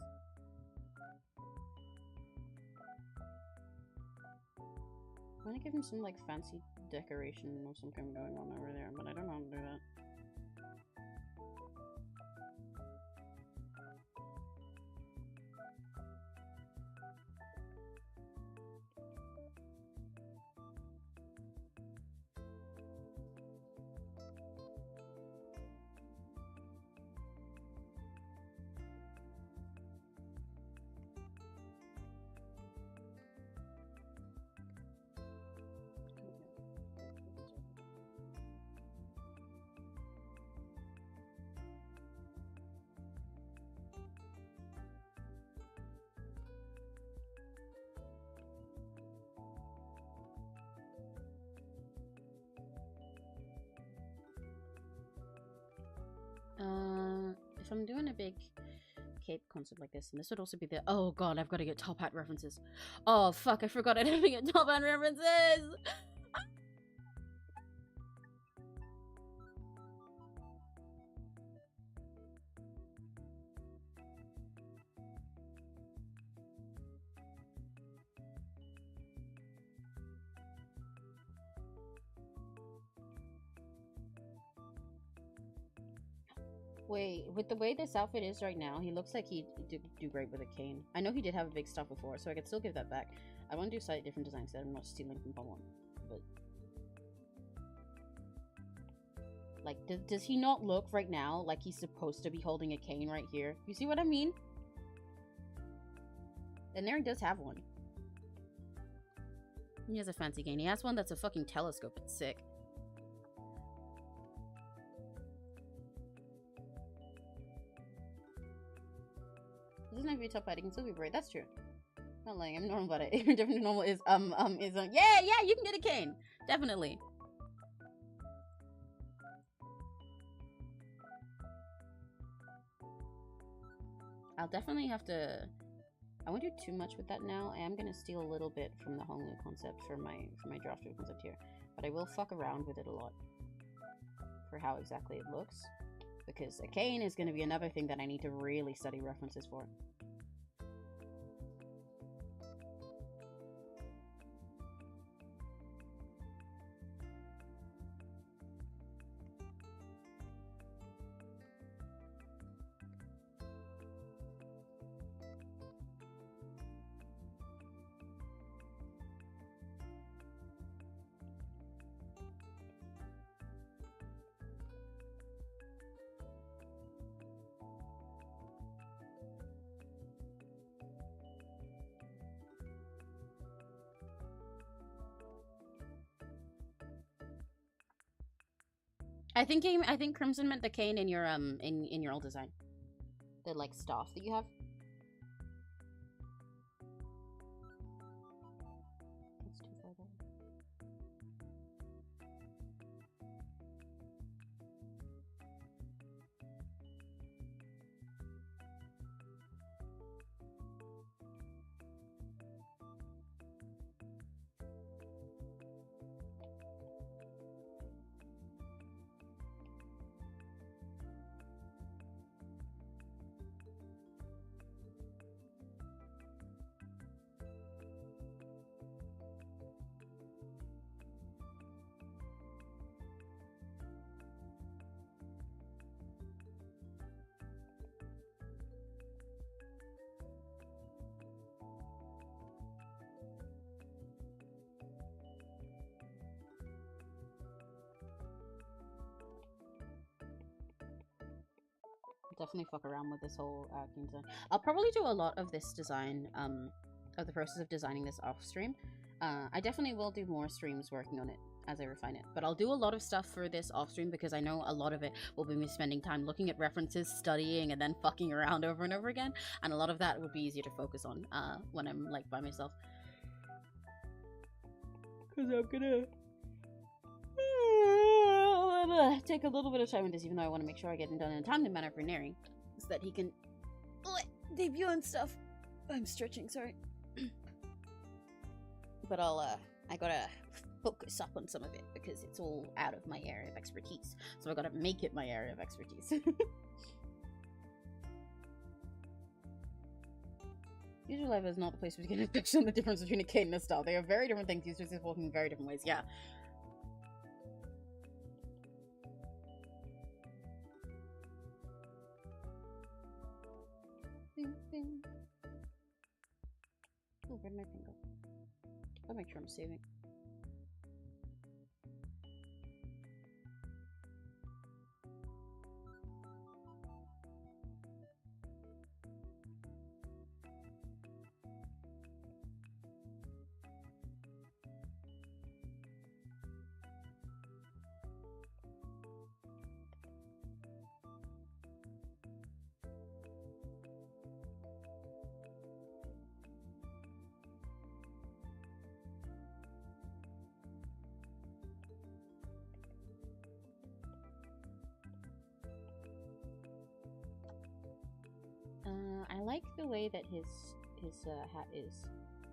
Speaker 1: I want to give him some, like, fancy decoration or something going on over there, but I don't know how to do that. If I'm doing a big cape concept like this, and this would also be the— oh god, I've got to get top hat references. Oh fuck, I forgot I didn't get top hat references! Wait, with the way this outfit is right now, he looks like he'd do great with a cane. I know he did have a big stuff before, so I could still give that back. I want to do slightly different designs that I'm not stealing from Pokemon. But like, does he not look right now like he's supposed to be holding a cane right here? You see what I mean? And there he does have one. He has a fancy cane. He has one that's a fucking telescope. It's sick. Doesn't have to be top hat, it can still be bright. That's true. Not lying, I'm normal about it. Your different normal is yeah, you can get a cane. Definitely. I'll definitely have to— I won't do too much with that now. I am gonna steal a little bit from the Honglu concept for my draft concept here. But I will fuck around with it a lot for how exactly it looks. Because a cane is gonna be another thing that I need to really study references for. I think Crimson meant the cane in your in your old design. The like staff that you have. That's too far down. Definitely fuck around with this whole game design. I'll probably do a lot of this design, of the process of designing this off stream. I definitely will do more streams working on it. as I refine it. But I'll do a lot of stuff for this off stream because I know a lot of it will be me spending time looking at references, studying, and then fucking around over and over again. And a lot of that would be easier to focus on when I'm like by myself. Because I'm gonna take a little bit of time with this, even though I want to make sure I get it done in a timely manner for Neri, so that he can debut and stuff. I'm stretching, sorry. But I gotta focus up on some of it because it's all out of my area of expertise. So I gotta make it my area of expertise. Usual life is not the place to begin a fiction. The difference between a cane and a style. They are very different things used to working in very different ways. Yeah. Bing, bing. Oh, where'd my pen go? I'll make sure I'm saving. I like the way that his hat is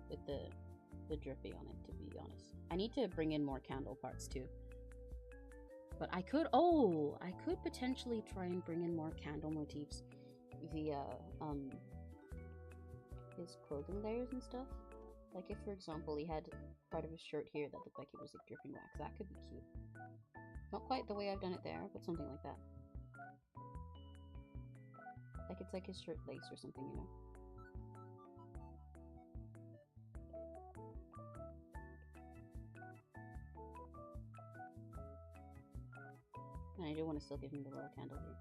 Speaker 1: with the drippy on it, to be honest. I need to bring in more candle parts too. But I could potentially try and bring in more candle motifs via his clothing layers and stuff. Like if, for example, he had part of his shirt here that looked like it was like dripping wax, that could be cute. Not quite the way I've done it there, but something like that. Like it's like his shirt lace or something, you know? And I do want to still give him the little candle here.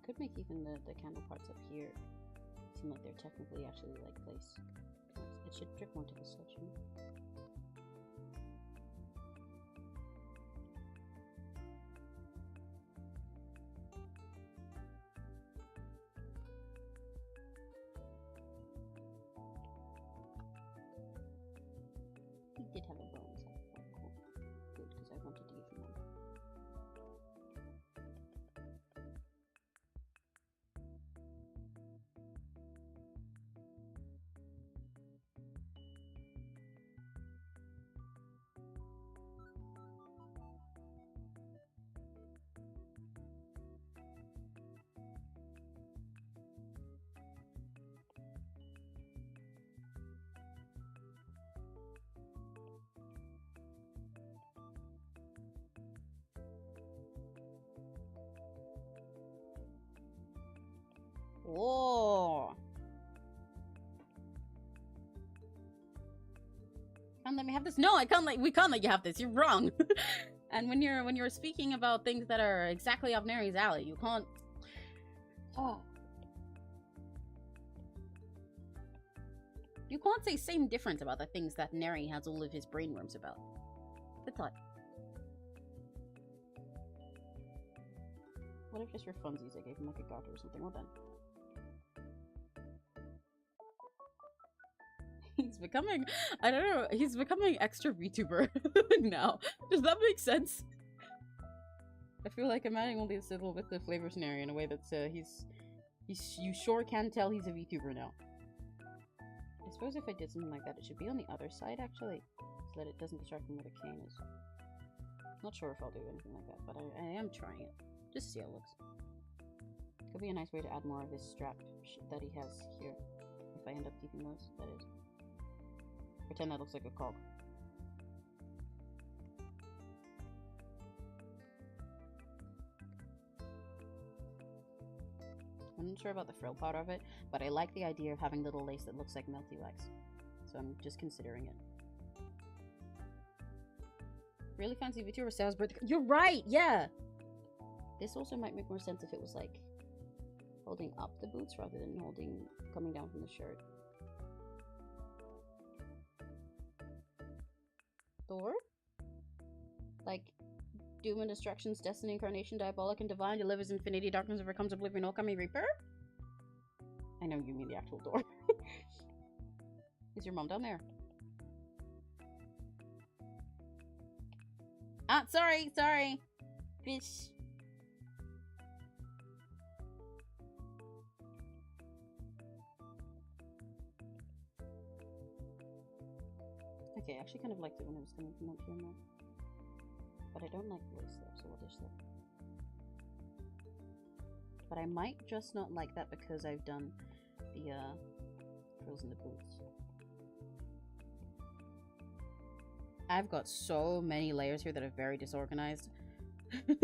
Speaker 1: Could make even the candle parts up here seem like they're technically actually like lace. It should drip more to the section. He did have a bonus. Cool. Good, because I wanted to give him one. Whoa! Can't let me have this. No, I can't let. We can't let you have this. You're wrong. And when you're speaking about things that are exactly up Neri's alley, you can't. Oh. You can't say same difference about the things that Neri has all of his brainworms about. Good thought. What if just for funsies I gave him like a garter or something? Well done. He's becoming, I don't know, he's becoming extra VTuber now. Does that make sense? I feel like I'm adding all these little bits of flavor scenario in a way that's, you sure can tell he's a VTuber now. I suppose if I did something like that, it should be on the other side, actually, so that it doesn't distract him where the cane is. Not sure if I'll do anything like that, but I am trying it, just to see how it looks. Could be a nice way to add more of this strap that he has here, if I end up keeping those, that is. Pretend that looks like a cog. I'm not sure about the frill part of it, but I like the idea of having little lace that looks like melty wax. So I'm just considering it. Really fancy Vtuber sales birthday. You're right, yeah! This also might make more sense if it was like holding up the boots rather than coming down from the shirt. Thor? Like, doom and destruction's destiny, incarnation, diabolic and divine, delivers infinity, darkness overcomes oblivion, Okami Reaper? I know you mean the actual door. Is your mom down there? Ah, sorry! Bitch. Okay, I actually kind of liked it when it was coming from up here more. But I don't like voice there, so we'll dish that. But I might just not like that because I've done the frills in the boots. I've got so many layers here that are very disorganized. Let me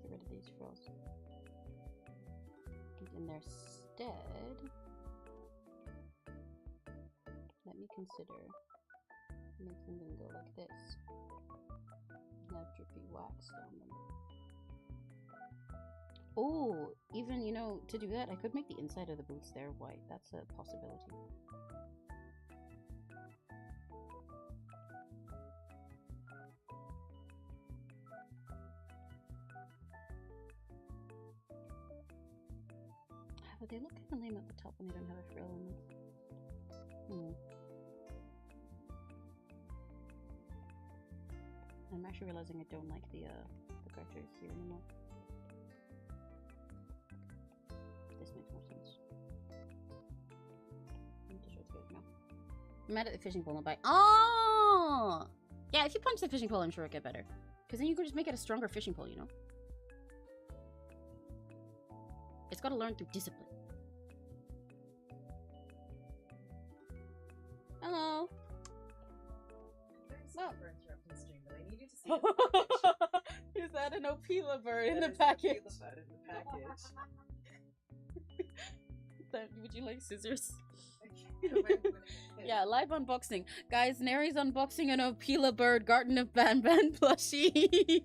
Speaker 1: get rid of these frills. And in their stead, let me consider making them go like this. And have drippy wax on them. Oh, even, you know, to do that, I could make the inside of the boots there white. That's a possibility. But they look kind of lame at the top when they don't have a frill in them. I'm actually realizing I don't like the characters here anymore. This makes more sense. I'm mad at the fishing pole and bite. Oh! Yeah, if you punch the fishing pole, I'm sure it'll get better. Because then you could just make it a stronger fishing pole, you know? It's got to learn through discipline. Hello.
Speaker 2: Sorry for interrupting the stream, but I need you to see
Speaker 1: Is that an Opila bird in the package? Would you like scissors? Yeah, live unboxing. Guys, Neri's unboxing an Opila bird Garden of Ban plushie.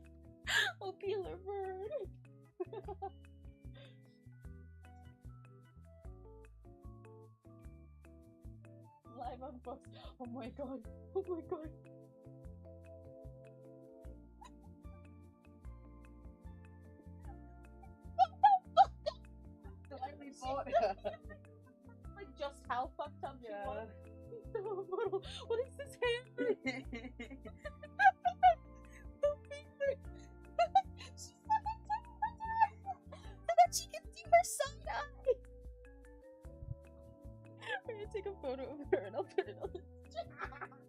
Speaker 1: Opila bird. Live unboxing. Oh my god. Oh my god. Like just how fucked up you are. What is this hair? She's so that she can see her side eye. We're gonna take a photo of her and I'll put it on.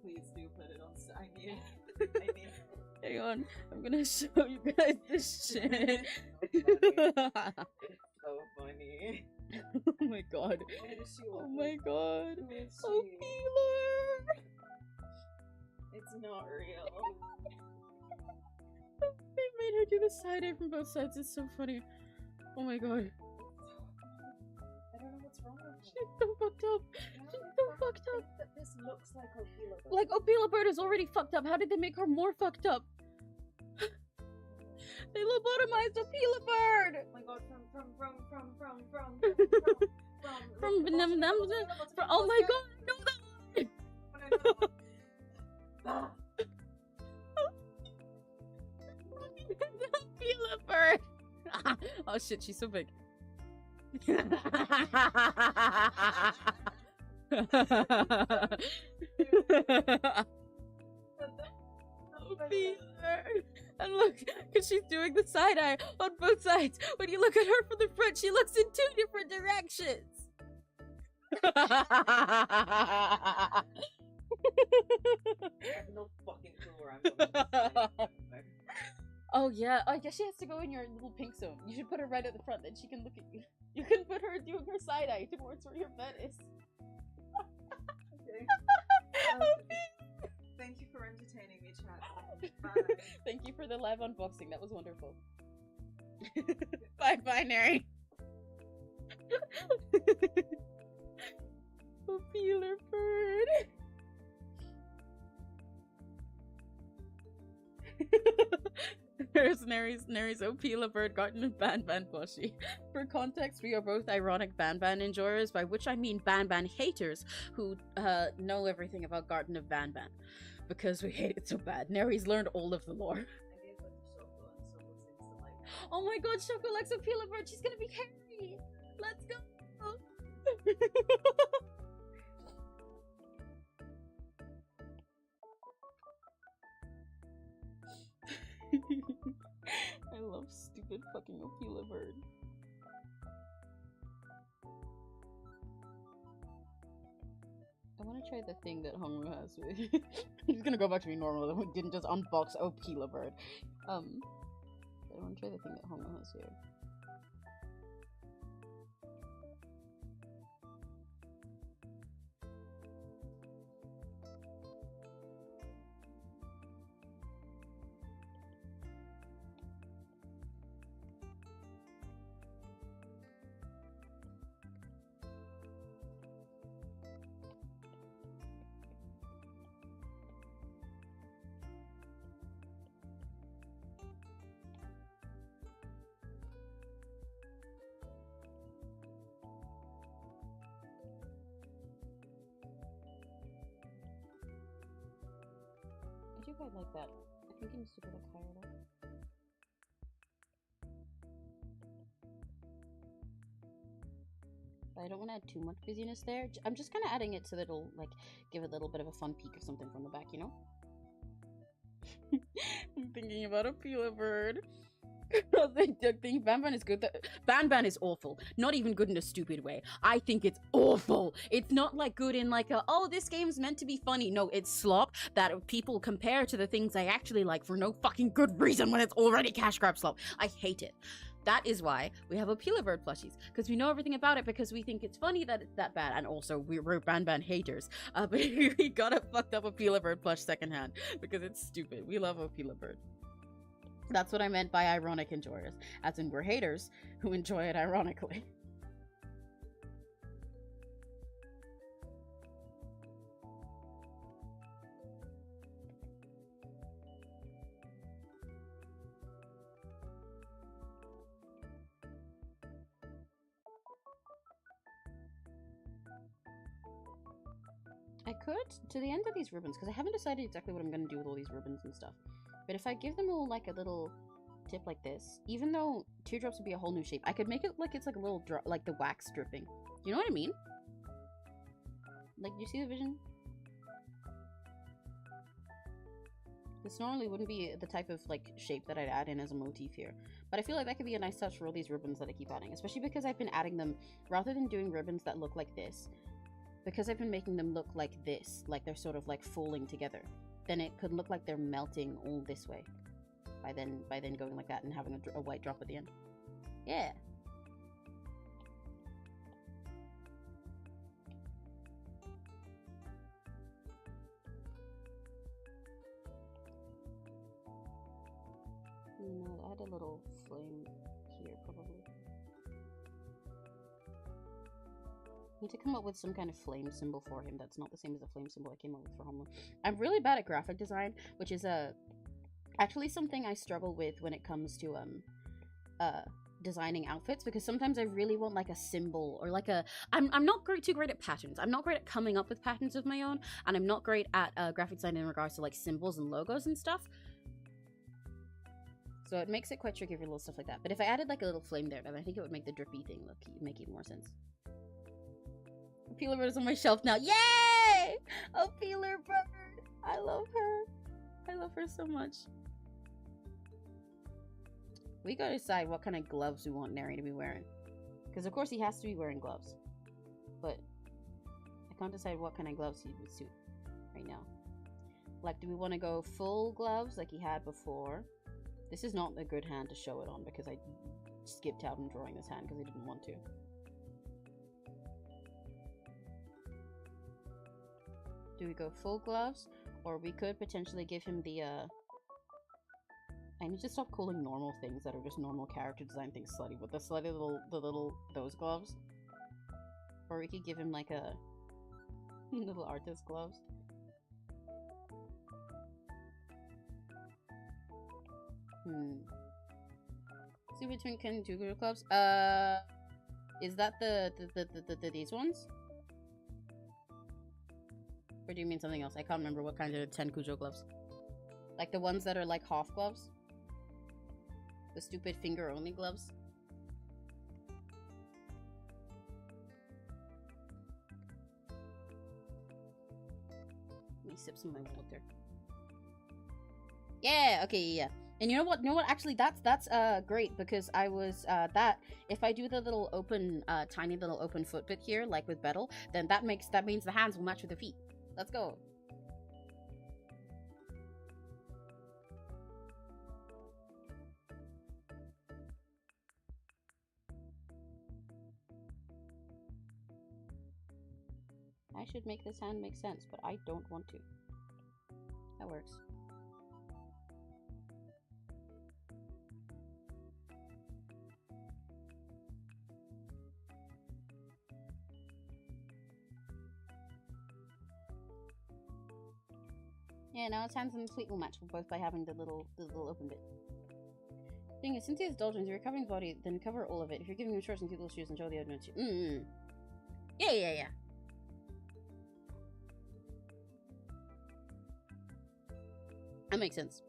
Speaker 2: Please do put it on. I need it.
Speaker 1: Hang on, I'm gonna show you guys this shit.
Speaker 2: So funny.
Speaker 1: Oh my god. Oh my god. Oh, Peeler!
Speaker 2: It's not real.
Speaker 1: They made her do the side eye from both sides. It's so funny. Oh my god.
Speaker 2: I don't know what's wrong with her.
Speaker 1: She's so fucked up. She's so fucked up.
Speaker 2: This looks like Opila Bird.
Speaker 1: Like, Opila Bird is already fucked up. How did they make her more fucked up? They lobotomized Opila Bird!
Speaker 2: Oh my god,
Speaker 1: oh my god, I know that one! Opila Bird! Oh shit, she's so big. And look, because she's doing the side eye on both sides. When you look at her from the front, she looks in 2 different directions.
Speaker 2: I have no fucking clue where I'm going.
Speaker 1: Oh yeah, I guess she has to go in your little pink zone. You should put her right at the front, then she can look at you. You can put her doing her side eye towards where your bed is.
Speaker 2: Okay. Thank you for entertaining me, chat. Bye.
Speaker 1: Thank you for the live unboxing. That was wonderful. Bye, binary. A peeler bird. There's Nary's O peeler bird Garden of Banban plushie. For context, we are both ironic Banban enjoyers, by which I mean Banban haters who know everything about Garden of Banban. Because we hate it so bad. Nary's learned all of the lore. Oh my god, Shoko likes a peeler bird. She's gonna be Harry. Let's go. I love stupid fucking Opila bird. I want to try the thing that Hongru has with. He's gonna go back to being normal. We didn't just unbox Opila bird. I want to try the thing that Hongru has here. I do quite like that. I think it needs to go like higher though. But I don't want to add too much busyness there. I'm just kind of adding it so that it'll like give it a little bit of a fun peek of something from the back, you know? I'm thinking about a peeler bird. I think Banban is good. Banban is awful. Not even good in a stupid way. I think it's awful. It's not like good in like a, oh, this game's meant to be funny. No, it's slop that people compare to the things I actually like for no fucking good reason when it's already cash grab slop. I hate it. That is why we have Opila bird plushies, because we know everything about it, because we think it's funny that it's that bad, and also we're Banban haters. But we got a fucked up Opila bird plush secondhand because it's stupid. We love Opila bird. That's what I meant by ironic enjoyers, as in we're haters who enjoy it ironically. I could, to the end of these ribbons, because I haven't decided exactly what I'm going to do with all these ribbons and stuff. But if I give them all like a little tip like this, even though teardrops would be a whole new shape, I could make it like it's like a little drop, like the wax dripping. You know what I mean? Like, do you see the vision? This normally wouldn't be the type of like shape that I'd add in as a motif here, but I feel like that could be a nice touch for all these ribbons that I keep adding, especially because I've been adding them rather than doing ribbons that look like this. Because I've been making them look like this, like they're sort of like falling together, then it could look like they're melting all this way by then going like that and having a white drop at the end. Yeah. No, add a little flame here probably. Need to come up with some kind of flame symbol for him that's not the same as the flame symbol I came up with for Homeland. I'm really bad at graphic design, which is actually something I struggle with when it comes to designing outfits, because sometimes I really want like a symbol or like a I'm not too great at patterns. I'm not great at coming up with patterns of my own, and I'm not great at graphic design in regards to like symbols and logos and stuff. So it makes it quite tricky for little stuff like that. But if I added like a little flame there, then I think it would make the drippy thing make even more sense. Peeler bird is on my shelf now. Yay! A peeler bird. I love her. I love her so much. We gotta decide what kind of gloves we want Nary to be wearing. Because of course he has to be wearing gloves. But I can't decide what kind of gloves he would suit right now. Like, do we want to go full gloves like he had before? This is not a good hand to show it on because I skipped out on drawing this hand because I didn't want to. Do we go full gloves? Or we could potentially give him the, I need to stop calling normal things that are just normal character design things slutty, but the slutty those gloves. Or we could give him like Little artist gloves. See between PNGTUBER clubs. Is that the these ones? Or do you mean something else? I can't remember what kind of Tenkujo gloves. Like the ones that are like half gloves? The stupid finger only gloves? Let me sip some of my water. Yeah, okay, yeah. And you know what? Actually, that's great, because I was that if I do the little open, tiny little open foot bit here, like with Betel, then that means the hands will match with the feet. Let's go. I should make this hand make sense, but I don't want to. That works. Yeah, now its hands and feet will match both by having the little open bit. Thing is, since he has doldrums, if you're covering his body, then cover all of it. If you're giving him shorts and cute little shoes, and show the other too. Yeah. That makes sense.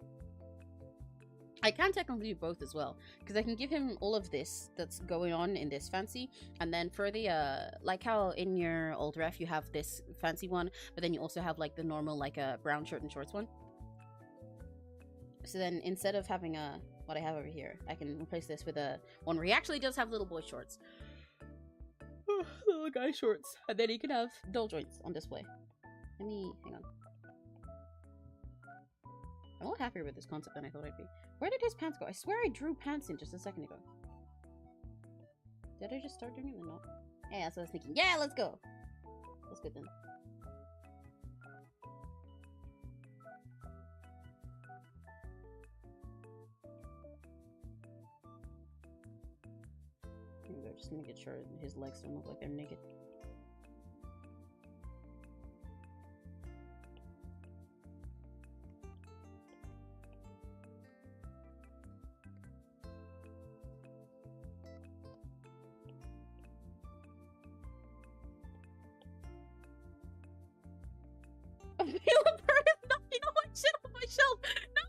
Speaker 1: I can technically do both as well, because I can give him all of this that's going on in this fancy, and then for the like how in your old ref you have this fancy one, but then you also have like the normal like a brown shirt and shorts one. So then instead of having what I have over here, I can replace this with a one where he actually does have little boy shorts. Little guy shorts, and then he can have dull joints on display. Let me hang on. I'm a lot happier with this concept than I thought I'd be. Where did his pants go? I swear I drew pants in just a second ago. Did I just start doing it? No. Yeah, that's what I was thinking. Yeah, let's go. That's good then. Here we go. Just make sure his legs don't look like they're naked. Vtuber is knocking all my shit off my shelf. No,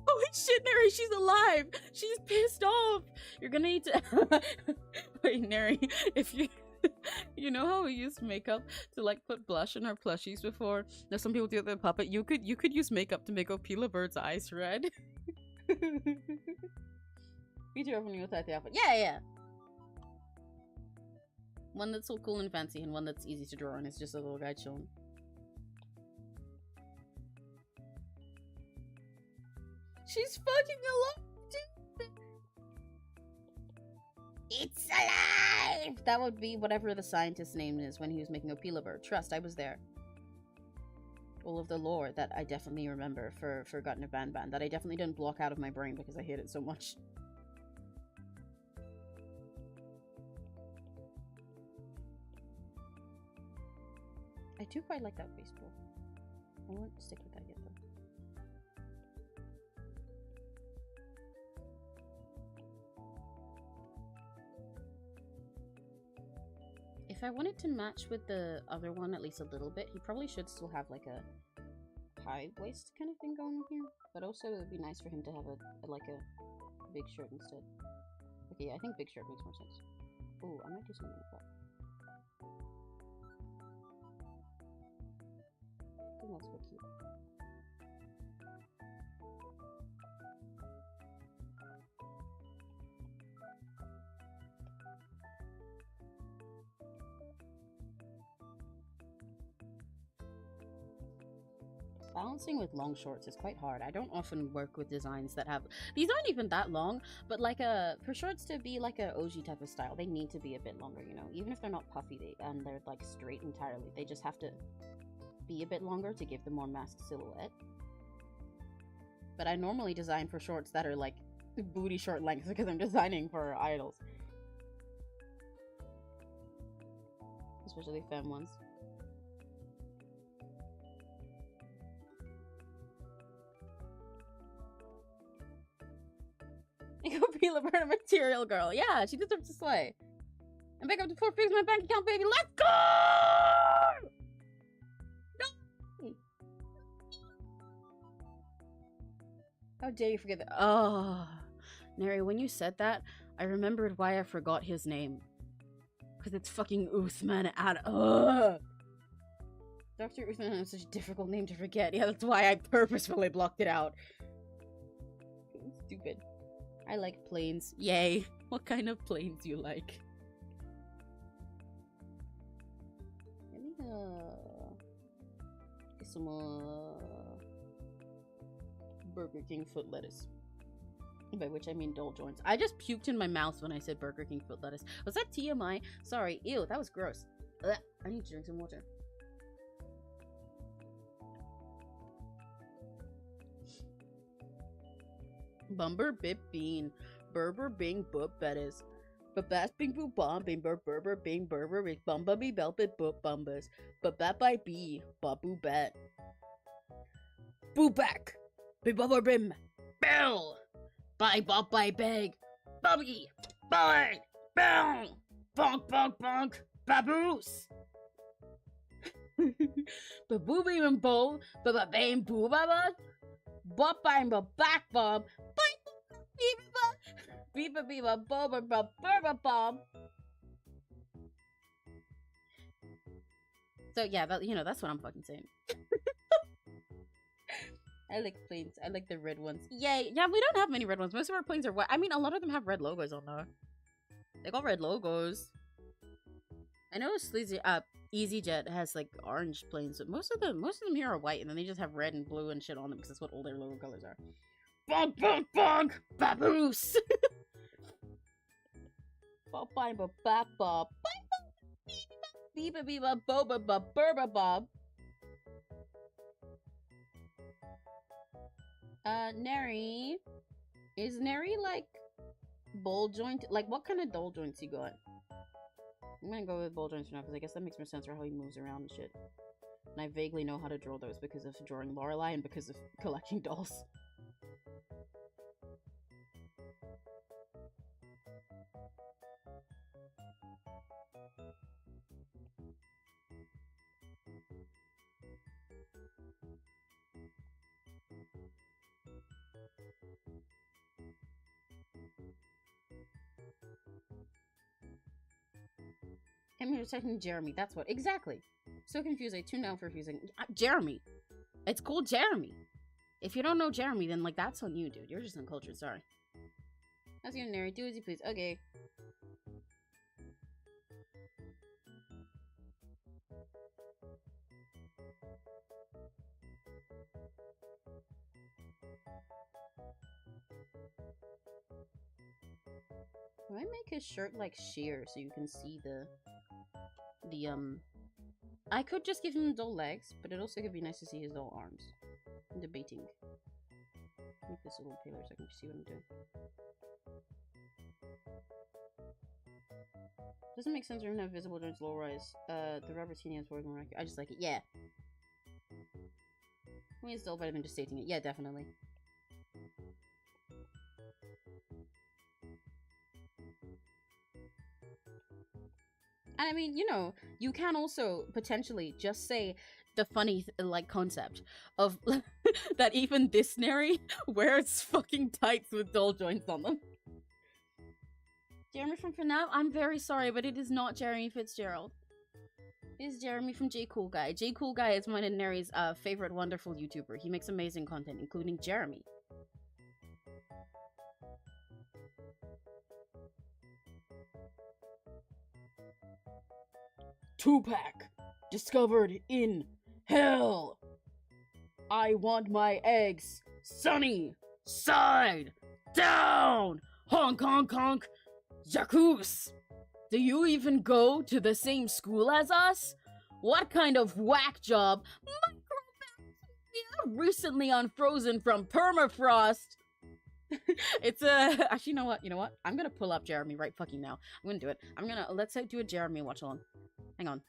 Speaker 1: holy shit, Neri, she's alive. She's pissed off. You're gonna need to. Wait, Neri, if you. You know how we used makeup to like put blush in our plushies before? Now some people do it with a puppet. You could use makeup to make Opila Bird's eyes red. Be careful when you attack the outfit. Yeah. One that's so cool and fancy, and one that's easy to draw, and it's just a little guy chilling. She's fucking alive, dude! It's alive! That would be whatever the scientist's name is when he was making Opila Bird. Trust, I was there. All of the lore that I definitely remember for Forgotten Ban that I definitely didn't block out of my brain because I hate it so much. I do quite like that baseball. I won't stick with that yet though. If I wanted to match with the other one at least a little bit, he probably should still have like a high waist kind of thing going on here. But also it would be nice for him to have a big shirt instead. Okay, I think big shirt makes more sense. Oh, I might do something like that. I think that's quite cute. Balancing with long shorts is quite hard. I don't often work with designs that have... These aren't even that long, but like for shorts to be like a OG type of style, they need to be a bit longer, you know? Even if they're not puffy and they're like straight entirely, they just have to be a bit longer to give the more masked silhouette. But I normally design for shorts that are like booty short length because I'm designing for idols. Especially femme ones. You go be Laverne material girl. Yeah, she deserves to slay. And back up to 4 figures in my bank account, baby. Let's go! No! How dare you forget that? Oh, Neri, when you said that, I remembered why I forgot his name. Because it's fucking Uthman Dr. Uthman is such a difficult name to forget. Yeah, that's why I purposefully blocked it out. Stupid. I like planes. Yay. What kind of planes do you like? Let me get some Burger King foot lettuce. By which I mean Dole joints. I just puked in my mouth when I said Burger King foot lettuce. Was that TMI? Sorry. Ew, that was gross. Ugh, I need to drink some water. Bumber bip bean. Berber bing boop bettis. Babas bing boo bomb bing berber bing berber bing bumba be belbit boop bumbas. Babat by bee. Babu bet. Boo back. Be bubber bim. Bell. Bye bob bye bag. Bubby. Bye. Bang. Bonk bonk bonk. Baboose. Babooby and bow. Baba bang boo baba. Bob bang back bob. Beeba beeba boba bob burba bob. So yeah, that, you know, that's what I'm fucking saying. I like planes. I like the red ones. Yay! Yeah, we don't have many red ones. Most of our planes are white. I mean, a lot of them have red logos on there. They got red logos. I know Sleazy EasyJet has like orange planes, but most of them here are white, and then they just have red and blue and shit on them because that's what all their logo colors are. Bonk bonk bonk! Baboose! Bob bang bob back bob. Beeba beeba boba bob burba bob. Neri. Is Neri like bowl joint? Like, what kind of doll joints you got? I'm gonna go with bowl joints for now because I guess that makes more sense for how he moves around and shit. And I vaguely know how to draw those because of drawing Lorelai and because of collecting dolls. I'm here checking Jeremy. That's what. Exactly. So confused. I tuned out for refusing. Jeremy. It's called Jeremy. If you don't know Jeremy, then, like, that's on you, dude. You're just uncultured. Sorry. How's your Neri? Do as you please. Okay. Do I make his shirt, like, sheer so you can see the I could just give him dull legs, but it also could be nice to see his dull arms. I'm debating. Make this a little paler so I can see what I'm doing. Doesn't make sense for him to have visible joints low rise. The Robertini is working right. I just like it. Yeah. I mean, it's still better than just stating it. Yeah, definitely. And I mean, you know, you can also potentially just say the funny, like, concept of that even this Neri wears fucking tights with doll joints on them. Jeremy from FNAF? I'm very sorry, but it is not Jeremy Fitzgerald. It is Jeremy from J Cool Guy. J Cool Guy is mine and Neri's favorite wonderful YouTuber. He makes amazing content, including Jeremy. Tupac, discovered in hell. I want my eggs sunny side down. Honk honk honk. Jacuz. Do you even go to the same school as us? What kind of whack job? Microbacteria recently unfrozen from permafrost. It's actually, you know what? I'm gonna pull up Jeremy right fucking now. I'm gonna do it. Let's do a Jeremy watch along. Hang on.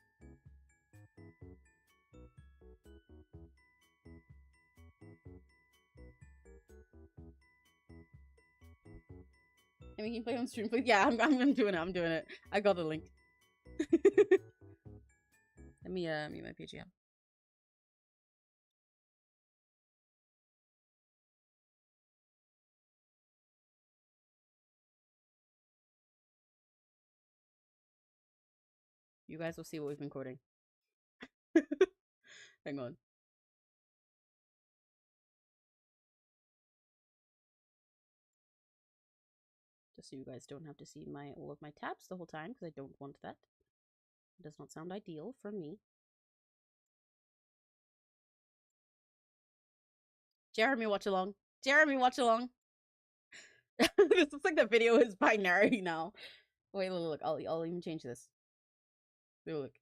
Speaker 1: I mean, you can play on stream, please. Yeah, I'm doing it. I'm doing it. I got the link. Let me mute my page. Yeah. You guys will see what we've been quoting. Hang on. Just so you guys don't have to see all of my tabs the whole time, because I don't want that. It does not sound ideal for me. Jeremy, watch along. Jeremy, watch along. This looks like the video is binary now. Wait, look. I'll even change this. Look.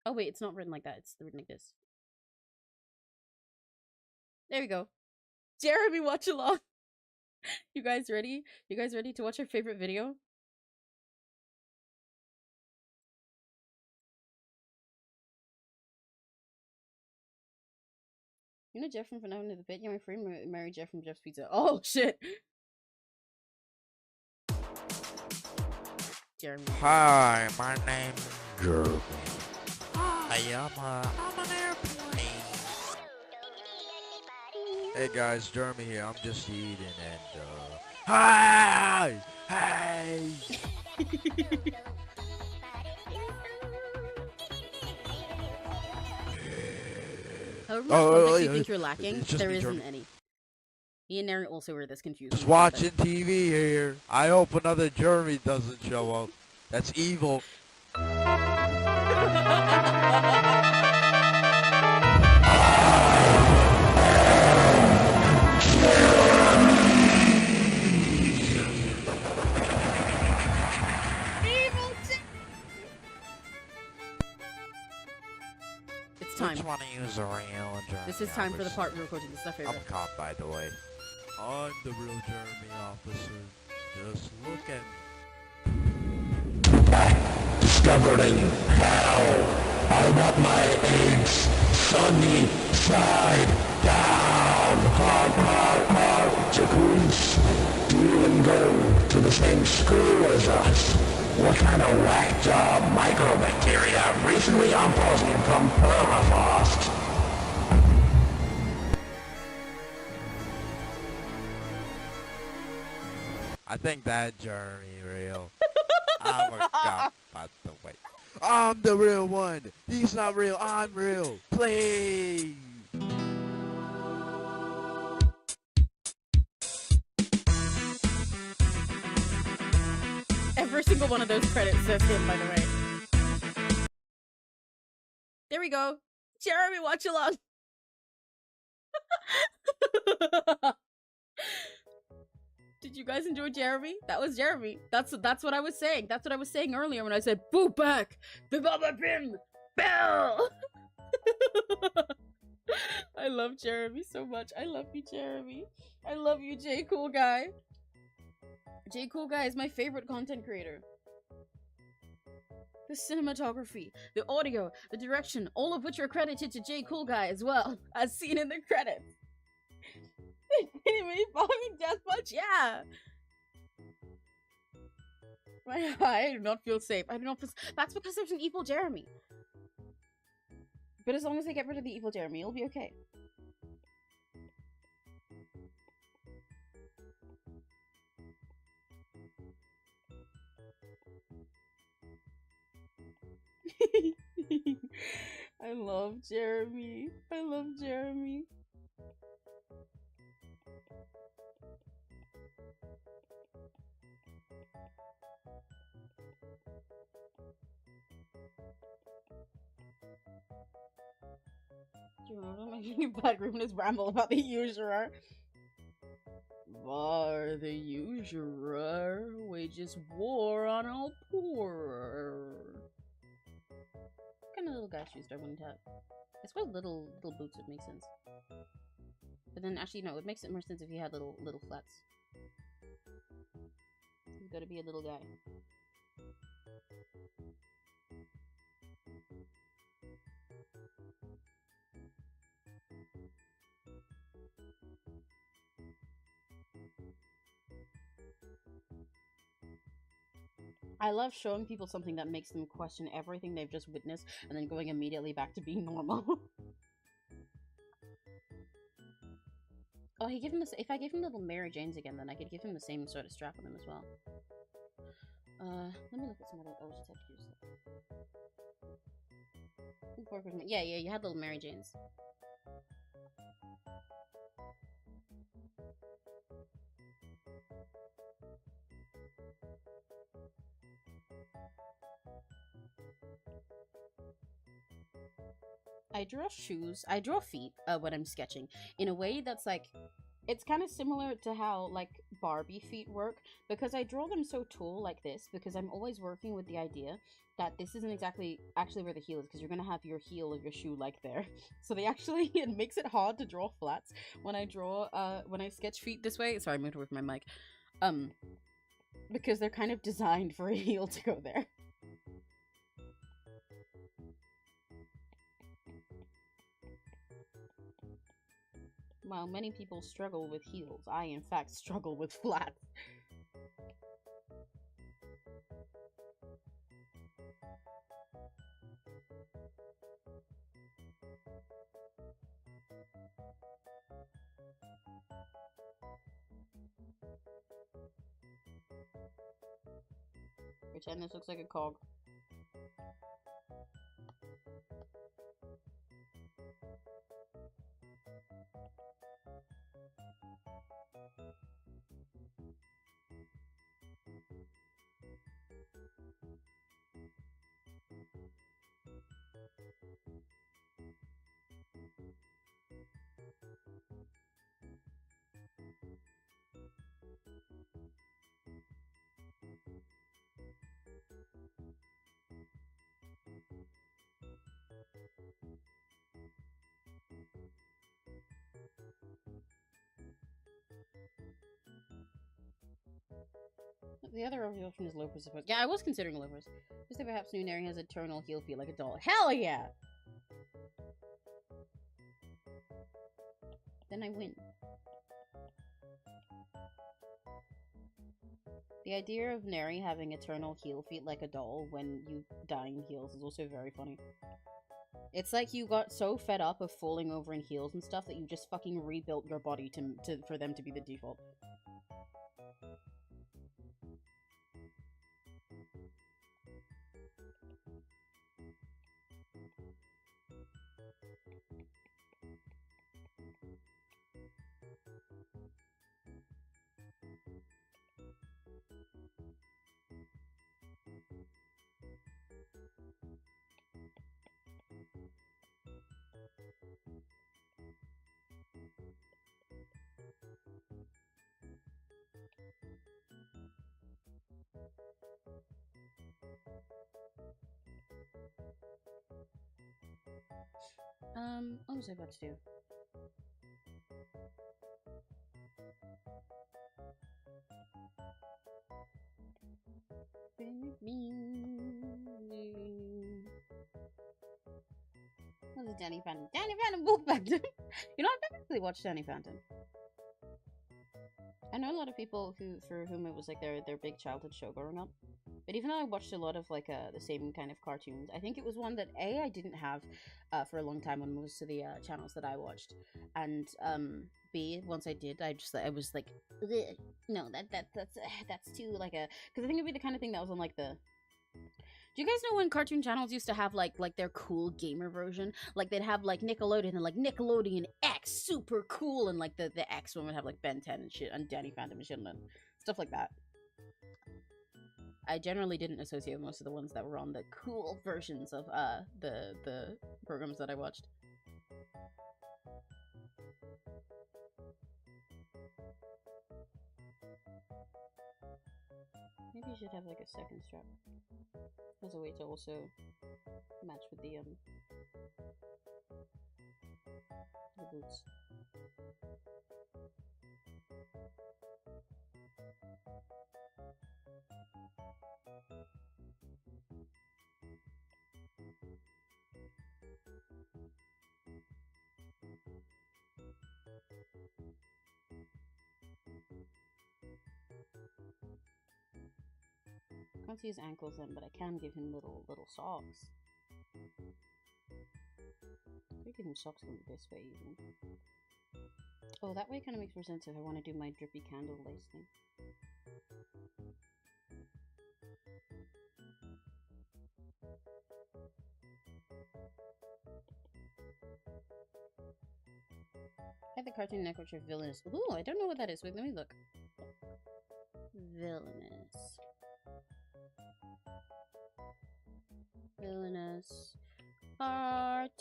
Speaker 1: Oh wait, it's not written like that. It's written like this. There we go. Jeremy, watch along. You guys ready? You guys ready to watch our favorite video? You know Jeff from Phenomenon of the Pit? Yeah, my friend married Jeff from Jeff's Pizza. Oh shit. Jeremy.
Speaker 3: Hi, my name's Jeremy. I am I'm an airplane. Hey guys, Jeremy here. I'm just eating and hi, hey.
Speaker 1: However much context you think you're lacking, there isn't
Speaker 3: Jeremy.
Speaker 1: any. Me and Aaron also were this confused.
Speaker 3: Just watching TV here. I hope another Jeremy doesn't show up. That's evil.
Speaker 1: It's time.
Speaker 3: Which one to use a real Jeremy?
Speaker 1: This is time for the part we're quoting. This is our favorite.
Speaker 3: I'm a cop, by the way. I'm the real Jeremy officer. Just look at me.
Speaker 4: Discovering how I want my eggs sunny side down. Hard, hard, hard. Jacuz, do you even go to the same school as us? What kind of whack job microbacteria recently unposing from permafrost?
Speaker 3: I think that Jeremy real. I'm a cop, by the way. I'm the real one. He's not real. I'm real. Please.
Speaker 1: Every single one of those credits says him, by the way. There we go. Jeremy, watch along. Did you guys enjoy Jeremy? That was Jeremy. That's what I was saying. That's what I was saying earlier when I said, "Boo back the Baba Bim Bell." I love Jeremy so much. I love you, Jeremy. I love you, J Cool Guy. J Cool Guy is my favorite content creator. The cinematography, the audio, the direction, all of which are credited to J Cool Guy as well, as seen in the credits. Me following Death Punch, yeah. I do not feel safe. I do not feel. That's because there's an evil Jeremy. But as long as they get rid of the evil Jeremy, it'll be okay. I love Jeremy. I love Jeremy. Do you remember my really bad ruminous ramble about the usurer? For the usurer wages war on all poorer. What kind of little guy shoes do I want to have? I suppose little boots would make sense. But then actually no, it makes it more sense if you had little flats. You've got to be a little guy. I love showing people something that makes them question everything they've just witnessed and then going immediately back to being normal. Oh, he give him this. If I give him little Mary Janes again, then I could give him the same sort of strap on him as well. Let me look at some other. Oh, just have to use that. Yeah, you had little Mary Janes. I draw shoes. I draw feet when I'm sketching in a way that's like, it's kind of similar to how like Barbie feet work, because I draw them so tall like this because I'm always working with the idea that this isn't exactly actually where the heel is, because you're gonna have your heel of your shoe like there. So they actually, it makes it hard to draw flats when I draw when I sketch feet this way. Sorry, I moved away from my mic. Because they're kind of designed for a heel to go there. While many people struggle with heels, I in fact struggle with flats. Pretend this looks like a cog. The other option is loafers, suppose. Yeah, I was considering loafers. Just that perhaps new Nary has eternal heel feel like a doll. Hell yeah! Then I win. The idea of Nary having eternal heel feet like a doll when you die in heels is also very funny. It's like you got so fed up of falling over in heels and stuff that you just fucking rebuilt your body for them to be the default. What was I about to do? What was Danny Phantom? Danny Phantom Wolfpack! You know, I've never really watched Danny Phantom. I know a lot of people for whom it was like their big childhood show growing up. But even though I watched a lot of like the same kind of cartoons, I think it was one that I didn't have for a long time on most of the channels that I watched, and B, once I did, I was like, no, that's too like a, because I think it'd be the kind of thing that was on like the. Do you guys know when cartoon channels used to have like their cool gamer version? Like they'd have like Nickelodeon and like Nickelodeon X, super cool, and like the X one would have like Ben 10 and shit, and Danny Phantom and shit, and stuff like that. I generally didn't associate most of the ones that were on the cool versions of the programs that I watched. Maybe you should have like a second strap as a way to also match with the boots. can't see his ankles then, but I can give him little socks. I could give him socks going this way even. Oh, that way kind of makes more sense if I want to do my drippy candle lace thing. I had the Cartoon Network show Villainous. Ooh, I don't know what that is. Wait, let me look. Villainous. Villainous Cartoon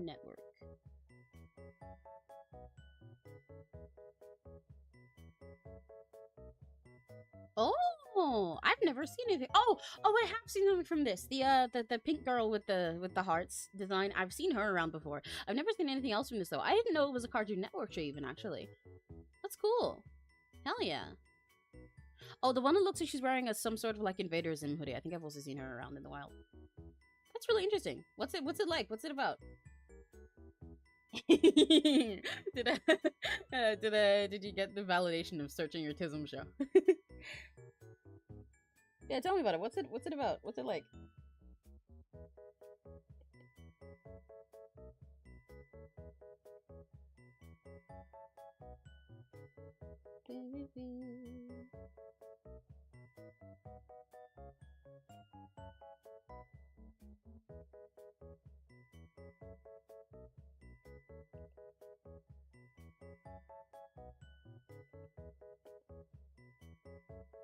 Speaker 1: Network. Oh, I've never seen anything. Oh, I have seen something from this. The pink girl with the hearts design. I've seen her around before. I've never seen anything else from this though. I didn't know it was a Cartoon Network show even actually. That's cool. Hell yeah. Oh, the one that looks like she's wearing some sort of like Invader Zim hoodie. I think I've also seen her around in the wild. That's really interesting. What's it like? What's it about? Did you get the validation of searching your Tism show? Yeah, tell me about it. What's it about? What's it like?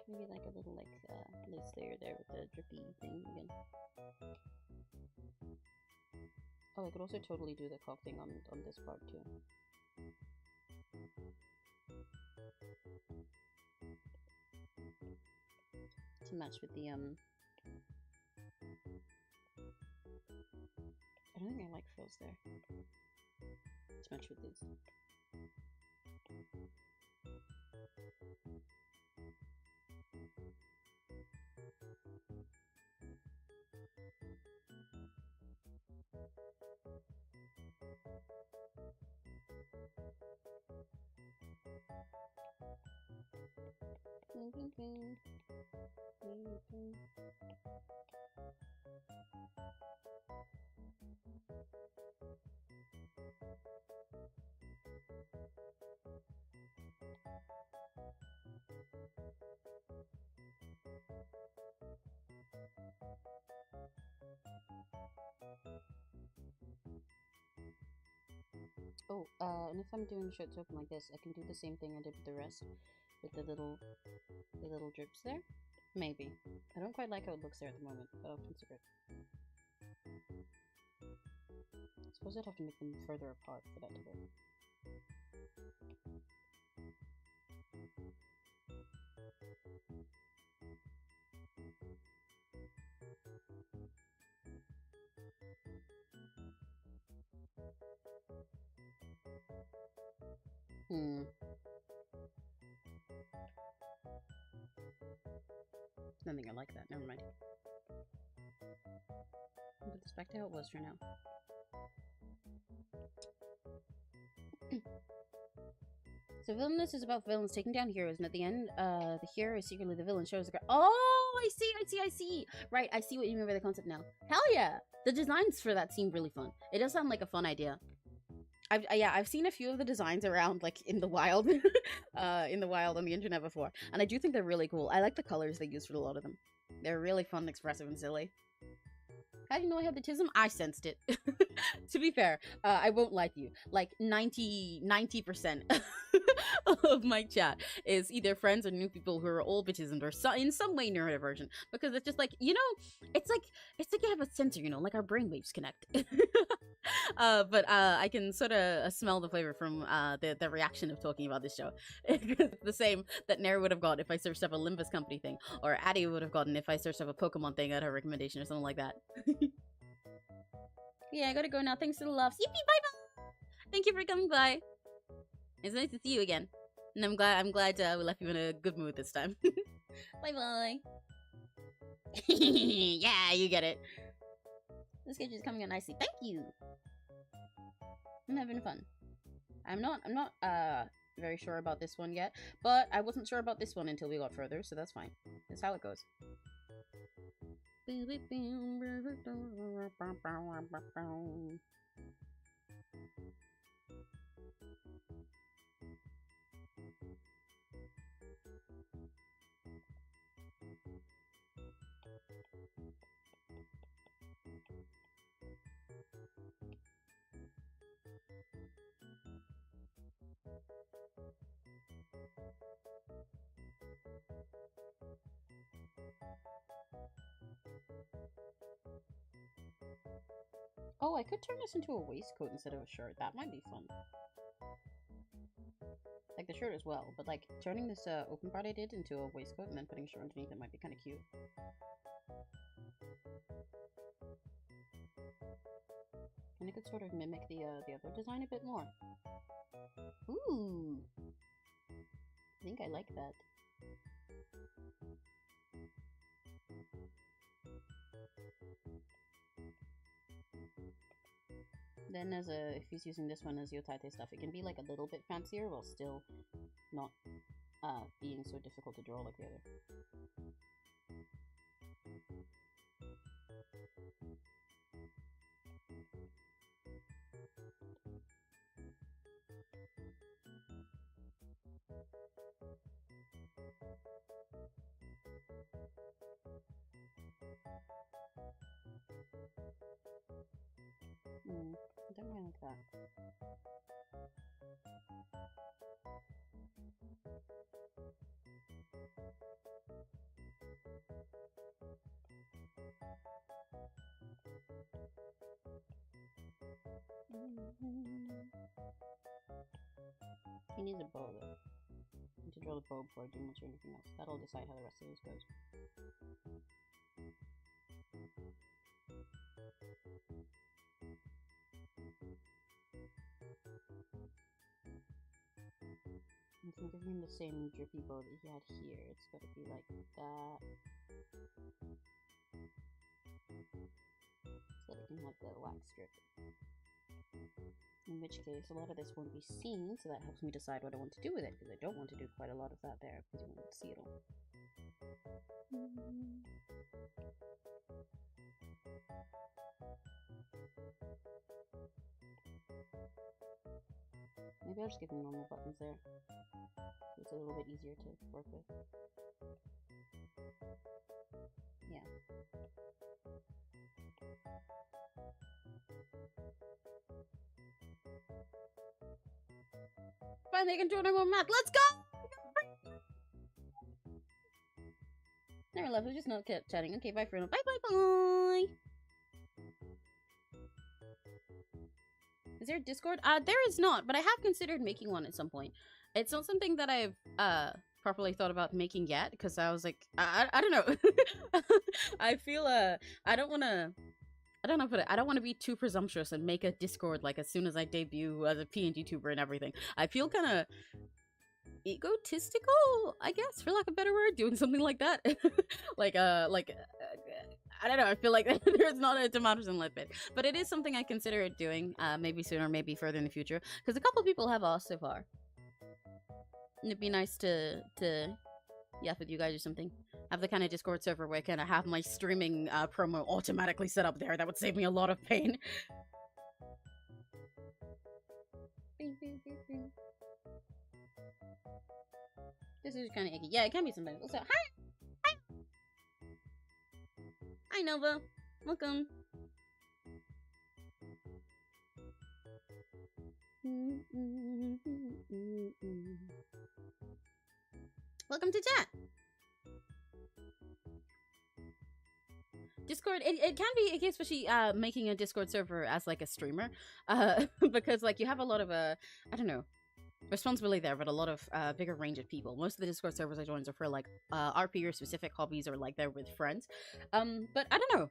Speaker 1: Maybe like a little lace layer there with the drippy thing again. Oh, I could also totally do the cock thing on this part too. To match with the I don't think I like frills there. To match with these. Oh, and if I'm doing a short token like this, I can do the same thing I did with the rest, with the little drips there. Maybe. I don't quite like how it looks there at the moment, but I'll consider it. I suppose I'd have to make them further apart for that to work. I don't think I like that. Never mind. I'll put this back to how it was for now. So villainous is about villains taking down heroes, and at the end, the hero is secretly the villain. Shows the oh, I see. Right, I see what you mean by the concept now. Hell yeah! The designs for that seem really fun. It does sound like a fun idea. I've seen a few of the designs around, like, in the wild, on the internet before, and I do think they're really cool. I like the colors they use for a lot of them. They're really fun, expressive, and silly. How do you know I have the tism? I sensed it. To be fair, I won't lie to you. Like, 90% of my chat is either friends or new people who are all bitchismed or in some way neurodivergent. Because it's just like, you know, it's like you have a sensor, you know, like our brainwaves connect. But I can sort of smell the flavor from the reaction of talking about this show. It's the same that Nair would have got if I searched up a Limbus Company thing, or Addie would have gotten if I searched up a Pokemon thing at her recommendation or something like that. Yeah, I gotta go now. Thanks for the loves. Yippee, bye-bye! Thank you for coming by. It's nice to see you again. And I'm glad we left you in a good mood this time. Bye-bye. Yeah, you get it. This sketch is coming out nicely. Thank you! I'm having fun. I'm not very sure about this one yet, but I wasn't sure about this one until we got further, so that's fine. That's how it goes. Oh, I could turn this into a waistcoat instead of a shirt. That might be fun. Like the shirt as well, but like turning this open part I did into a waistcoat and then putting a shirt underneath it might be kind of cute. And it could sort of mimic the other design a bit more. Ooh! I think I like that. Then if he's using this one as yotate stuff, it can be like a little bit fancier while still not being so difficult to draw like the other. I don't really like that. He needs a bow though. I need to draw the bow before I do much or anything else. That'll decide how the rest of this goes. You can give him the same drippy bow that he had here. It's gotta be like that. So that it can have the wax strip. In which case, a lot of this won't be seen, so that helps me decide what I want to do with it, because I don't want to do quite a lot of that there, because you won't see it all. Maybe I'll just give him normal buttons there. It's a little bit easier to work with. Yeah. Finally, I can draw normal math. Let's go! Never left. We just not kept chatting. Okay, bye for now. Bye, bye, bye. Is there a Discord? There is not, but I have considered making one at some point. It's not something that I've properly thought about making yet, because I was like, I don't know. I feel I don't want to. I don't know how to put it. I don't want to be too presumptuous and make a Discord like as soon as I debut as a PNGTuber and everything. I feel kind of egotistical, I guess, for lack of a better word, doing something like that. I don't know. I feel like there's not a democracy left bit, but it is something I consider doing. Maybe sooner, maybe further in the future, because a couple people have asked so far. And it'd be nice to yap with you guys or something. Have the kind of Discord server where I kind of have my streaming promo automatically set up there. That would save me a lot of pain. Bing, bing, bing, bing. This is kind of icky. Yeah, it can be sometimes. Also, hi! Hi, Nova. Welcome. Welcome to chat. Discord, it can be, especially making a Discord server as like a streamer, because like you have a lot of I don't know, responsibility there, but a lot of bigger range of people. Most of the Discord servers I join are for like RP or specific hobbies, or like they're with friends. But I don't know.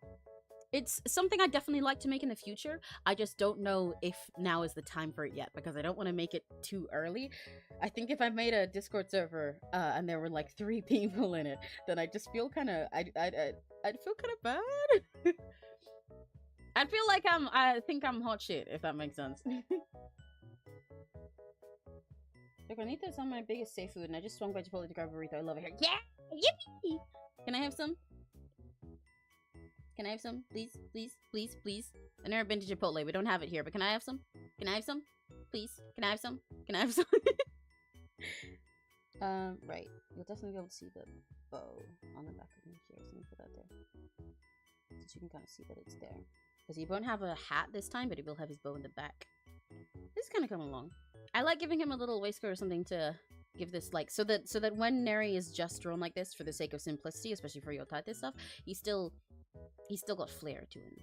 Speaker 1: It's something I definitely like to make in the future. I just don't know if now is the time for it yet, because I don't want to make it too early. I think if I made a Discord server and there were like 3 people in it, then I just feel kind of I'd feel kind of bad. I'd feel like I think I'm hot shit, if that makes sense. Look, I need this on my biggest safe food, and I just swung by Chipotle to grab a burrito. I love it here. Yeah! Yippee! Can I have some? Can I have some? Please, please, please, please. I've never been to Chipotle. We don't have it here, but can I have some? Can I have some? Please. Can I have some? Can I have some? Right. You'll definitely be able to see the bow on the back of me here. So let me put that there. So you can kind of see that it's there. Because he won't have a hat this time, but he will have his bow in the back. This is kind of coming along. I like giving him a little waistcoat or something to give this, like, so that when Neri is just drawn like this for the sake of simplicity, especially for Yotate stuff, he's still got flair to him.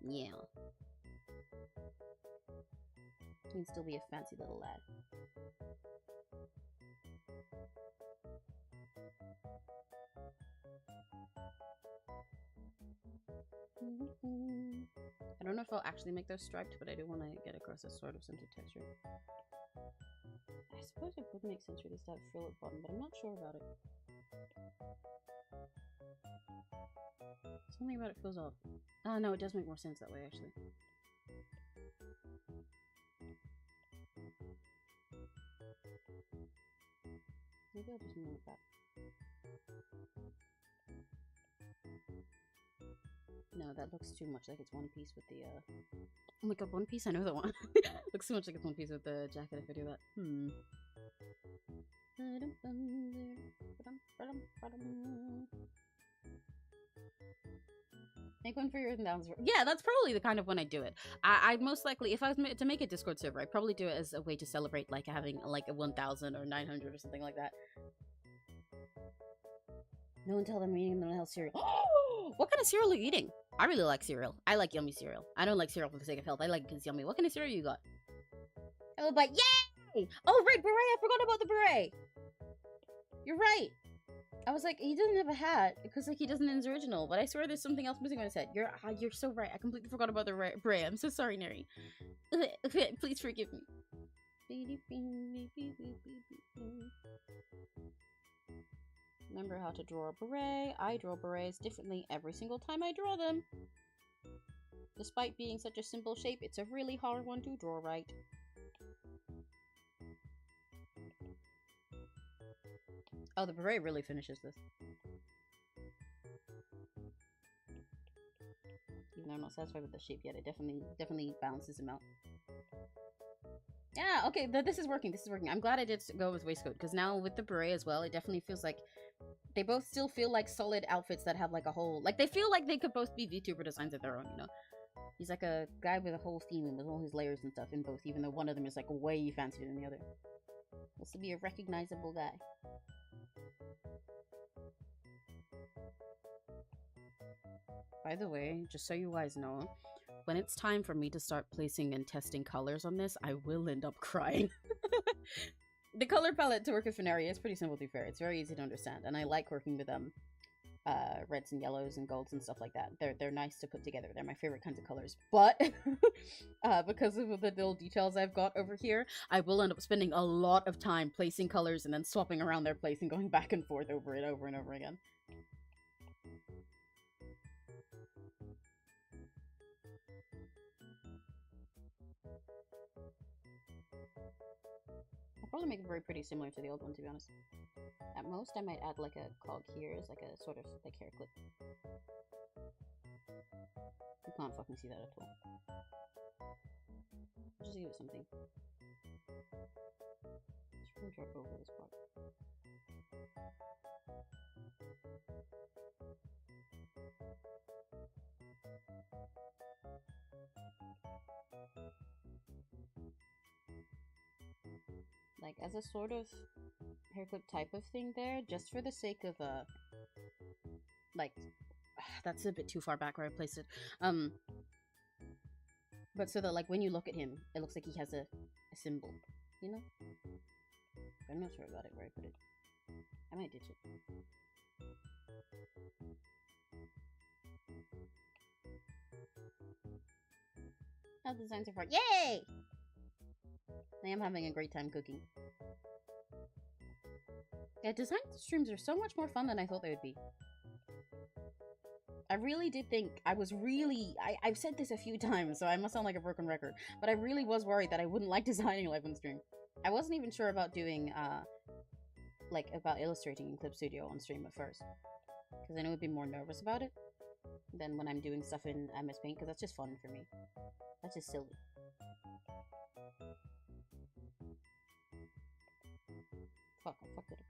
Speaker 1: Yeah. He can still be a fancy little lad. I don't know if I'll actually make those striped, but I do want to get across a sort of sense of texture. I suppose it would make sense for this to have frill at bottom, but I'm not sure about it. Something about it feels off. No, it does make more sense that way, actually. Maybe I'll just move it back. No, that looks too much like it's one piece with the, Oh my god, One Piece? I know that one. Looks too much like it's one piece with the jacket if I do that. Make one for your Earth and Downs. Yeah, that's probably the kind of when I do it. I'd most likely, if I was to make a Discord server, I'd probably do it as a way to celebrate, like, having, like, a 1000 or 900 or something like that. No one tell them I'm eating mental health cereal. What kind of cereal are you eating? I really like cereal. I like yummy cereal. I don't like cereal for the sake of health. I like it because it's yummy. What kind of cereal you got? Hello, bite. Yay! Oh, right, beret. I forgot about the beret. You're right. I was like, he doesn't have a hat because, like, he doesn't in his original. But I swear there's something else missing on his head. You're so right. I completely forgot about the beret. I'm so sorry, Neri. Please forgive me. Remember how to draw a beret. I draw berets differently every single time I draw them. Despite being such a simple shape, it's a really hard one to draw right. Oh, the beret really finishes this. Even though I'm not satisfied with the shape yet, it definitely balances him out. Yeah, okay, this is working, I'm glad I did go with waistcoat, because now with the beret as well, it definitely feels like they both still feel like solid outfits that have like a whole, like they feel like they could both be VTuber designs of their own, you know? He's like a guy with a whole theme with all his layers and stuff in both, even though one of them is like way fancier than the other. This will be a recognizable guy. By the way, just so you guys know, when it's time for me to start placing and testing colors on this, I will end up crying. The color palette to work with Fenaria is pretty simple, to be fair. It's very easy to understand, and I like working with reds and yellows and golds and stuff like that. They're nice to put together. They're my favorite kinds of colors. But because of the little details I've got over here, I will end up spending a lot of time placing colors and then swapping around their place and going back and forth over it over and over again. I'll probably make it very pretty similar to the old one, to be honest. At most, I might add like a cog here as like a sort of like hair clip. You can't fucking see that at all. Just give it something. Just really drop over this part. Like, as a sort of hair clip type of thing there, just for the sake of, like, that's a bit too far back where I placed it, but so that, like, when you look at him, it looks like he has a symbol, you know? I'm not sure about it, where I put it. I might ditch it. How's the design so far? Yay! I am having a great time cooking. Yeah, design streams are so much more fun than I thought they would be. I really did think, I've said this a few times, so I must sound like a broken record, but I really was worried that I wouldn't like designing live on stream. I wasn't even sure about doing, like, about illustrating in Clip Studio on stream at first. because I know I'd be more nervous about it than when I'm doing stuff in MS Paint, because that's just fun for me. That's just silly. Fuck, I fucked it up.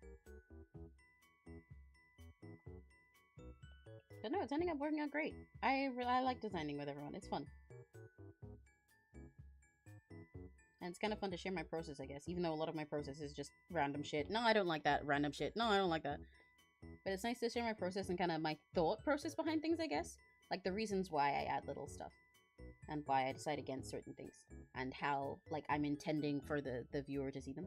Speaker 1: But no, it's ending up working out great. I like designing with everyone. It's fun. And it's kind of fun to share my process, I guess, even though a lot of my process is just random shit. No, I don't like that. Random shit. No, I don't like that. But it's nice to share my process and kind of my thought process behind things, I guess. Like the reasons why I add little stuff. And why I decide against certain things. And how, like, I'm intending for the viewer to see them.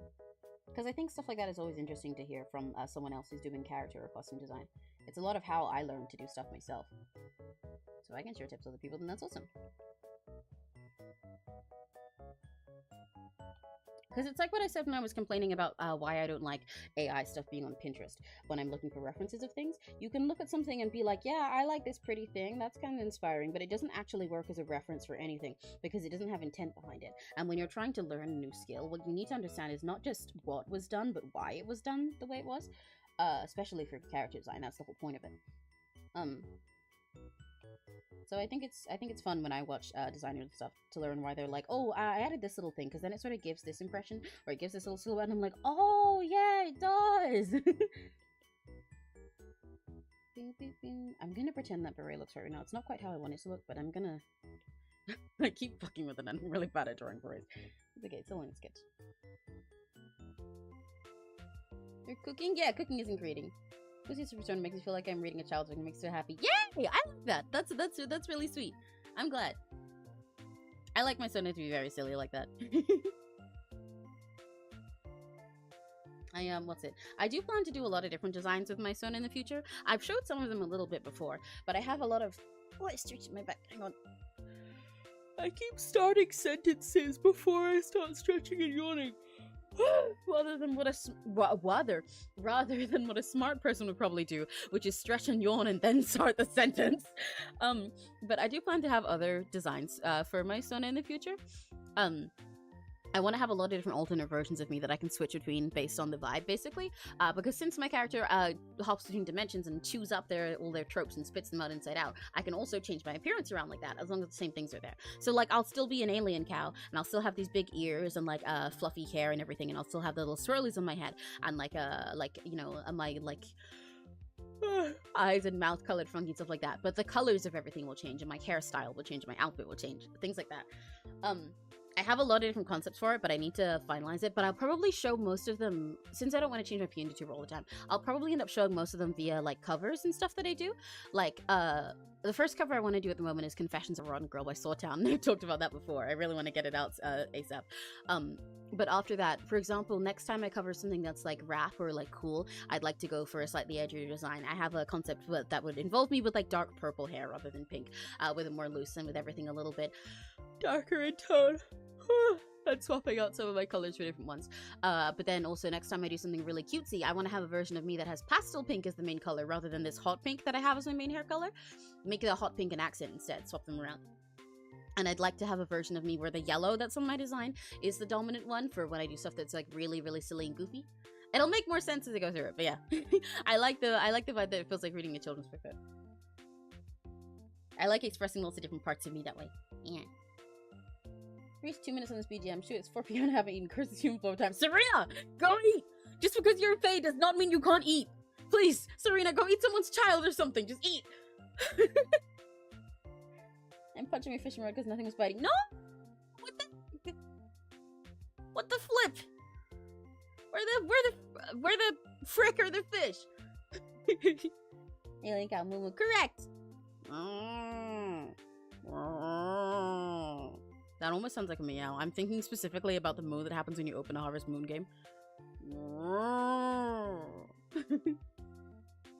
Speaker 1: Because I think stuff like that is always interesting to hear from someone else who's doing character or costume design. It's a lot of how I learned to do stuff myself. So I can share tips with other people, then that's awesome. Because it's like what I said when I was complaining about why I don't like AI stuff being on Pinterest. When I'm looking for references of things, you can look at something and be like, yeah, I like this pretty thing, that's kind of inspiring, but it doesn't actually work as a reference for anything because it doesn't have intent behind it. And when you're trying to learn a new skill, what you need to understand is not just what was done, but why it was done the way it was. Especially for character design, that's the whole point of it. So I think it's fun when I watch designers and stuff to learn why they're like, oh, I added this little thing, because then it sort of gives this impression, or it gives this little silhouette, and I'm like, oh yeah, it does. I'm gonna pretend that beret looks right now. It's not quite how I want it to look, but I'm gonna. I keep fucking with it. I'm really bad at drawing berets. It's okay. It's only a sketch. You're cooking? Yeah, cooking isn't creating. Lucy's Super Stone makes me feel like I'm reading a child's book and makes me so happy. Yay! I like that. That's really sweet. I'm glad. I like my Sona to be very silly like that. What's it? I do plan to do a lot of different designs with my Sona in the future. I've showed some of them a little bit before, but I have a lot of... Oh, I stretched my back. Hang on. I keep starting sentences before I start stretching and yawning. rather than what a smart person would probably do, which is stretch and yawn and then start the sentence. But I do plan to have other designs for my Sona in the future. I want to have a lot of different alternate versions of me that I can switch between based on the vibe, basically. Because since my character hops between dimensions and chews up all their tropes and spits them out inside out, I can also change my appearance around like that, as long as the same things are there. So, like, I'll still be an alien cow, and I'll still have these big ears and, like, fluffy hair and everything, and I'll still have the little swirlies on my head, and, like, my, like... eyes and mouth colored funky and stuff like that. But the colors of everything will change, and my hairstyle will change, and my outfit will change, things like that. I have a lot of different concepts for it, but I need to finalize it. But I'll probably show most of them, since I don't want to change my PNGTUBER all the time, I'll probably end up showing most of them via, like, covers and stuff that I do. Like, the first cover I want to do at the moment is Confessions of a Rotten Girl by Sawtown. I've talked about that before. I really want to get it out ASAP. But after that, for example, next time I cover something that's like rap or like cool, I'd like to go for a slightly edgier design. I have a concept that would involve me with like dark purple hair rather than pink, with it more loose and with everything a little bit darker in tone. And swapping out some of my colors for different ones. But then also next time I do something really cutesy, I want to have a version of me that has pastel pink as the main color rather than this hot pink that I have as my main hair color. Make it a hot pink and accent instead, swap them around. And I'd like to have a version of me where the yellow that's on my design is the dominant one for when I do stuff that's like really, really silly and goofy. It'll make more sense as I go through it, but yeah. I like the vibe that it feels like reading a children's book. I like expressing lots of different parts of me that way. Yeah. Reached 2 minutes on this BGM. Shoot, it's 4 p.m. and I haven't eaten. Curse human flow time. Serena! Go eat! Just because you're Fae does not mean you can't eat. Please, Serena, go eat someone's child or something. Just eat. I'm punching my fishing rod because nothing was biting. No! What the flip? Where the frick are the fish? Alien cow moo. Correct! That almost sounds like a meow. I'm thinking specifically about the moo that happens when you open a Harvest Moon game.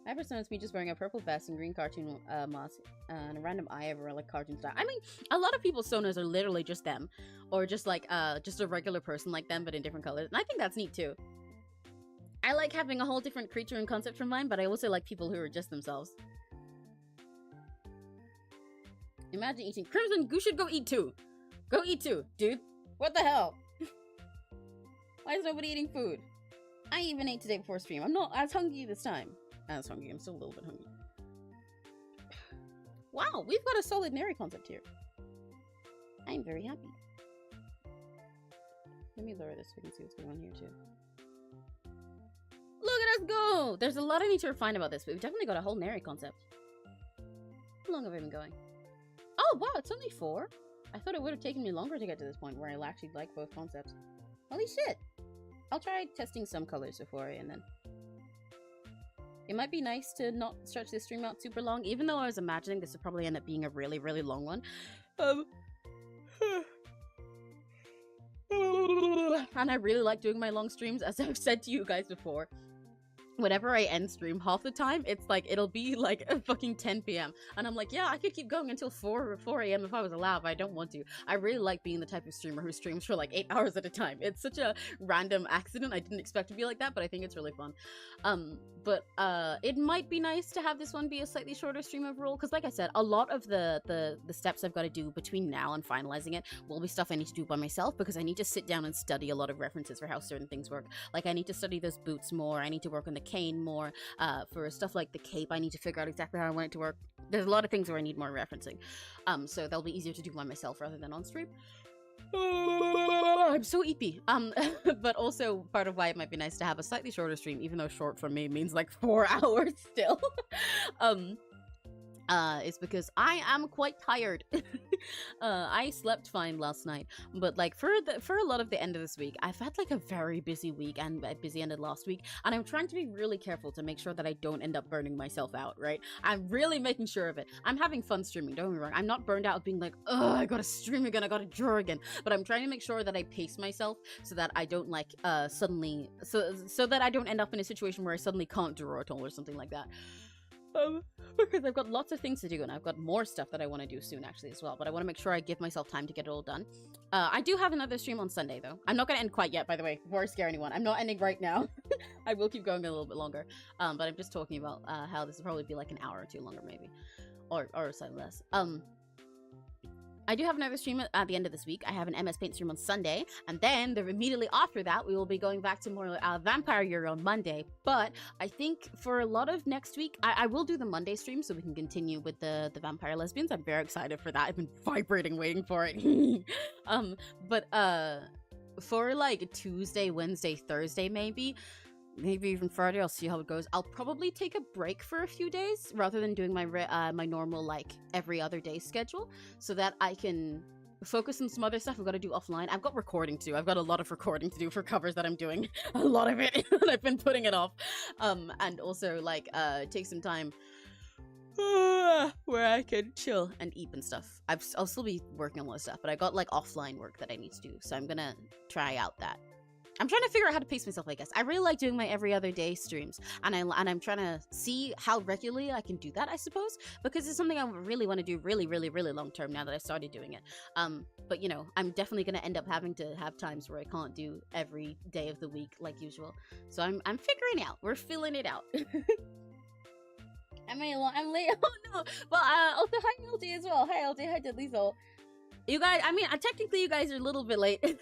Speaker 1: My persona is me just wearing a purple vest and green cartoon mask and a random eye everywhere like cartoon style. I mean, a lot of people's sonas are literally just them. Or just like, just a regular person like them but in different colors. And I think that's neat too. I like having a whole different creature and concept from mine, but I also like people who are just themselves. Imagine eating Crimson, you should go eat too. Go eat too, dude. What the hell? Why is nobody eating food? I even ate today before stream. I'm not as hungry this time. As hungry, I'm still a little bit hungry. Wow, we've got a solid Neri concept here. I'm very happy. Let me lower this so we can see what's going on here too. Look at us go! There's a lot I need to refine about this, but we've definitely got a whole Neri concept. How long have I been going? Oh wow, it's only 4. I thought it would have taken me longer to get to this point where I'll actually like both concepts. Holy shit! I'll try testing some colors before and then. It might be nice to not stretch this stream out super long, even though I was imagining this would probably end up being a really, really long one. And I really like doing my long streams, as I've said to you guys before. Whenever I end stream, half the time, it's like, it'll be like a fucking 10 p.m. And I'm like, yeah, I could keep going until 4 a.m. if I was allowed, but I don't want to. I really like being the type of streamer who streams for like 8 hours at a time. It's such a random accident. I didn't expect to be like that, but I think it's really fun. But it might be nice to have this one be a slightly shorter stream overall, because like I said, a lot of the steps I've got to do between now and finalizing it will be stuff I need to do by myself, because I need to sit down and study a lot of references for how certain things work. Like, I need to study those boots more, I need to work on the cane more. For stuff like the cape, I need to figure out exactly how I want it to work. There's a lot of things where I need more referencing. So they'll be easier to do by myself rather than on stream. I'm so eepy. But also part of why it might be nice to have a slightly shorter stream, even though short for me means like 4 hours still. Is because I am quite tired. I slept fine last night, but like for a lot of the end of this week, I've had like a very busy week and a busy end of last week, and I'm trying to be really careful to make sure that I don't end up burning myself out, right? I'm really making sure of it. I'm having fun streaming, don't get me wrong. I'm not burned out of being like, oh, I gotta stream again, I gotta draw again, but I'm trying to make sure that I pace myself so that I don't like suddenly so that I don't end up in a situation where I suddenly can't draw at all or something like that. Because I've got lots of things to do, and I've got more stuff that I want to do soon actually as well, but I want to make sure I give myself time to get it all done. I do have another stream on Sunday though. I'm not going to end quite yet, by the way, before I scare anyone. I'm not ending right now. I will keep going a little bit longer, but I'm just talking about how this will probably be like an hour or two longer maybe, or slightly less. I do have another stream at the end of this week. I have an MS Paint stream on Sunday, and then immediately after that, we will be going back to more Vampire Year on Monday. But I think for a lot of next week, I will do the Monday stream so we can continue with the Vampire Lesbians. I'm very excited for that. I've been vibrating waiting for it. But for like Tuesday, Wednesday, Thursday, maybe even Friday, I'll see how it goes. I'll probably take a break for a few days rather than doing my my normal like every other day schedule, so that I can focus on some other stuff I've got to do offline. I've got recording to do. I've got a lot of recording to do for covers that I'm doing. A lot of it. And I've been putting it off. And also like take some time where I can chill and eat and stuff. I'll still be working on a lot of stuff, but I got like offline work that I need to do, so I'm gonna try out that. I'm trying to figure out how to pace myself, I guess. I really like doing my every other day streams, and I'm trying to see how regularly I can do that, I suppose, because it's something I really want to do really, really, really long term now that I started doing it. But you know, I'm definitely going to end up having to have times where I can't do every day of the week like usual. So I'm figuring it out. We're filling it out. I'm late. Oh no! But also hi LD as well. Hi LD. Hi Diddlyzo. You guys, I mean, technically you guys are a little bit late,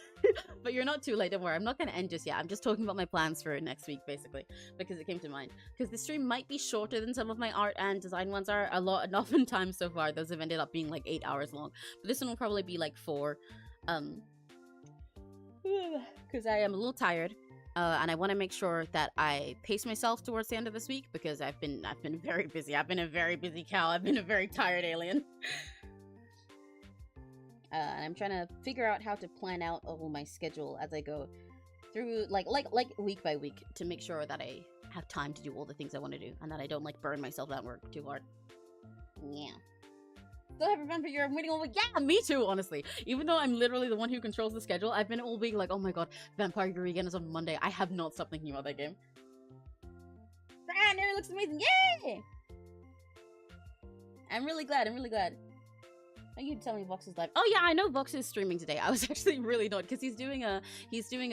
Speaker 1: but you're not too late, don't worry. I'm not going to end just yet. I'm just talking about my plans for next week, basically, because it came to mind. Because the stream might be shorter than some of my art and design ones are a lot, and oftentimes so far, those have ended up being like 8 hours long. But this one will probably be like 4, because I am a little tired, and I want to make sure that I pace myself towards the end of this week, because I've been very busy. I've been a very busy cow. I've been a very tired alien. And I'm trying to figure out how to plan out all my schedule as I go through, like week by week, to make sure that I have time to do all the things I want to do, and that I don't like burn myself out work too hard. Yeah. Still have Vampire Year. I'm waiting all week. Yeah, me too, honestly. Even though I'm literally the one who controls the schedule, I've been all being like, oh my god, Vampire Year again is on Monday. I have not stopped thinking about that game. Ah, it looks amazing. Yay! I'm really glad. You tell me Vox is live. Oh yeah, I know Vox is streaming today. I was actually really not, because he's doing a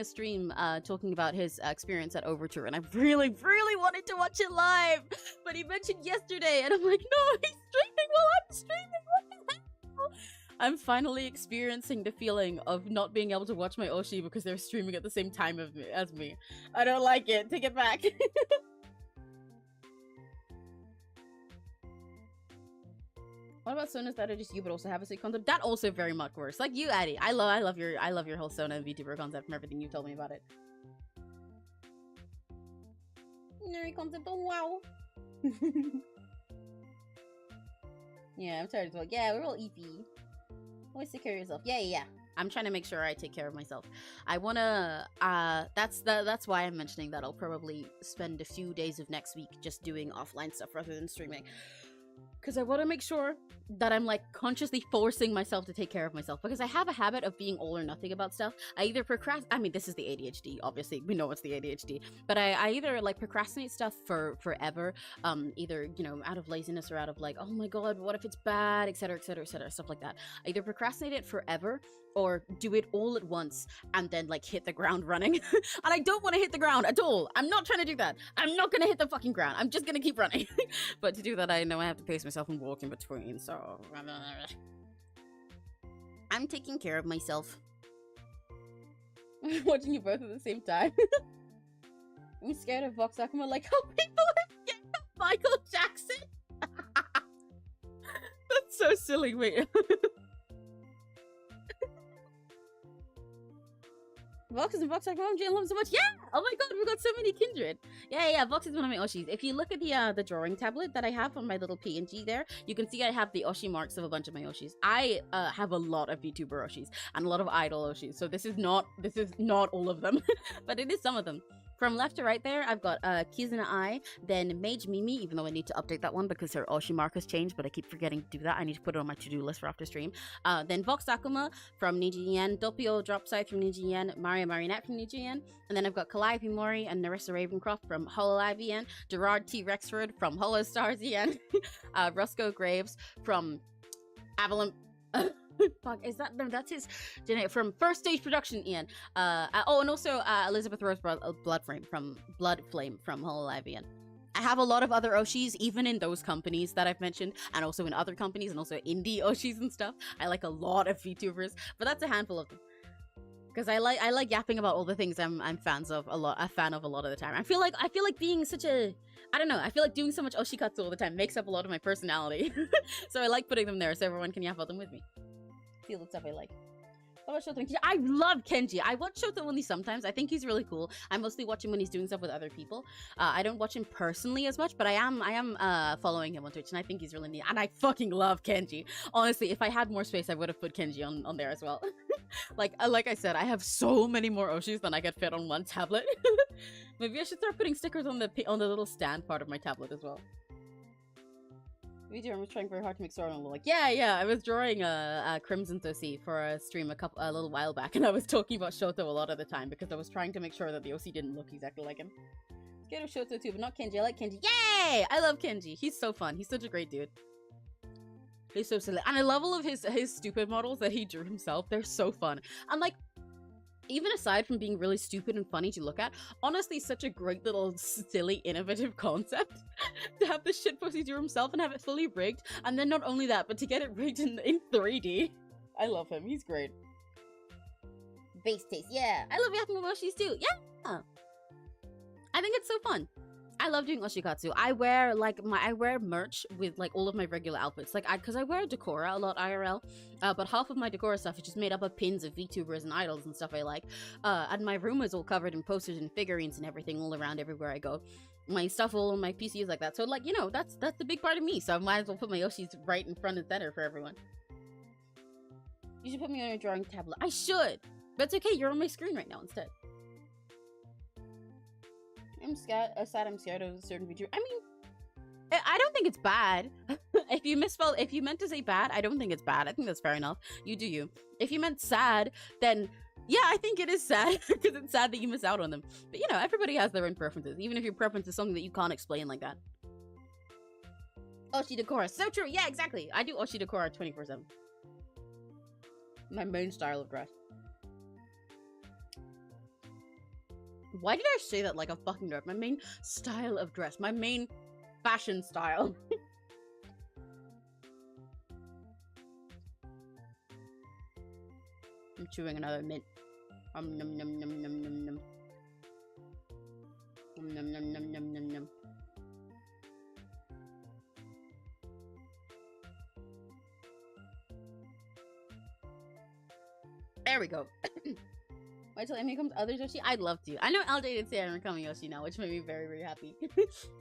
Speaker 1: stream talking about his experience at Overture, and I really wanted to watch it live, but he mentioned yesterday, and I'm like, no, he's streaming while I'm streaming. What the hell? I'm finally experiencing the feeling of not being able to watch my Oshi because they're streaming at the same time as me. I don't like it. Take it back. What about sonas that are just you but also have a sick concept? That also very much worse. Like you, Addy. I love your whole sona and VTuber concept from everything you told me about it. Neri concept, oh wow. Yeah, I'm tired as well. Yeah, we're all EP. Always take care of yourself. Yeah. I'm trying to make sure I take care of myself. I wanna, that's why I'm mentioning that I'll probably spend a few days of next week just doing offline stuff rather than streaming. Because I want to make sure that I'm like consciously forcing myself to take care of myself, because I have a habit of being all or nothing about stuff. I either procrastinate, I mean, this is the ADHD, obviously, we know it's the ADHD, but I either like procrastinate stuff for forever, either, you know, out of laziness or out of like, oh my god, what if it's bad, etc, etc, etc, stuff like that. I either procrastinate it forever or do it all at once and then like hit the ground running. And I don't want to hit the ground at all. I'm not trying to do that. I'm not gonna hit the fucking ground. I'm just gonna keep running. But to do that, I know I have to pace myself and walk in between, so I'm taking care of myself. Watching you both at the same time. I'm scared of Vox Akuma, like how people are scared of Michael Jackson. That's so silly, wait. Vox and Vox like, oh, Jane loves so much. Yeah! Oh my god, we've got so many kindred. Yeah, Vox is one of my Oshis. If you look at the drawing tablet that I have on my little PNG there, you can see I have the Oshi marks of a bunch of my Oshis. I have a lot of VTuber Oshis and a lot of idol Oshis, so this is not all of them, but it is some of them. From left to right there, I've got Kizuna Ai, then Mage Mimi, even though I need to update that one because her Oshi mark has changed, but I keep forgetting to do that. I need to put it on my to-do list for after stream. Then Vox Akuma from Niji Yen, Doppio Dropside from Niji Yen, Maria Marinette from Niji Yen, and then I've got Calliope Mori and Narissa Ravencroft from Hololive Yen, Gerard T. Rexford from Holostars Yen, Roscoe Graves from Avalon... Fuck, is that no? That's his from First Stage Production, Ian. Oh, and also Elizabeth Rose Bloodflame from Hololive Ian. I have a lot of other Oshis, even in those companies that I've mentioned, and also in other companies, and also indie Oshis and stuff. I like a lot of VTubers, but that's a handful of them. Because I like yapping about all the things I'm a fan of a lot of the time. I feel like being such a, I don't know, I feel like doing so much Oshikatsu all the time makes up a lot of my personality. So I like putting them there so everyone can yap about them with me. Feel the stuff I like. What about Shota and Kenji? I love Kenji. I watch Shota only sometimes. I think he's really cool. I mostly watch him when he's doing stuff with other people. I don't watch him personally as much, but I am following him on Twitch, and I think he's really neat. And I fucking love Kenji. Honestly, if I had more space, I would have put Kenji on there as well. like I said, I have so many more Oshis than I could fit on one tablet. Maybe I should start putting stickers on the little stand part of my tablet as well. I was trying very hard to make Sword on like, yeah, I was drawing a Crimson Tosi for a stream a little while back, and I was talking about Shoto a lot of the time because I was trying to make sure that the OC didn't look exactly like him. Scared of Shoto too, but not Kenji. I like Kenji. Yay! I love Kenji. He's so fun. He's such a great dude. He's so silly. And I love all of his stupid models that he drew himself. They're so fun. And like, even aside from being really stupid and funny to look at, honestly, such a great little silly, innovative concept to have this shitpost he drew himself and have it fully rigged, and then not only that, but to get it rigged in 3D. I love him. He's great. Base taste, yeah. I love yapping about Oshis too. Yeah. I think it's so fun. I love doing Oshikatsu. I wear merch with like all of my regular outfits, like because I wear Decora a lot IRL, but half of my Decora stuff is just made up of pins of VTubers and idols and stuff I like, and my room is all covered in posters and figurines and everything all around everywhere I go. My stuff all on my PC is like that, so like, you know, that's the big part of me, so I might as well put my Yoshis right in front and center for everyone. You should put me on your drawing tablet. I should, but it's okay, you're on my screen right now instead. I'm sad I'm scared of a certain VTuber. I mean, I don't think it's bad. If you meant to say bad, I don't think it's bad. I think that's fair enough. You do you. If you meant sad, then yeah, I think it is sad because it's sad that you miss out on them. But you know, everybody has their own preferences, even if your preference is something that you can't explain like that. Oshi Decora, so true. Yeah, exactly. I do Oshi Decora 24/7. My main style of dress. Why did I say that like a fucking nerd? My main style of dress. My main fashion style. I'm chewing another mint. Num num num num num num num. Num num num num num num. There we go. Wait till Amy comes other Yoshi. I'd love to. I know LJ did say I'm coming Yoshi now, which made me very, very happy.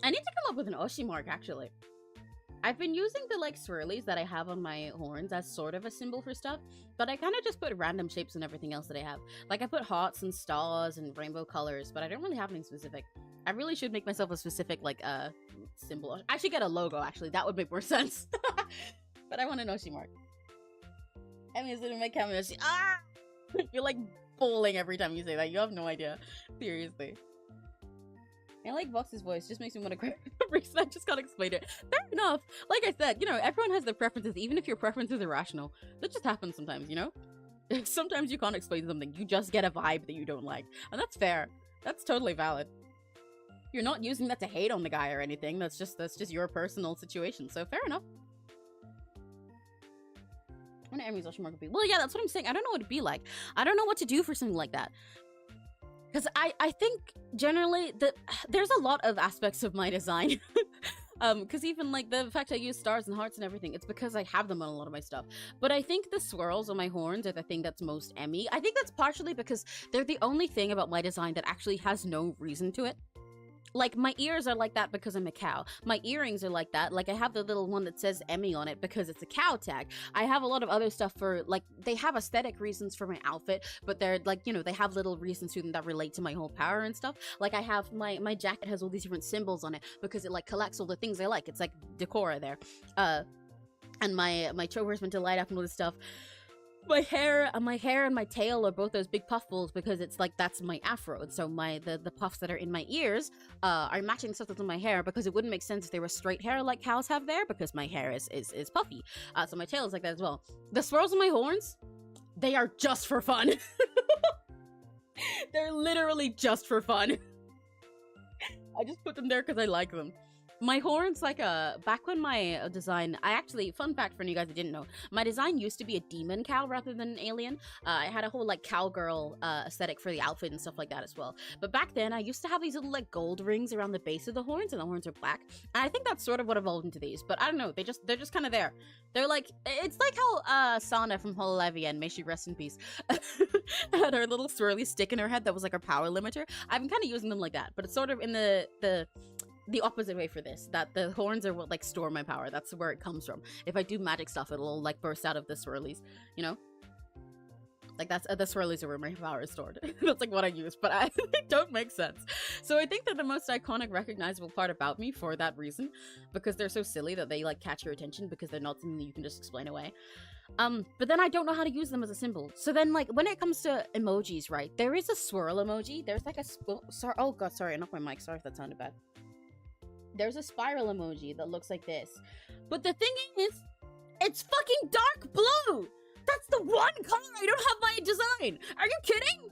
Speaker 1: I need to come up with an Oshi mark, actually. I've been using the like swirlies that I have on my horns as sort of a symbol for stuff, but I kind of just put random shapes and everything else that I have. Like I put hearts and stars and rainbow colors, but I don't really have anything specific. I really should make myself a specific like symbol. I should get a logo, actually. That would make more sense. But I want an Oshi mark. Emmy's gonna make cameo. Ah! You're like bowling every time you say that. You have no idea. Seriously. I like Vox's voice. Just makes me want to cry. I just can't explain it. Fair enough. Like I said, you know, everyone has their preferences, even if your preference is irrational. That just happens sometimes, you know? Sometimes you can't explain something. You just get a vibe that you don't like. And that's fair. That's totally valid. You're not using that to hate on the guy or anything. That's just your personal situation. So fair enough. I wonder Emmy's Oshi mark would be. Well, yeah, that's what I'm saying. I don't know what it'd be like. I don't know what to do for something like that. Because I think generally there's a lot of aspects of my design. Because even like the fact I use stars and hearts and everything, it's because I have them on a lot of my stuff. But I think the swirls on my horns are the thing that's most Emmy. I think that's partially because they're the only thing about my design that actually has no reason to it. Like, my ears are like that because I'm a cow. My earrings are like that. Like, I have the little one that says Emmy on it because it's a cow tag. I have a lot of other stuff for, like, they have aesthetic reasons for my outfit, but they're, like, you know, they have little reasons to them that relate to my whole power and stuff. Like, I have, my jacket has all these different symbols on it because it, like, collects all the things I like. It's, like, decora there. And my trover's meant to light up and all this stuff. My hair and my tail are both those big puff balls because it's like that's my afro, and so the puffs that are in my ears are matching stuff that's in my hair because it wouldn't make sense if they were straight hair like cows have there because my hair is puffy. So my tail is like that as well. The swirls on my horns, they are just for fun. They're literally just for fun. I just put them there because I like them. My horns, like, back when my design, fun fact for you guys that didn't know, my design used to be a demon cow rather than an alien. I had a whole, like, cowgirl aesthetic for the outfit and stuff like that as well. But back then, I used to have these little, like, gold rings around the base of the horns, and the horns are black. And I think that's sort of what evolved into these, but I don't know, they're just kind of there. They're like, it's like how Sana from Hololive, may she rest in peace, had her little swirly stick in her head that was like her power limiter. I've been kind of using them like that, but it's sort of in the opposite way for this, that the horns are what like store my power. That's where it comes from. If I do magic stuff, it'll like burst out of the swirlies, you know? Like that's the swirlies are where my power is stored. That's like what I use, but they don't make sense. So I think they're the most iconic, recognizable part about me for that reason, because they're so silly that they like catch your attention because they're not something that you can just explain away. But then I don't know how to use them as a symbol. So then, like, when it comes to emojis, right, there is a swirl emoji. There's like a oh god, sorry, I knocked my mic. Sorry if that sounded bad. There's a spiral emoji that looks like this. But the thing is, it's fucking dark blue! That's the one color I don't have my design! Are you kidding?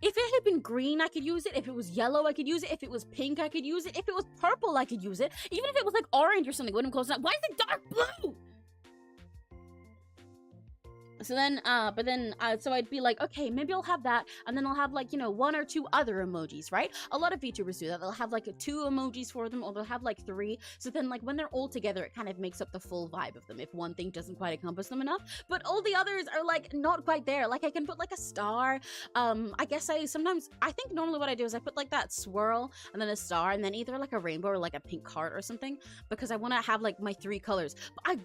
Speaker 1: If it had been green, I could use it. If it was yellow, I could use it. If it was pink, I could use it. If it was purple, I could use it. Even if it was like orange or something, it wouldn't close enough. Why is it dark blue? So then, so I'd be like, okay, maybe I'll have that, and then I'll have, like, you know, one or two other emojis, right? A lot of VTubers do that. They'll have, like, 2 emojis for them, or they'll have, like, 3. So then, like, when they're all together, it kind of makes up the full vibe of them if one thing doesn't quite encompass them enough. But all the others are, like, not quite there. Like, I can put, like, a star. I guess I think normally what I do is I put, like, that swirl, and then a star, and then either, like, a rainbow or, like, a pink heart or something, because I want to have, like, my 3 colors. But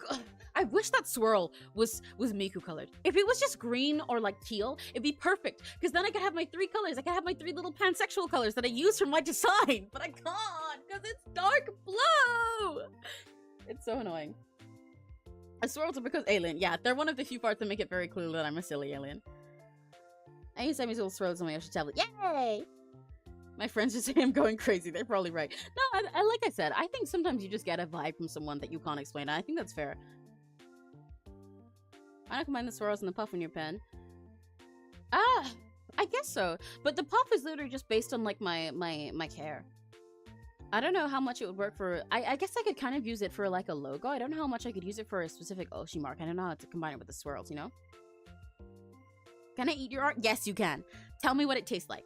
Speaker 1: I wish that swirl was Miku colored. If it was just green or like teal, it'd be perfect. Because then I could have my 3 colors. I could have my 3 little pansexual colors that I use for my design. But I can't because it's dark blue. It's so annoying. A swirls are because alien. Yeah, they're one of the few parts that make it very clear that I'm a silly alien. I use Sammy's little swirls on my Yoshi tablet. Yay! My friends just say I'm going crazy. They're probably right. No, I like I said, I think sometimes you just get a vibe from someone that you can't explain. I think that's fair. I don't combine the swirls and the puff in your pen. I guess so. But the puff is literally just based on like my hair. I don't know how much it would work for. I guess I could kind of use it for like a logo. I don't know how much I could use it for a specific Oshi mark. I don't know how to combine it with the swirls, you know? Can I eat your art? Yes, you can. Tell me what it tastes like.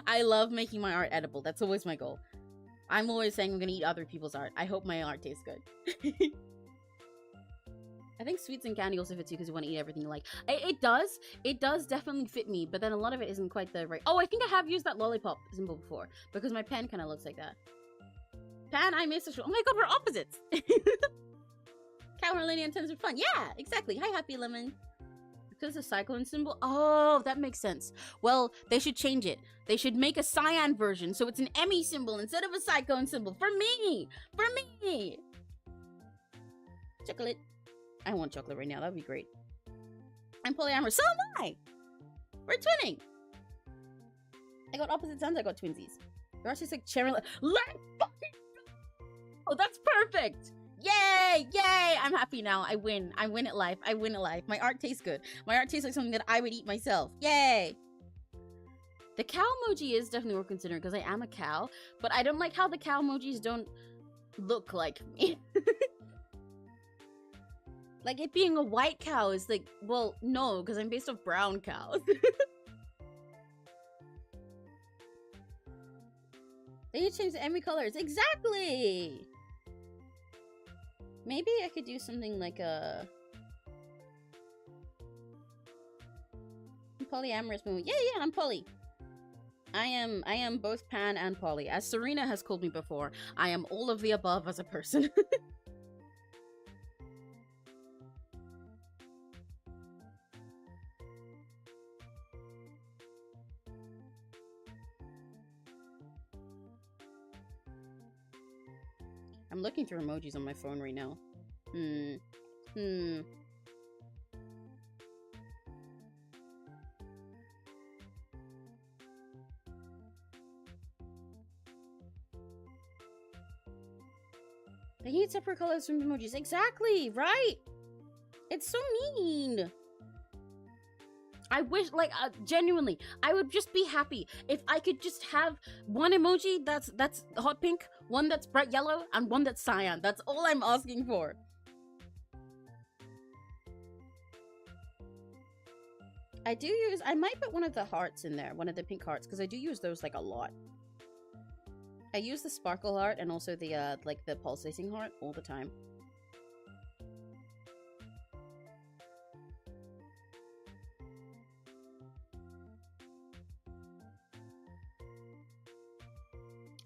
Speaker 1: I love making my art edible. That's always my goal. I'm always saying I'm gonna eat other people's art. I hope my art tastes good. I think sweets and candy also fits you because you want to eat everything you like. It does definitely fit me, but then a lot of it isn't quite the right. Oh, I think I have used that lollipop symbol before because my pen kind of looks like that. Pan, I'm asexual. Oh my god, we're opposites. Cow and Lady intends for fun. Yeah, exactly. Hi, Happy Lemon. Because the cyclone symbol? Oh, that makes sense. Well, they should change it. They should make a cyan version so it's an Emmy symbol instead of a cyclone symbol. For me! For me! Chocolate. I want chocolate right now. That would be great. I'm polyamorous. So am I! We're twinning! I got opposite sounds. I got twinsies. You're actually like cherry. Let's fucking go! Oh, that's perfect! Yay! Yay! I'm happy now. I win. I win at life. I win at life. My art tastes good. My art tastes like something that I would eat myself. Yay! The cow emoji is definitely worth considering because I am a cow, but I don't like how the cow emojis don't look like me. Like, it being a white cow is like, well, no, because I'm based off brown cows. They need to change the Emmy colors. Exactly! Maybe I could do something like a... polyamorous movie. Yeah, I'm poly. I am both pan and poly. As Serena has called me before, I am all of the above as a person. I'm looking through emojis on my phone right now. They need separate colors from emojis. Exactly, right? It's so mean. I wish, like, genuinely, I would just be happy if I could just have one emoji that's hot pink, one that's bright yellow, and one that's cyan. That's all I'm asking for. I might put one of the hearts in there, one of the pink hearts, because I do use those, like, a lot. I use the sparkle heart and also the, like, the pulsating heart all the time.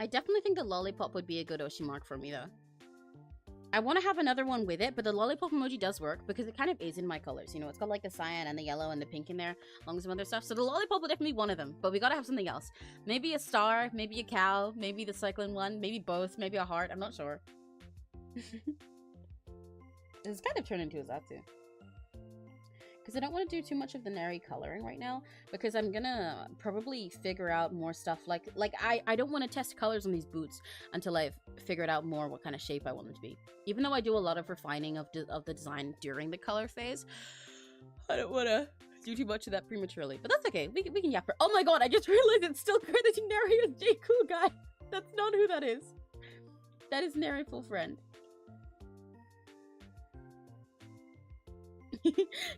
Speaker 1: I definitely think the lollipop would be a good Oshi mark for me, though. I want to have another one with it, but the lollipop emoji does work because it kind of is in my colors. You know, it's got like the cyan and the yellow and the pink in there, along with some other stuff. So the lollipop will definitely be one of them, but we gotta have something else. Maybe a star, maybe a cow, maybe the cyclone one, maybe both, maybe a heart. I'm not sure. It's kind of turned into a Zatsu. Because I don't want to do too much of the Neri coloring right now, because I'm gonna probably figure out more stuff. Like I don't want to test colors on these boots until I've figured out more what kind of shape I want them to be. Even though I do a lot of refining of the design during the color phase, I don't want to do too much of that prematurely. But that's okay. We can yap for. Oh my god! I just realized it's still crediting Neri as J. Cool Guy. That's not who that is. That is Neri full friend.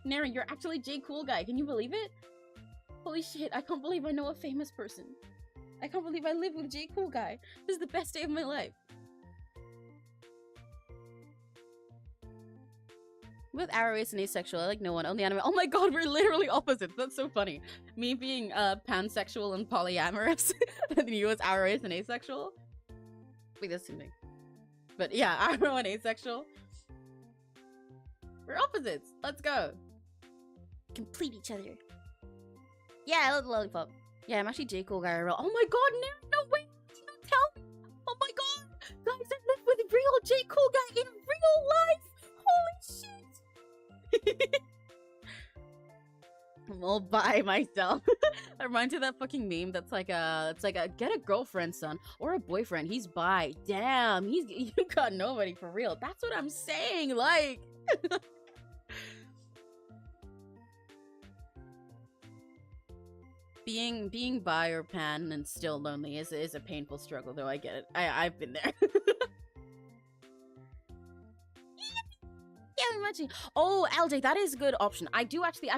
Speaker 1: Neri, you're actually J. Cool Guy. Can you believe it? Holy shit, I can't believe I know a famous person. I can't believe I live with J. Cool Guy. This is the best day of my life. With arrow ace and asexual, I like no one, only anime. Oh my god, we're literally opposites. That's so funny. Me being pansexual and polyamorous, and you as arrow ace and asexual. Wait, that's something. But yeah, arrow and asexual. We're opposites. Let's go. Complete each other. Yeah, I love the lollipop. Yeah, I'm actually J. Cool Guy. Oh my god, no way! Don't tell me! Oh my god! Guys, I live with a real J. Cool Guy in real life! Holy shit! I'm all by myself. That reminds me of that fucking meme that's like it's like a get a girlfriend, son, or a boyfriend. He's bi. Damn, you got nobody for real. That's what I'm saying, like. Being bi or pan and still lonely is a painful struggle, though. I get it. I've been there. Yeah, imagine. Oh, LJ, that is a good option. I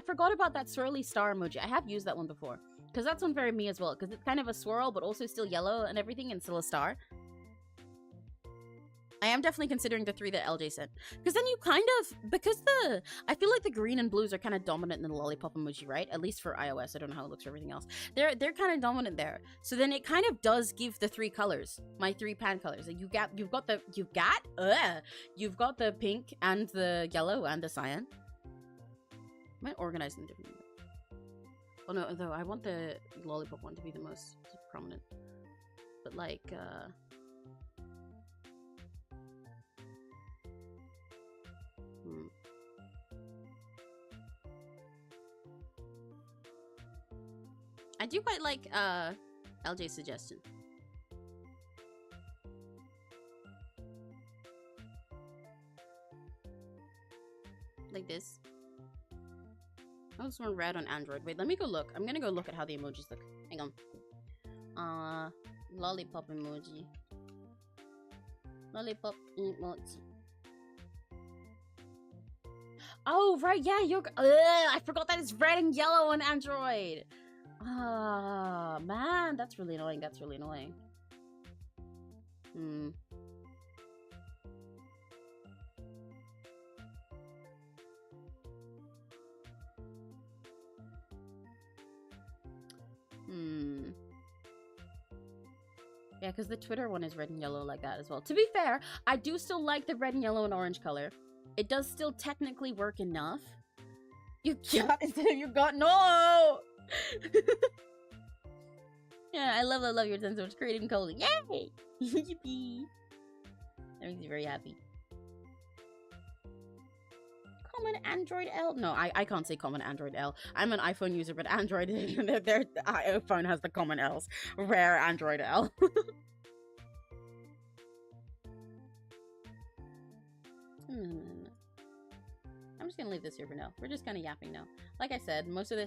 Speaker 1: forgot about that swirly star emoji. I have used that one before because that's one very me as well. Because it's kind of a swirl, but also still yellow and everything, and still a star. I am definitely considering the 3 that LJ sent. Because then you kind of, I feel like the green and blues are kind of dominant in the lollipop emoji, right? At least for iOS. I don't know how it looks for everything else. They're kind of dominant there. So then it kind of does give the 3 colors, my 3 pan colors. Like you've got the pink and the yellow and the cyan. I might organize them differently. Oh no, though I want the lollipop one to be the most prominent. But like, I do quite like LJ's suggestion. Like this. I was one red on Android. Wait, let me go look. I'm gonna go look at how the emojis look. Hang on. Lollipop emoji. Lollipop emoji. Oh, right, yeah, I forgot that it's red and yellow on Android. Ah, man, that's really annoying. That's really annoying. Yeah, because the Twitter one is red and yellow like that as well. To be fair, I do still like the red and yellow and orange color. It does still technically work enough. You got no! Yeah, I love your sense of creating coding. Yay! Yippee! That makes me very happy. Common Android L? No, I can't say common Android L. I'm an iPhone user, but Android, their iPhone has the common L's. Rare Android L. I'm just gonna leave this here for now. We're just kind of yapping now. Like I said, most of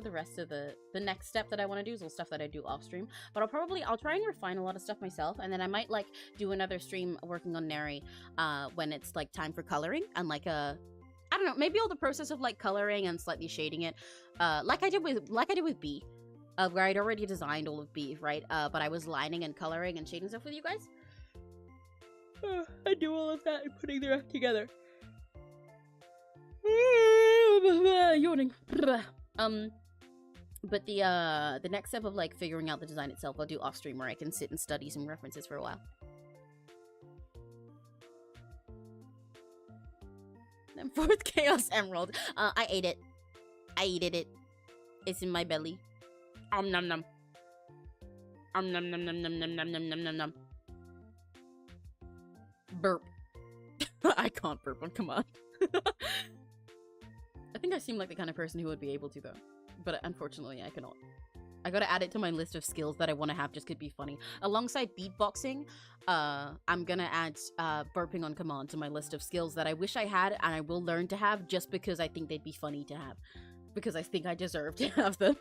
Speaker 1: the rest of the next step that I want to do is all stuff that I do off stream. But I'll try and refine a lot of stuff myself, and then I might like do another stream working on Neri when it's like time for coloring and like I don't know, maybe all the process of like coloring and slightly shading it, like I did with B, where I'd already designed all of B, right? But I was lining and coloring and shading stuff with you guys. I do all of that and putting them together. Yawning. But the next step of like figuring out the design itself, I'll do off stream where I can sit and study some references for a while. Then 4th Chaos Emerald. I ate it. I ate it. It's in my belly. Nom nom. Nom nom nom nom nom nom nom nom nom nom. Burp. I can't burp one. Come on. I think I seem like the kind of person who would be able to, though. But unfortunately, I cannot. I gotta add it to my list of skills that I want to have just could be funny. Alongside beatboxing, I'm gonna add burping on command to my list of skills that I wish I had and I will learn to have just because I think they'd be funny to have. Because I think I deserve to have them.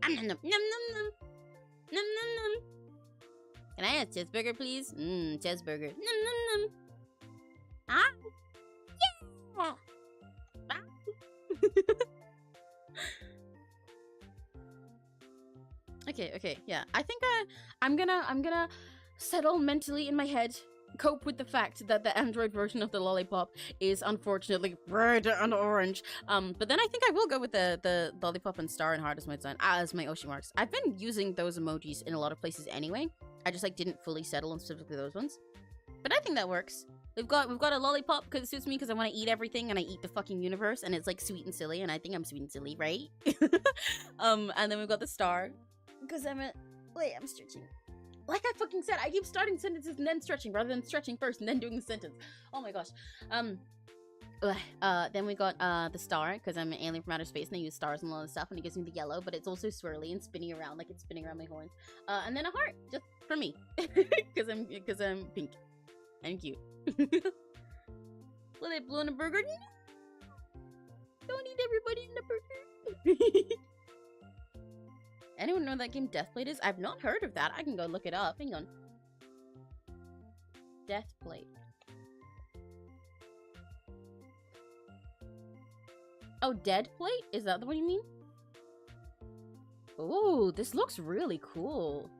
Speaker 1: Nom nom nom nom nom nom. Can I have a cheeseburger, please? Cheeseburger. Nom nom nom. Ah! Yeah! Ah. Okay, yeah. I think I'm gonna settle mentally in my head, cope with the fact that the Android version of the lollipop is unfortunately red and orange. But then I think I will go with the lollipop and star and heart as my design, as my Oshi marks. I've been using those emojis in a lot of places anyway. I just like didn't fully settle on specifically those ones. But I think that works. We've got a lollipop because it suits me because I want to eat everything and I eat the fucking universe and it's like sweet and silly and I think I'm sweet and silly, right? And then we've got the star because I'm stretching. Like I fucking said, I keep starting sentences and then stretching rather than stretching first and then doing the sentence. Oh my gosh. Then we got the star because I'm an alien from outer space and I use stars and all this stuff and it gives me the yellow, but it's also swirly and spinning around like it's spinning around my horns. And then a heart just for me because I'm pink and cute. Will it blow in a burger? No! Don't eat everybody in the burger. Anyone know what that game Deathblade is? I've not heard of that. I can go look it up. Hang on. Deathblade. Oh, Deadplate? Is that the one you mean? Oh, this looks really cool.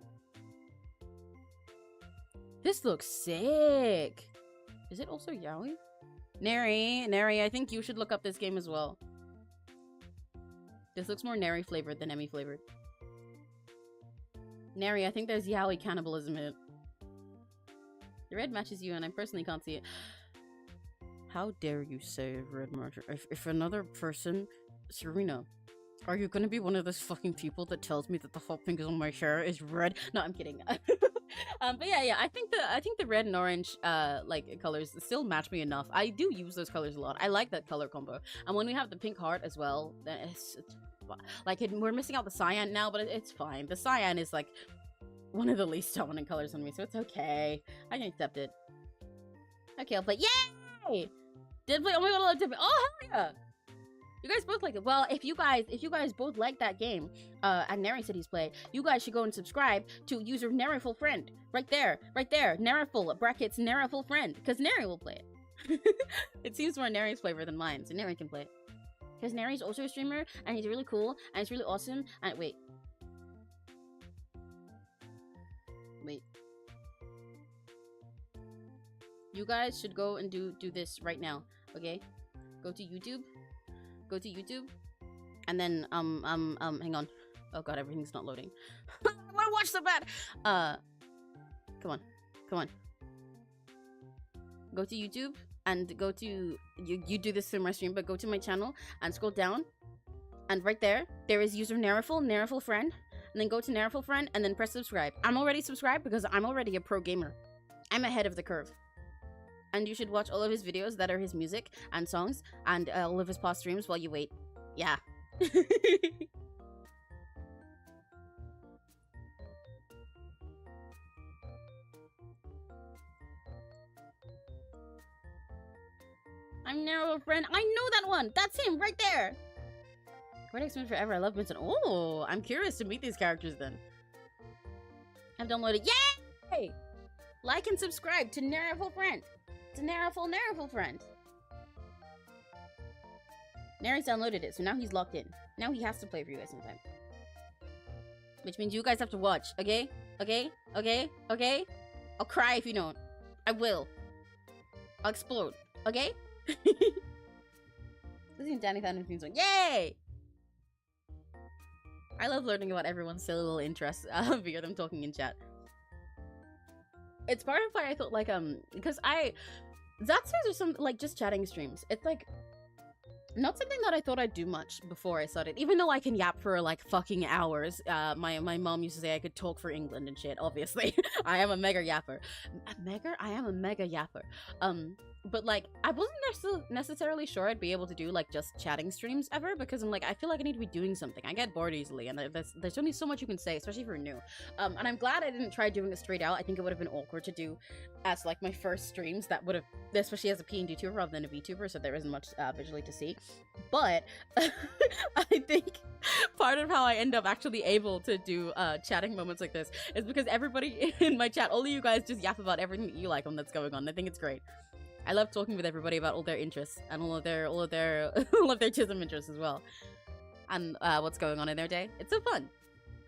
Speaker 1: This looks sick. Is it also yaoi? Neri, I think you should look up this game as well. This looks more Neri flavored than Emmy flavored. Neri, I think there's yaoi cannibalism in it. The red matches you, and I personally can't see it. How dare you say red marker? If another person, Serena, are you gonna be one of those fucking people that tells me that the hot pink on my hair is red? No, I'm kidding. But yeah, I think the red and orange like colors still match me enough. I do use those colors a lot. I like that color combo. And when we have the pink heart as well, then it's like we're missing out the cyan now, but it's fine. The cyan is like one of the least dominant colors on me, so it's okay. I can accept it. Okay, I'll play. Yay! Did play? Oh my god, I love Did play. Oh hell yeah! You guys both like it. Well, if you guys both like that game, and Neri said he's played, you guys should go and subscribe to user Neriful Friend. Right there. Neriful brackets Neriful Friend, because Neri will play it. It seems more Neri's flavor than mine, so Neri can play it. Because Neri's also a streamer, and he's really cool, and it's really awesome. And wait. You guys should go and do this right now, okay? Go to YouTube, and then hang on. Oh god, everything's not loading. I wanna watch so bad. Come on. Go to YouTube and go to you do this through my stream, but go to my channel and scroll down, and right there is user Neriful Friend, and then go to Neriful Friend and then press subscribe. I'm already subscribed because I'm already a pro gamer. I'm ahead of the curve. And you should watch all of his videos that are his music and songs and all of his past streams while you wait. Yeah. I'm Narrow Friend. I know that one. That's him right there. Greatest Moon Forever. I love Vincent. Oh, I'm curious to meet these characters then. I've downloaded. Yay! Like and subscribe to Narrow Friend. It's a Neriful Friend. Neri's downloaded it, so now he's locked in. Now he has to play for you guys sometime. Which means you guys have to watch, okay? Okay? I'll cry if you don't. I will. I'll explode, okay? This is Danny Thunder's theme song. Yay! I love learning about everyone's silly little interests via them talking in chat. It's part of why I thought, like, because Zatsus are some, like, just chatting streams. It's, like, not something that I thought I'd do much before I started. Even though I can yap for, like, fucking hours. My mom used to say I could talk for England and shit, obviously. I am a mega yapper. I am a mega yapper. But, like, I wasn't necessarily sure I'd be able to do, like, just chatting streams ever, because I'm like, I feel like I need to be doing something. I get bored easily, and there's only so much you can say, especially if you're new. And I'm glad I didn't try doing it straight out. I think it would have been awkward to do as, like, my first streams. That would have, especially as a PNGTuber rather than a Vtuber, so there isn't much visually to see. But I think part of how I end up actually able to do chatting moments like this is because everybody in my chat, all of you guys just yap about everything that you like on that's going on. I think it's great. I love talking with everybody about all their interests and all of their chism interests as well, and what's going on in their day. It's so fun.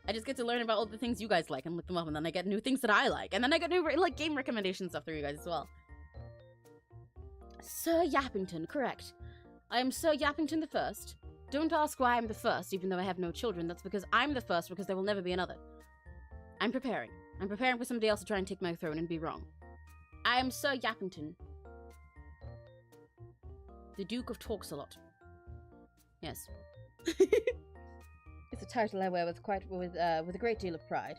Speaker 1: I just get to learn about all the things you guys like and look them up, and then I get new things that I like, and then I get new like game recommendation stuff through you guys as well. Sir Yappington, correct. I am Sir Yappington the First. Don't ask why I'm the first, even though I have no children. That's because I'm the first, because there will never be another. I'm preparing. I'm preparing for somebody else to try and take my throne and be wrong. I am Sir Yappington, the Duke of Talks-a-Lot. Yes. It's a title I wear with a great deal of pride.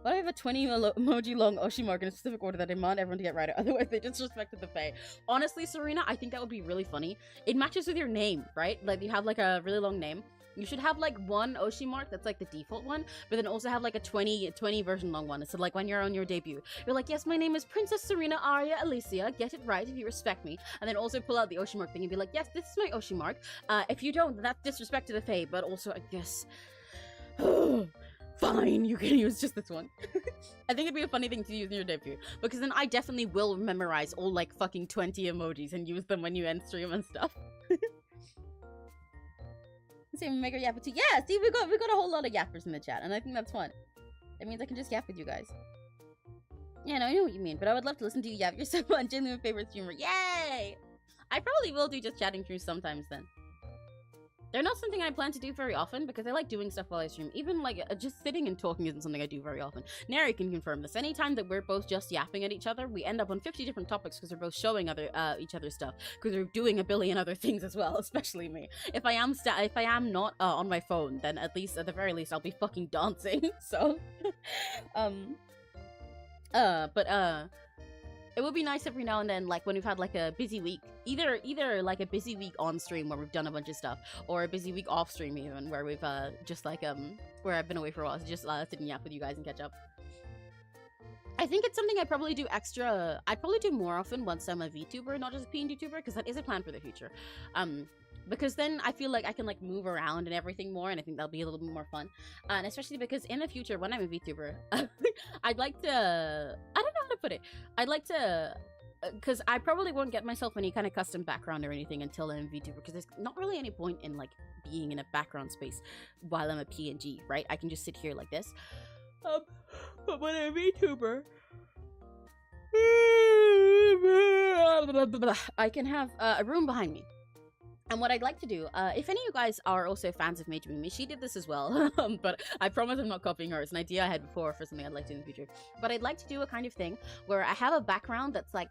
Speaker 1: But I have a 20 emoji long Oshi mark in a specific order that I demand everyone to get right, otherwise they disrespected the Fae. Honestly, Serena, I think that would be really funny. It matches with your name, right? Like, you have like a really long name. You should have like one Oshi mark that's like the default one, but then also have like a 20 version long one. So like when you're on your debut, you're like, yes, my name is Princess Serena Aria Alicia. Get it right if you respect me. And then also pull out the Oshi mark thing and be like, yes, this is my Oshi mark. If you don't, that's disrespect to the Fae. But also, I guess, fine, you can use just this one. I think it'd be a funny thing to use in your debut, because then I definitely will memorize all like fucking 20 emojis and use them when you end stream and stuff. Same Mega Yapper too. Yeah, see, we got a whole lot of yappers in the chat, and I think that's fun. That means I can just yap with you guys. Yeah, no, I know what you mean, but I would love to listen to you yap yourself on genuine favorite streamer. Yay! I probably will do just chatting streams sometimes then. They're not something I plan to do very often because I like doing stuff while I stream. Even like just sitting and talking isn't something I do very often. Neri can confirm this. Anytime that we're both just yapping at each other, we end up on 50 different topics because we're both showing each other stuff. Because we're doing a billion other things as well, especially me. If I am not on my phone, then at the very least I'll be fucking dancing. So, it would be nice every now and then, like when we've had like a busy week, either like a busy week on stream where we've done a bunch of stuff, or a busy week off stream even where we've just like where I've been away for a while, so just sit and yap with you guys and catch up. I think it's something I'd probably do more often once I'm a VTuber, not just a PNGTuber, because that is a plan for the future. Because then I feel like I can like move around and everything more, and I think that'll be a little bit more fun. And especially because in the future, when I'm a VTuber, I'd like to, I don't know how to put it. I'd like to, because I probably won't get myself any kind of custom background or anything until I'm a VTuber, because there's not really any point in like being in a background space while I'm a PNG, right? I can just sit here like this. But when I'm a VTuber, I can have a room behind me. And what I'd like to do, if any of you guys are also fans of Major Mimi, she did this as well, but I promise I'm not copying her. It's an idea I had before for something I'd like to do in the future. But I'd like to do a kind of thing where I have a background that's like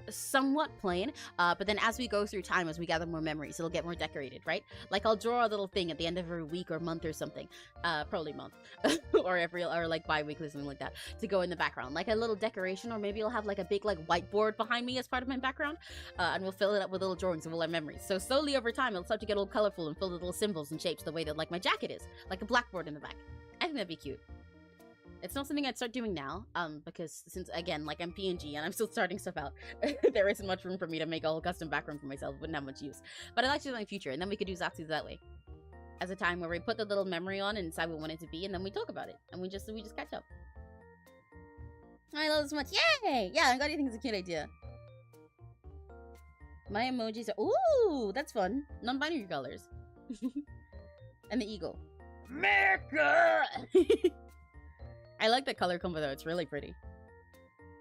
Speaker 1: somewhat plain, but then as we go through time, as we gather more memories, it'll get more decorated, right? Like I'll draw a little thing at the end of every week or month or something, probably month, or like bi-weekly, something like that, to go in the background, like a little decoration, or maybe I'll have like a big like whiteboard behind me as part of my background, and we'll fill it up with little drawings of all our memories. So slowly over time, it'll start to get all colorful and filled with little symbols and shapes the way that like my jacket is, like a blackboard in the back. I think that'd be cute. It's not something I'd start doing now, because since, again, like I'm PNG and I'm still starting stuff out, there isn't much room for me to make a whole custom background for myself. It wouldn't have much use. But I'd like to do that in the future, and then we could do Zatsu that way. As a time where we put the little memory on and decide what we want it to be, and then we talk about it, and we just catch up. I love this much. Yay! Yeah, I'm glad you think it's a cute idea. My emojis are... Ooh, that's fun. Non-binary colors. And the eagle. America! I like that color combo though, it's really pretty.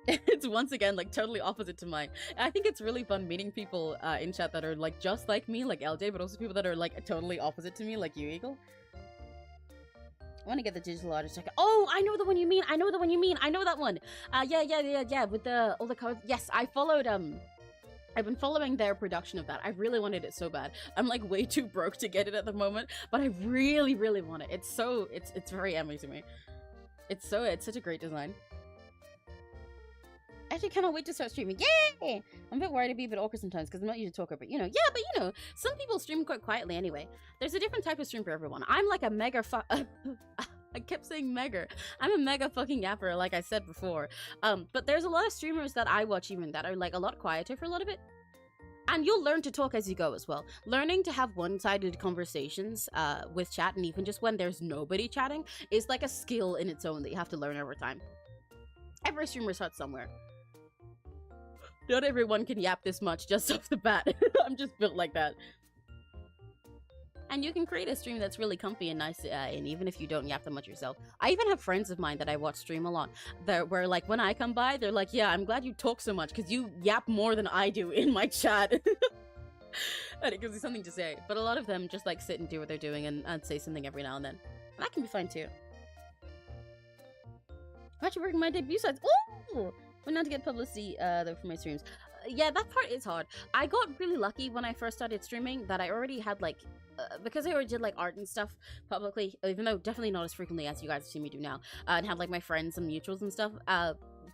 Speaker 1: It's once again like totally opposite to mine. I think it's really fun meeting people in chat that are like just like me, like LJ, but also people that are like totally opposite to me, like you, Eagle. I want to get the digital artist jacket. Oh, I know the one you mean. I know the one you mean. I know that one. Yeah. With the all the colors. Yes, I followed I've been following their production of that. I really wanted it so bad. I'm like way too broke to get it at the moment, but I really, really want it. It's very yummy to me. It's such a great design. I actually cannot wait to start streaming. Yay! I'm a bit worried to be a bit awkward sometimes because I'm not used to talker, but you know, some people stream quite quietly anyway. There's a different type of stream for everyone. I'm like a mega I kept saying mega. I'm a mega fucking yapper, like I said before. But there's a lot of streamers that I watch even that are like a lot quieter for a lot of it. And you'll learn to talk as you go as well. Learning to have one-sided conversations with chat, and even just when there's nobody chatting, is like a skill in its own that you have to learn over time. Every streamer starts somewhere. Not everyone can yap this much just off the bat. I'm just built like that. And you can create a stream that's really comfy and nice, and even if you don't yap that much yourself. I even have friends of mine that I watch stream a lot, where like when I come by, they're like, yeah, I'm glad you talk so much, because you yap more than I do in my chat. And it gives me something to say. But a lot of them just like sit and do what they're doing and say something every now and then. And that can be fine too. I'm actually working my debut sites. Oh! Went on to get publicity though for my streams. Yeah, that part is hard. I got really lucky when I first started streaming that I already had like, because I already did like art and stuff publicly, even though definitely not as frequently as you guys have seen me do now, and had like my friends and mutuals and stuff,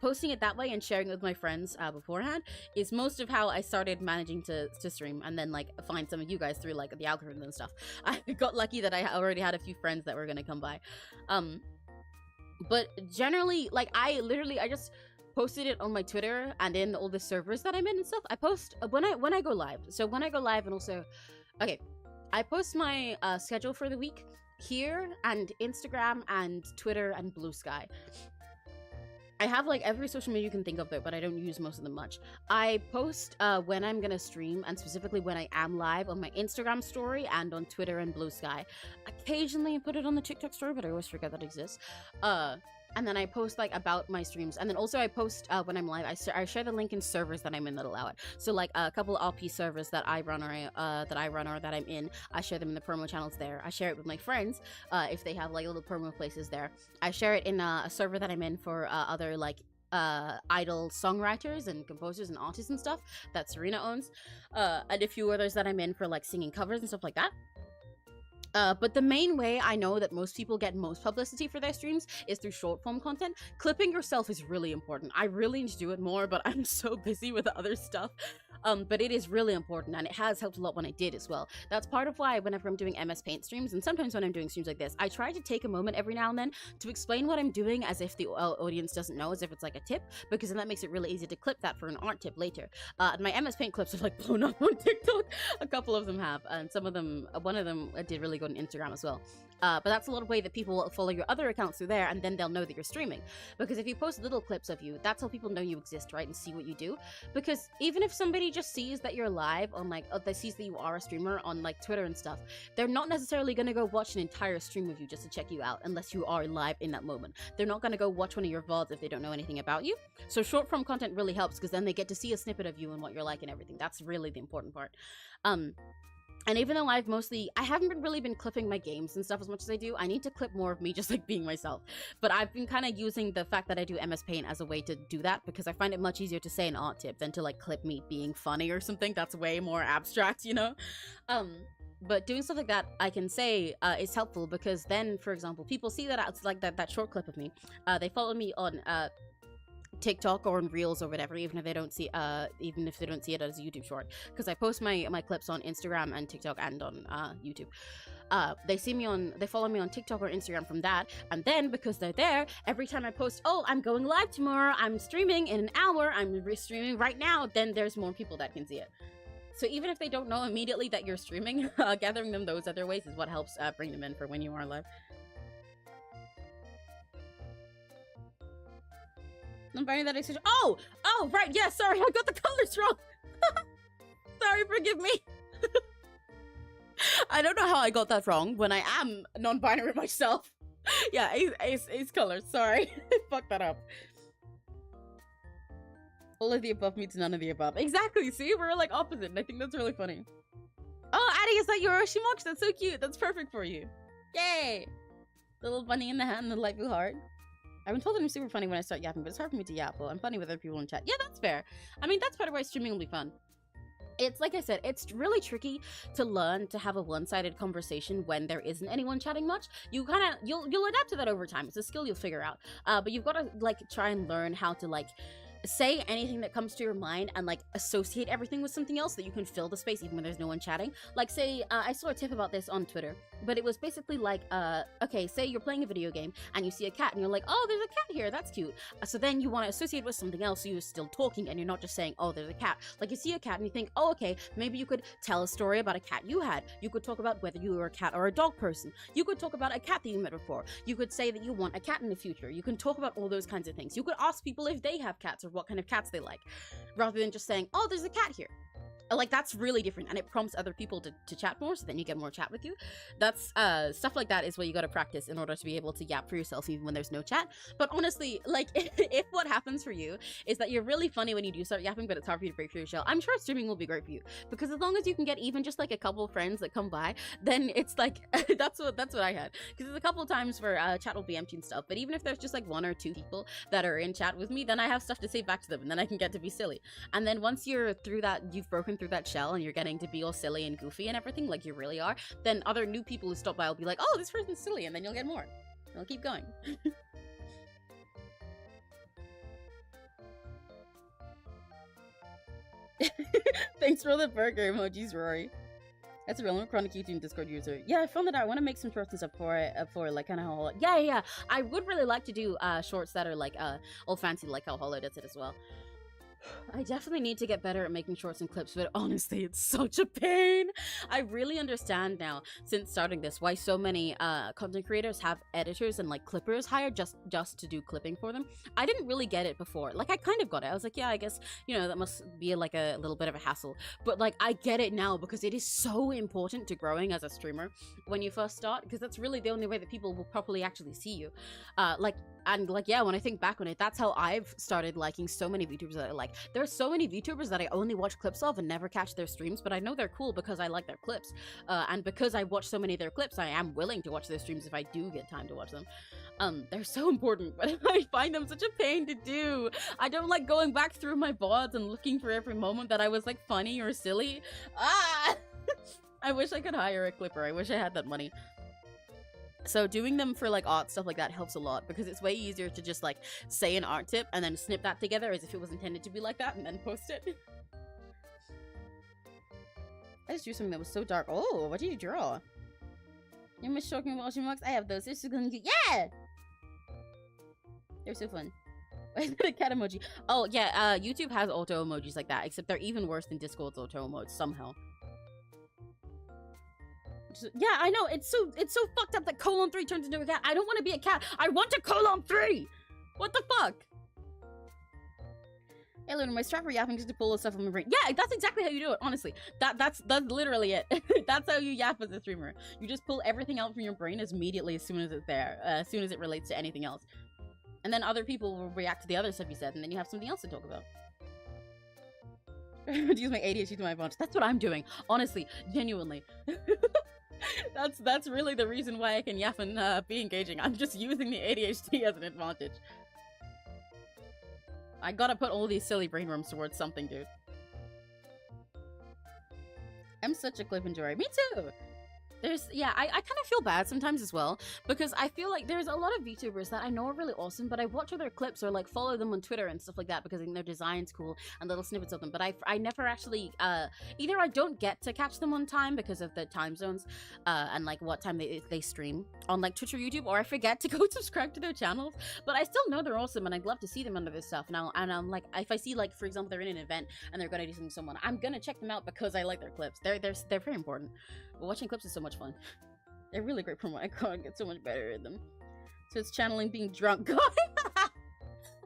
Speaker 1: posting it that way and sharing it with my friends beforehand is most of how I started managing to stream, and then like find some of you guys through like the algorithm and stuff. I got lucky that I already had a few friends that were gonna come by. But generally, like I just posted it on my Twitter and in all the servers that I'm in and stuff. I post when I go live. So when I go live, and also, okay, I post my schedule for the week here and Instagram and Twitter and Blue Sky. I have like every social media you can think of though, but I don't use most of them much. I post when I'm gonna stream, and specifically when I am live, on my Instagram story and on Twitter and Blue Sky. Occasionally I put it on the TikTok story, but I always forget that exists. and then I post like about my streams, and then also I post when I'm live. I share the link in servers that I'm in that allow it. So like a couple of RP servers that I run or that I'm in, I share them in the promo channels there. I share it with my friends if they have like little promo places there. I share it in a server that I'm in for other like idol songwriters and composers and artists and stuff that Serena owns, and a few others that I'm in for like singing covers and stuff like that. But the main way I know that most people get most publicity for their streams is through short form content. Clipping yourself is really important. I really need to do it more, but I'm so busy with other stuff. But it is really important, and it has helped a lot when I did as well. That's part of why whenever I'm doing MS Paint streams, and sometimes when I'm doing streams like this, I try to take a moment every now and then to explain what I'm doing as if the audience doesn't know, as if it's like a tip, because then that makes it really easy to clip that for an art tip later. My MS Paint clips are like blown up on TikTok. A couple of them have, and some of them, one of them did really good on Instagram as well. But that's a lot of way that people will follow your other accounts through there, and then they'll know that you're streaming. Because if you post little clips of you, that's how people know you exist, right? And see what you do. Because even if somebody just sees that you're live on like, they sees that you are a streamer on like Twitter and stuff, they're not necessarily going to go watch an entire stream of you just to check you out unless you are live in that moment. They're not going to go watch one of your VODs if they don't know anything about you. So short form content really helps, because then they get to see a snippet of you and what you're like and everything. That's really the important part. And even though I haven't really been clipping my games and stuff as much as I do, I need to clip more of me just like being myself. But I've been kind of using the fact that I do MS Paint as a way to do that, because I find it much easier to say an art tip than to like clip me being funny or something. That's way more abstract, you know? But doing stuff like that, I can say is helpful, because then, for example, people see that it's like that short clip of me. They follow me on TikTok or on Reels or whatever, even if they don't see it as a YouTube short, because I post my clips on Instagram and TikTok and on YouTube. They follow me on TikTok or Instagram from that, and then because they're there, every time I post, oh, I'm going live tomorrow, I'm streaming in an hour, I'm streaming right now, then there's more people that can see it. So even if they don't know immediately that you're streaming, gathering them those other ways is what helps bring them in for when you are live. I'm finding that exchange. Oh, right, yeah, sorry, I got the colors wrong. Sorry, forgive me. I don't know how I got that wrong when I am non-binary myself. Yeah, ace colors, sorry. Fuck that up. All of the above means none of the above. Exactly, see, we're like opposite, and I think that's really funny. Oh, Addie, is that your Oshimochi? That's so cute, that's perfect for you. Yay! The little bunny in the hat and the light blue heart. I've been told that I'm super funny when I start yapping, but it's hard for me to yap. Well, I'm funny with other people in chat. Yeah, that's fair. I mean, that's part of why streaming will be fun. It's like I said, it's really tricky to learn to have a one-sided conversation when there isn't anyone chatting much. You'll adapt to that over time. It's a skill you'll figure out. But you've got to like try and learn how to like say anything that comes to your mind and like associate everything with something else so that you can fill the space even when there's no one chatting. Like say, I saw a tip about this on Twitter, but it was basically like, okay, say you're playing a video game and you see a cat and you're like, oh, there's a cat here, that's cute. So then you want to associate with something else, so you're still talking and you're not just saying, oh, there's a cat. Like you see a cat and you think, oh, okay, maybe you could tell a story about a cat you had. You could talk about whether you were a cat or a dog person. You could talk about a cat that you met before. You could say that you want a cat in the future. You can talk about all those kinds of things. You could ask people if they have cats or what kind of cats they like, rather than just saying, oh, there's a cat here. Like, that's really different, and it prompts other people to chat more, so then you get more chat with you. That's stuff like that is what you gotta practice in order to be able to yap for yourself even when there's no chat. But honestly, like, if what happens for you is that you're really funny when you do start yapping, but it's hard for you to break through your shell, I'm sure streaming will be great for you, because as long as you can get even just like a couple of friends that come by, then it's like that's what I had. Because there's a couple of times where chat will be empty and stuff, but even if there's just like one or two people that are in chat with me, then I have stuff to say back to them, and then I can get to be silly. And then once you're through that, you've broken through that shell and you're getting to be all silly and goofy and everything like you really are, then other new people who stop by will be like, oh, this person's silly, and then you'll get more. I'll keep going. Thanks for the burger emojis, Rory. That's a real chronic YouTube Discord user. Yeah, I found that I want to make some shorts and stuff for like kind of how yeah. I would really like to do shorts that are like all fancy like how Hollow does it as well. I definitely need to get better at making shorts and clips, but honestly, it's such a pain. I really understand now, since starting this, why so many content creators have editors and like clippers hired just to do clipping for them. I didn't really get it before. Like, I kind of got it. I was like, yeah, I guess, you know, that must be like a little bit of a hassle. But like, I get it now because it is so important to growing as a streamer when you first start, because that's really the only way that people will properly actually see you. Yeah, when I think back on it, that's how I've started liking so many VTubers that I like. There are so many VTubers that I only watch clips of and never catch their streams, but I know they're cool because I like their clips. And because I watch so many of their clips, I am willing to watch their streams if I do get time to watch them. They're so important, but I find them such a pain to do. I don't like going back through my VODs and looking for every moment that I was like funny or silly. I wish I could hire a clipper. I wish I had that money. So doing them for like art stuff like that helps a lot because it's way easier to just like say an art tip and then snip that together as if it was intended to be like that and then post it. I just drew something that was so dark. Oh, what did you draw? You miss shocking washing marks? I have those. They're so good. Yeah! They're so fun. The cat emoji. Oh yeah, YouTube has auto emojis like that, except they're even worse than Discord's auto emotes somehow. Yeah, I know, it's so fucked up that :3 turns into a cat. I don't want to be a cat. I want a :3! What the fuck? Hey, Luna, my strap for yapping just to pull the stuff from my brain. Yeah, that's exactly how you do it, honestly. That's literally it. That's how you yap as a streamer. You just pull everything out from your brain immediately as soon as it's there, as soon as it relates to anything else. And then other people will react to the other stuff you said, and then you have something else to talk about. Use my ADHD to my advantage. That's what I'm doing, honestly, genuinely. That's really the reason why I can yap and be engaging. I'm just using the ADHD as an advantage. I gotta put all these silly brain worms towards something, dude. I'm such a clip enjoyer. Me too! Yeah, I kind of feel bad sometimes as well, because I feel like there's a lot of VTubers that I know are really awesome, but I watch other clips or like follow them on Twitter and stuff like that because I think their design's cool and little snippets of them, but I never actually, either I don't get to catch them on time because of the time zones, and like what time they stream on like Twitch or YouTube, or I forget to go subscribe to their channels, but I still know they're awesome and I'd love to see them under this stuff now, and I'm like, if I see like, for example, they're in an event and they're gonna do something with someone, I'm gonna check them out because I like their clips. They're very important. But watching clips is so much fun. They're really great for my car and get so much better at them. So it's channeling being drunk.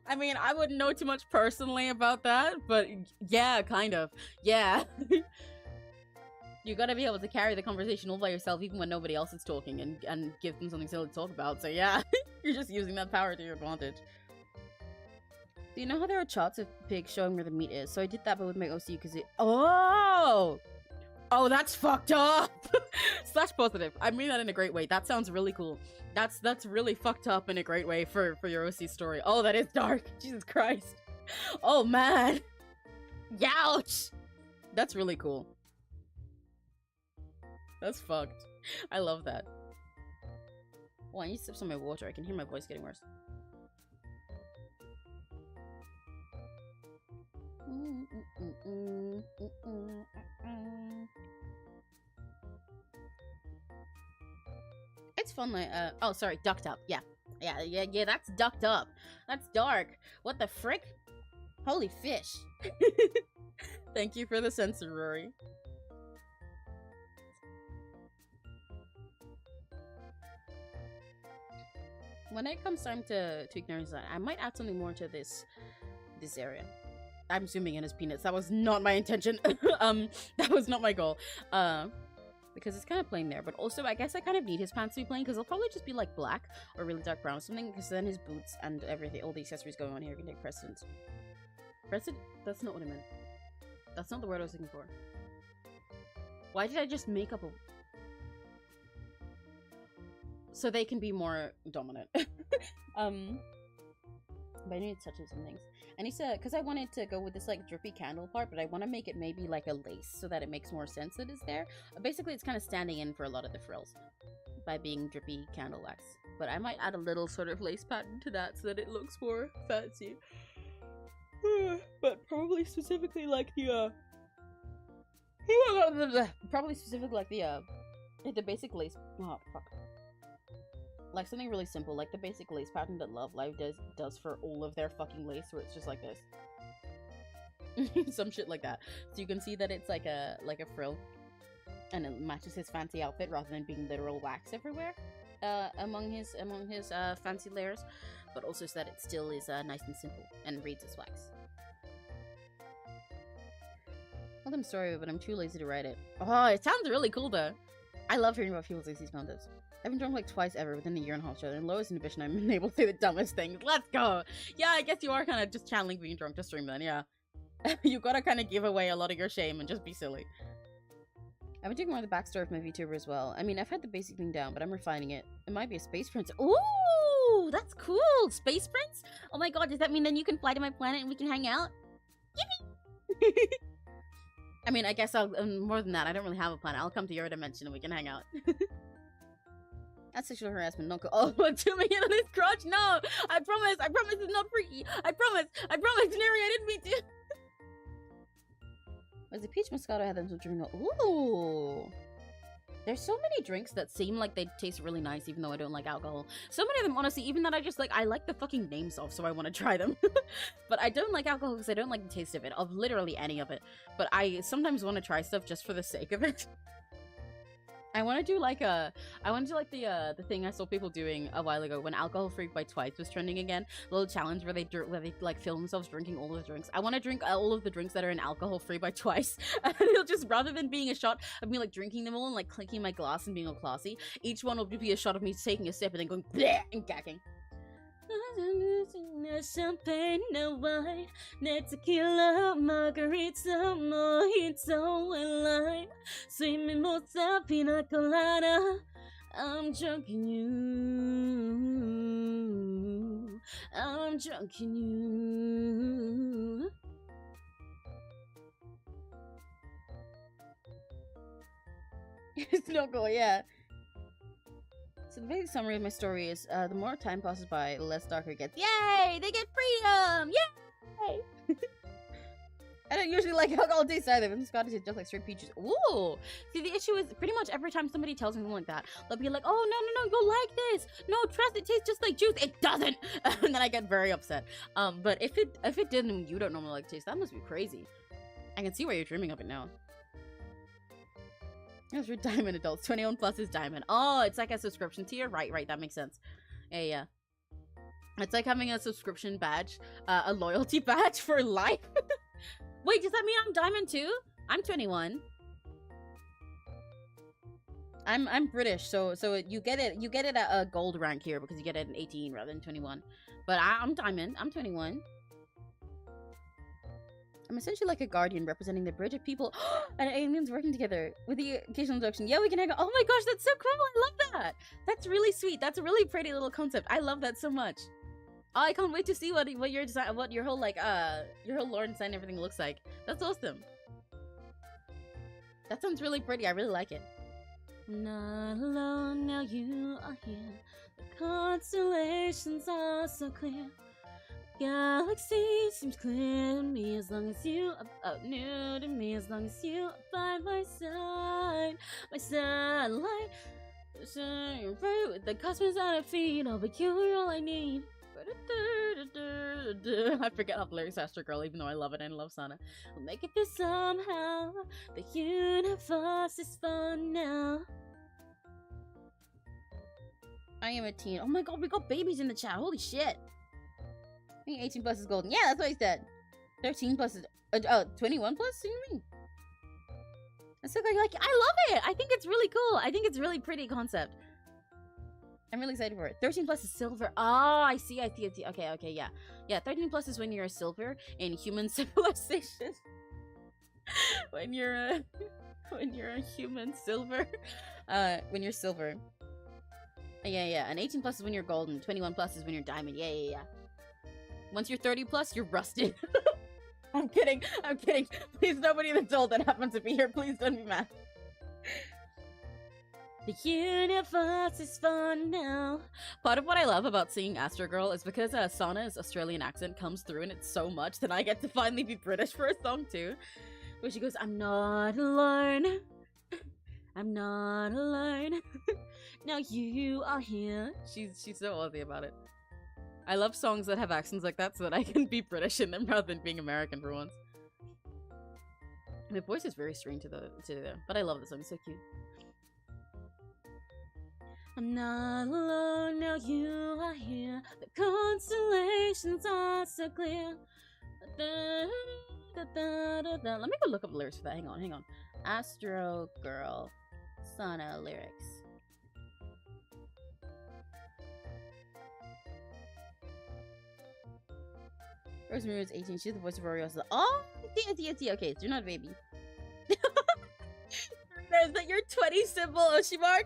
Speaker 1: I mean, I wouldn't know too much personally about that, but yeah, kind of. Yeah. You gotta be able to carry the conversation all by yourself even when nobody else is talking and give them something silly to talk about. So yeah, you're just using that power to your advantage. Do you know how there are charts of pigs showing where the meat is? So I did that but with my OC because it... Oh! Oh, that's fucked up! Slash positive. I mean that in a great way. That sounds really cool. That's really fucked up in a great way for your OC story. Oh, that is dark. Jesus Christ. Oh, man. Youch! That's really cool. That's fucked. I love that. Oh, I need to sip some of my water. I can hear my voice getting worse. It's fun, like, oh, sorry, ducked up. Yeah, that's ducked up. That's dark. What the frick? Holy fish. Thank you for the censor, Rory. When it comes time to ignorance design, I might add something more to this area. I'm zooming in as peanuts. That was not my intention. That was not my goal. Because it's kind of plain there, but also I guess I kind of need his pants to be plain because they'll probably just be like black or really dark brown or something, because then his boots and everything, all the accessories going on here can take precedence. Precedent? That's not what I meant. That's not the word I was looking for. Why did I just make up a... So they can be more dominant. But I need to touch on some things. I need to, because I wanted to go with this like drippy candle part, but I want to make it maybe like a lace so that it makes more sense that it's there. Basically, it's kind of standing in for a lot of the frills by being drippy candle wax. But I might add a little sort of lace pattern to that so that it looks more fancy. But probably specifically like the the basic lace. Oh fuck. Like something really simple, like the basic lace pattern that Love Live does for all of their fucking lace, where it's just like this. Some shit like that. So you can see that it's like a frill, and it matches his fancy outfit rather than being literal wax everywhere among his fancy layers, but also so that it still is nice and simple and reads as wax. Well, I'm sorry, but I'm too lazy to write it. Oh, it sounds really cool though. I love hearing about people's lazy concepts. I've been drunk like twice ever within a year and a half show, and lowest inhibition I've been able to say the dumbest things. Let's go! Yeah, I guess you are kind of just channeling being drunk to stream then, yeah. You gotta kind of give away a lot of your shame and just be silly. I've been doing more of the backstory of my VTuber as well. I mean, I've had the basic thing down, but I'm refining it. It might be a space prince. Ooh, that's cool! Space prince? Oh my god, does that mean then you can fly to my planet and we can hang out? Yippee! I mean, I guess I'll, more than that, I don't really have a planet. I'll come to your dimension and we can hang out. That's sexual harassment, not go- Oh, 2 million on his crotch? No! I promise it's not freaky! I promise, Neri, I didn't mean to! Was the peach moscato had them to drink? Ooh! There's so many drinks that seem like they taste really nice even though I don't like alcohol. So many of them, honestly, even that I just like, I like the fucking names of, so I want to try them. But I don't like alcohol because I don't like the taste of it, of literally any of it. But I sometimes want to try stuff just for the sake of it. I want to do like the thing I saw people doing a while ago when Alcohol Free by Twice was trending again. A little challenge where they like film themselves drinking all of the drinks. I want to drink all of the drinks that are in Alcohol Free by Twice. And it'll just, rather than being a shot of me like drinking them all and like clinking my glass and being all classy, each one will be a shot of me taking a sip and then going bleh and gagging. No champagne, no wine, no tequila, margarita, mojito, and lime, sweet mimosa, pina colada. I'm drunk in you. I'm drunk in you. It's not cool, yeah. So the basic summary of my story is, the more time passes by, the less darker it gets. Yay! They get freedom! Yay! I don't usually like alcohol taste either, but this Scottish is just like straight peaches. Ooh! See, the issue is pretty much every time somebody tells me something like that, they'll be like, oh, no, you'll like this! No, trust, it tastes just like juice! It doesn't! And then I get very upset. But if it did and you don't normally like taste, that must be crazy. I can see why you're dreaming of it now. That's for Diamond adults. 21 plus is Diamond. Oh, it's like a subscription tier? Right, that makes sense. Yeah. It's like having a subscription badge, a loyalty badge for life. Wait, does that mean I'm Diamond too? I'm 21. I'm British, so you get it at a gold rank here because you get it at 18 rather than 21. But I'm Diamond. I'm 21. I'm essentially like a guardian representing the bridge of people and aliens working together with the occasional introduction. Yeah, we can hang out. Oh my gosh, that's so cool. I love that. That's really sweet. That's a really pretty little concept. I love that so much. Oh, I can't wait to see what your design, what your whole like your whole lore and design and everything looks like. That's awesome. That sounds really pretty. I really like it. Not alone, now you are here. The constellations are so clear. Galaxy seems clear to me as long as you are new to me, as long as you are by my side, my satellite. The cosmos at our feet, oh, but you're all I need. I forget how the lyrics Astro Girl, even though I love it and love Sana. We'll make it through somehow. The universe is fun now. I am a teen. Oh my god, we got babies in the chat. Holy shit. I think 18 plus is golden. Yeah, that's what I said. 13 plus is 21 plus? What do you mean? It's like I love it. I think it's really cool. I think it's really pretty concept. I'm really excited for it. 13 plus is silver. Oh, I see. Okay, yeah. Yeah, 13 plus is when you're a silver in human civilization. when you're a human silver. When you're silver. Yeah. And 18 plus is when you're golden. 21 plus is when you're diamond. Yeah. Once you're 30 plus, you're rusted. I'm kidding. Please, nobody that's old that happens to be here, please don't be mad. The universe is fun now. Part of what I love about seeing Astro Girl is because Sana's Australian accent comes through and it's so much that I get to finally be British for a song too. Where she goes, I'm not alone. I'm not alone. Now you are here. She's so Aussie about it. I love songs that have accents like that so that I can be British in them rather than being American for once. The voice is very strange but I love the song. It's so cute. I'm not alone now, you are here. The constellations are so clear. Let me go look up lyrics for that. Hang on. Astro Girl Sana lyrics. Rosemary was 18. She's the voice of Oreo. Oh, yes. Okay, you're not a baby. There's that your 20 symbol, Oshimark.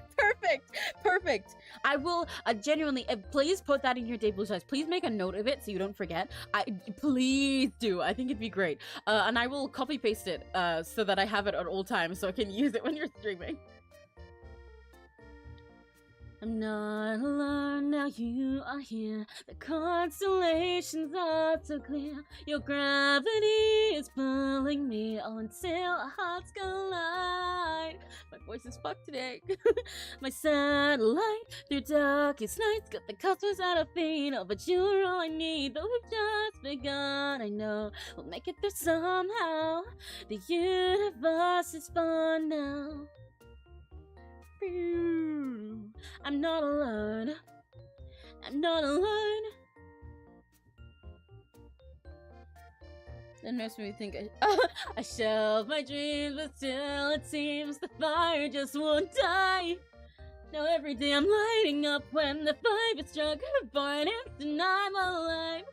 Speaker 1: Perfect. I will genuinely, please put that in your debut size. Please make a note of it so you don't forget. Please do. I think it'd be great. And I will copy paste it so that I have it at all times so I can use it when you're streaming. I'm not alone now, you are here. The constellations are so clear. Your gravity is pulling me all until our hearts collide. My voice is fucked today. My satellite through darkest nights got the cosmos at our feet. Oh, but you're all I need, though we've just begun. I know we'll make it through somehow. The universe is fun now. I'm not alone. That makes me think I shelve my dreams, but still it seems the fire just won't die. Now every day I'm lighting up when the fire is struck. For an instant I'm alive.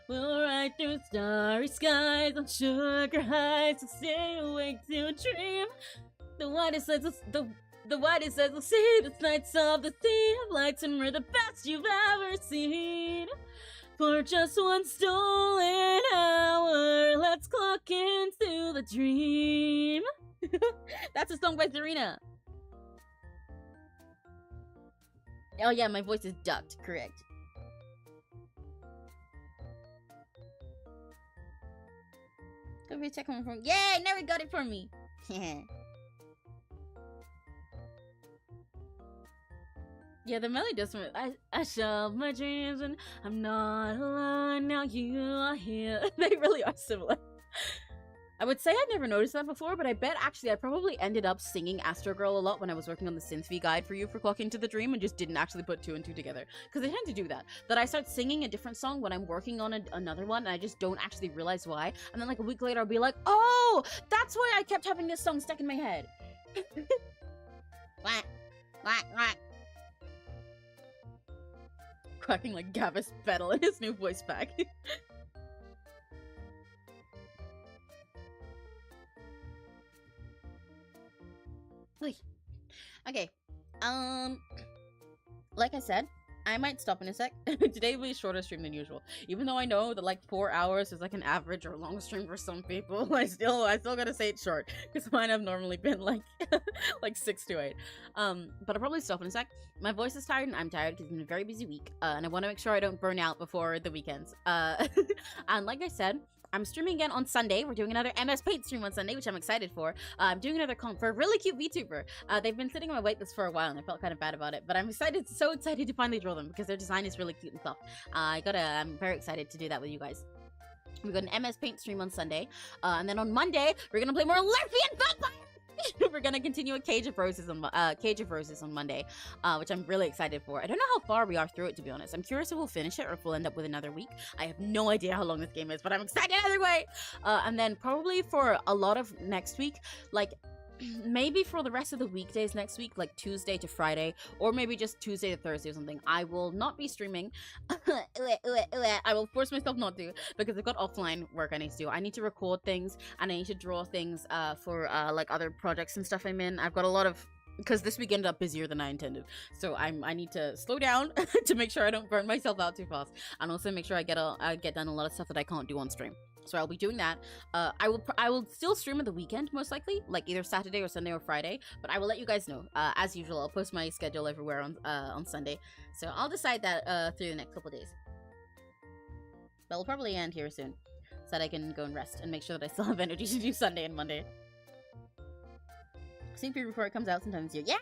Speaker 1: We'll ride through starry skies on sugar highs. We'll stay awake to dream. The whitest lights will see the nights of the sea of lights, and we're the best you've ever seen. For just one stolen hour, let's clock into the dream. That's a song by Serena. Oh yeah, my voice is ducked, correct. Go be check my phone. Yay, never got it for me. Yeah, the melody does something. I shelve my dreams and I'm not alone. Now you are here. They really are similar. I would say I'd never noticed that before, but I bet actually I probably ended up singing Astro Girl a lot when I was working on the Synthv guide for you for Clock Into the Dream and just didn't actually put two and two together. Because I tend to do that. That I start singing a different song when I'm working on another one and I just don't actually realize why. And then like a week later I'll be like, oh, that's why I kept having this song stuck in my head. Quack, quack, quack. Quacking like Gavis Battle in his new voice pack. Okay, like I said, I might stop in a sec. Today will be a shorter stream than usual. Even though I know that like 4 hours is like an average or long stream for some people, I still gotta say it's short because mine have normally been like like 6 to 8. But I'll probably stop in a sec. My voice is tired and I'm tired because it's been a very busy week, and I want to make sure I don't burn out before the weekends. And like I said, I'm streaming again on Sunday. We're doing another MS Paint stream on Sunday, which I'm excited for. I'm doing another comp for a really cute VTuber. They've been sitting on my waitlist for a while, and I felt kind of bad about it. But I'm excited, so excited to finally draw them because their design is really cute and soft. I'm very excited to do that with you guys. We got an MS Paint stream on Sunday, and then on Monday we're gonna play more Lesbian Vampire. We're gonna continue a Cage of Roses on Monday, which I'm really excited for. I don't know how far we are through it, to be honest. I'm curious if we'll finish it or if we'll end up with another week. I have no idea how long this game is, but I'm excited either way. And then probably for a lot of next week, like maybe for the rest of the weekdays next week, like Tuesday to Friday, or maybe just Tuesday to Thursday or something, I will not be streaming. I will force myself not to because I've got offline work I need to do. I need to record things and I need to draw things for like other projects and stuff I'm in. I've got a lot of, because this week ended up busier than I intended, so I need to slow down to make sure I don't burn myself out too fast, and also make sure I get done a lot of stuff that I can't do on stream. So I'll be doing that. I will still stream at the weekend, most likely, like either Saturday or Sunday or Friday, but I will let you guys know. As usual, I'll post my schedule everywhere on Sunday, so I'll decide that through the next couple days. But we'll probably end here soon, so that I can go and rest and make sure that I still have energy to do Sunday and Monday. Sneak peek before it comes out sometime this year. Yeah!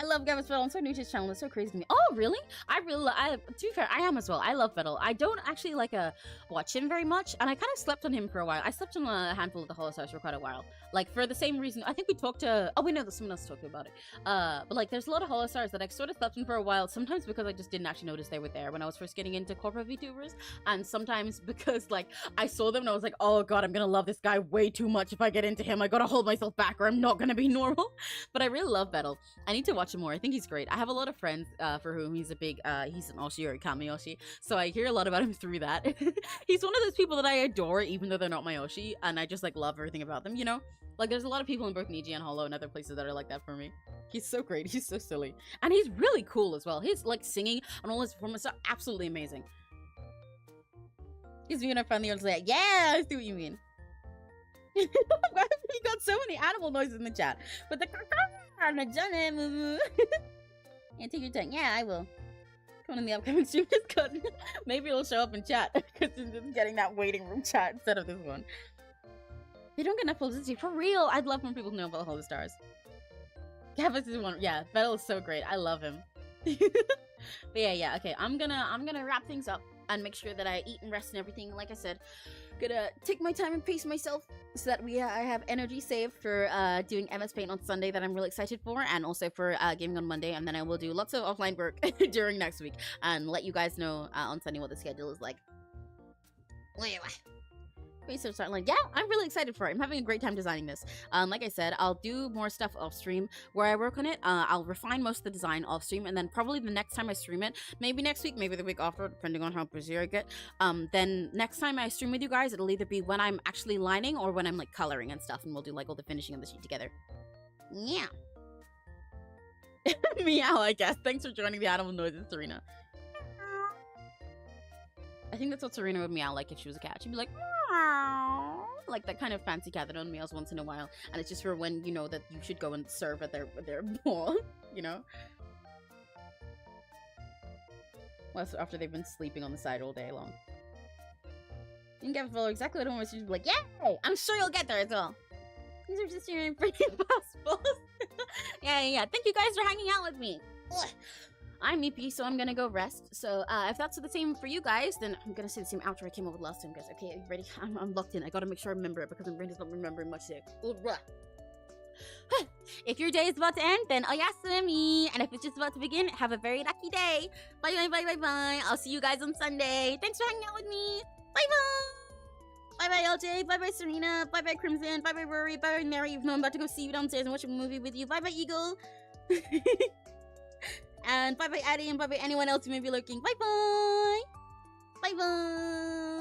Speaker 1: I love Gavin Fettle. I'm so new to his channel. It's so crazy to me. Oh, really? To be fair, I am as well. I love Fettle. I don't actually like watch him very much, and I kind of slept on him for a while. I slept on a handful of the Holostars for quite a while. Like, for the same reason. I think we talked to... Oh, we know that someone else talked about it. But, like, there's a lot of Holostars that I sort of slept on for a while. Sometimes because I just didn't actually notice they were there when I was first getting into corporate VTubers. And sometimes because, like, I saw them and I was like, oh, God, I'm gonna love this guy way too much if I get into him. I gotta hold myself back or I'm not gonna be normal. But I really love Fettle. I need to watch him more. I think he's great. I have a lot of friends for whom he's a big, he's an Oshi or a Kami Oshi. So I hear a lot about him through that. He's one of those people that I adore even though they're not my Oshi. And I just, like, love everything about them, you know? Like, there's a lot of people in both Niji and Holo and other places that are like that for me. He's so great. He's so silly. And he's really cool as well. His, like, singing and all his performances are absolutely amazing. He's being a friendly old like, yeah, I see what you mean. Why have we got so many animal noises in the chat? But the yeah, take your time. Yeah, I will. Come on in the upcoming stream, because maybe it'll show up in chat because it's just getting that waiting room chat instead of this one. They don't get enough publicity for real. I'd love for people to know about Holostars. Gavin is one. Yeah, Fettle is so great. I love him. But yeah. Okay, I'm gonna wrap things up and make sure that I eat and rest and everything. Like I said, gonna take my time and pace myself so that I have energy saved for doing MS Paint on Sunday that I'm really excited for, and also for gaming on Monday. And then I will do lots of offline work during next week and let you guys know on Sunday what the schedule is like. So start like, yeah, I'm really excited for it. I'm having a great time designing this. Like I said, I'll do more stuff off stream where I work on it. I'll refine most of the design off stream, and then probably the next time I stream it, maybe next week, maybe the week after, depending on how busy I get. Then next time I stream with you guys, it'll either be when I'm actually lining or when I'm like coloring and stuff, and we'll do like all the finishing of the sheet together. Yeah. Meow, I guess. Thanks for joining the animal noises, Serena. I think that's what Serena would meow like if she was a cat. She'd be like, meow, like that kind of fancy cat that only meows once in a while, and it's just for when you know that you should go and serve at their bowl, you know. Well, that's after they've been sleeping on the side all day long. You can get a follow exactly what I want. She'd be like, yay! I'm sure you'll get there as well. These are just your pretty possible. Yeah. Thank you guys for hanging out with me. Ugh. I'm Meepy, so I'm gonna go rest. So if that's the same for you guys, then I'm gonna say the same outro I came up with last time, guys. Okay, are you ready? I'm locked in. I gotta make sure I remember it because my brain is not remembering much today. If your day is about to end, then oyasumi. And if it's just about to begin, have a very lucky day. Bye. I'll see you guys on Sunday. Thanks for hanging out with me. Bye. Bye, LJ. Bye, Serena. Bye, Crimson. Bye, Rory. Bye, Mary. Even though I'm about to go see you downstairs and watch a movie with you. Bye, Eagle. And bye-bye, Addie, and bye-bye anyone else who may be lurking. Bye-bye! Bye-bye!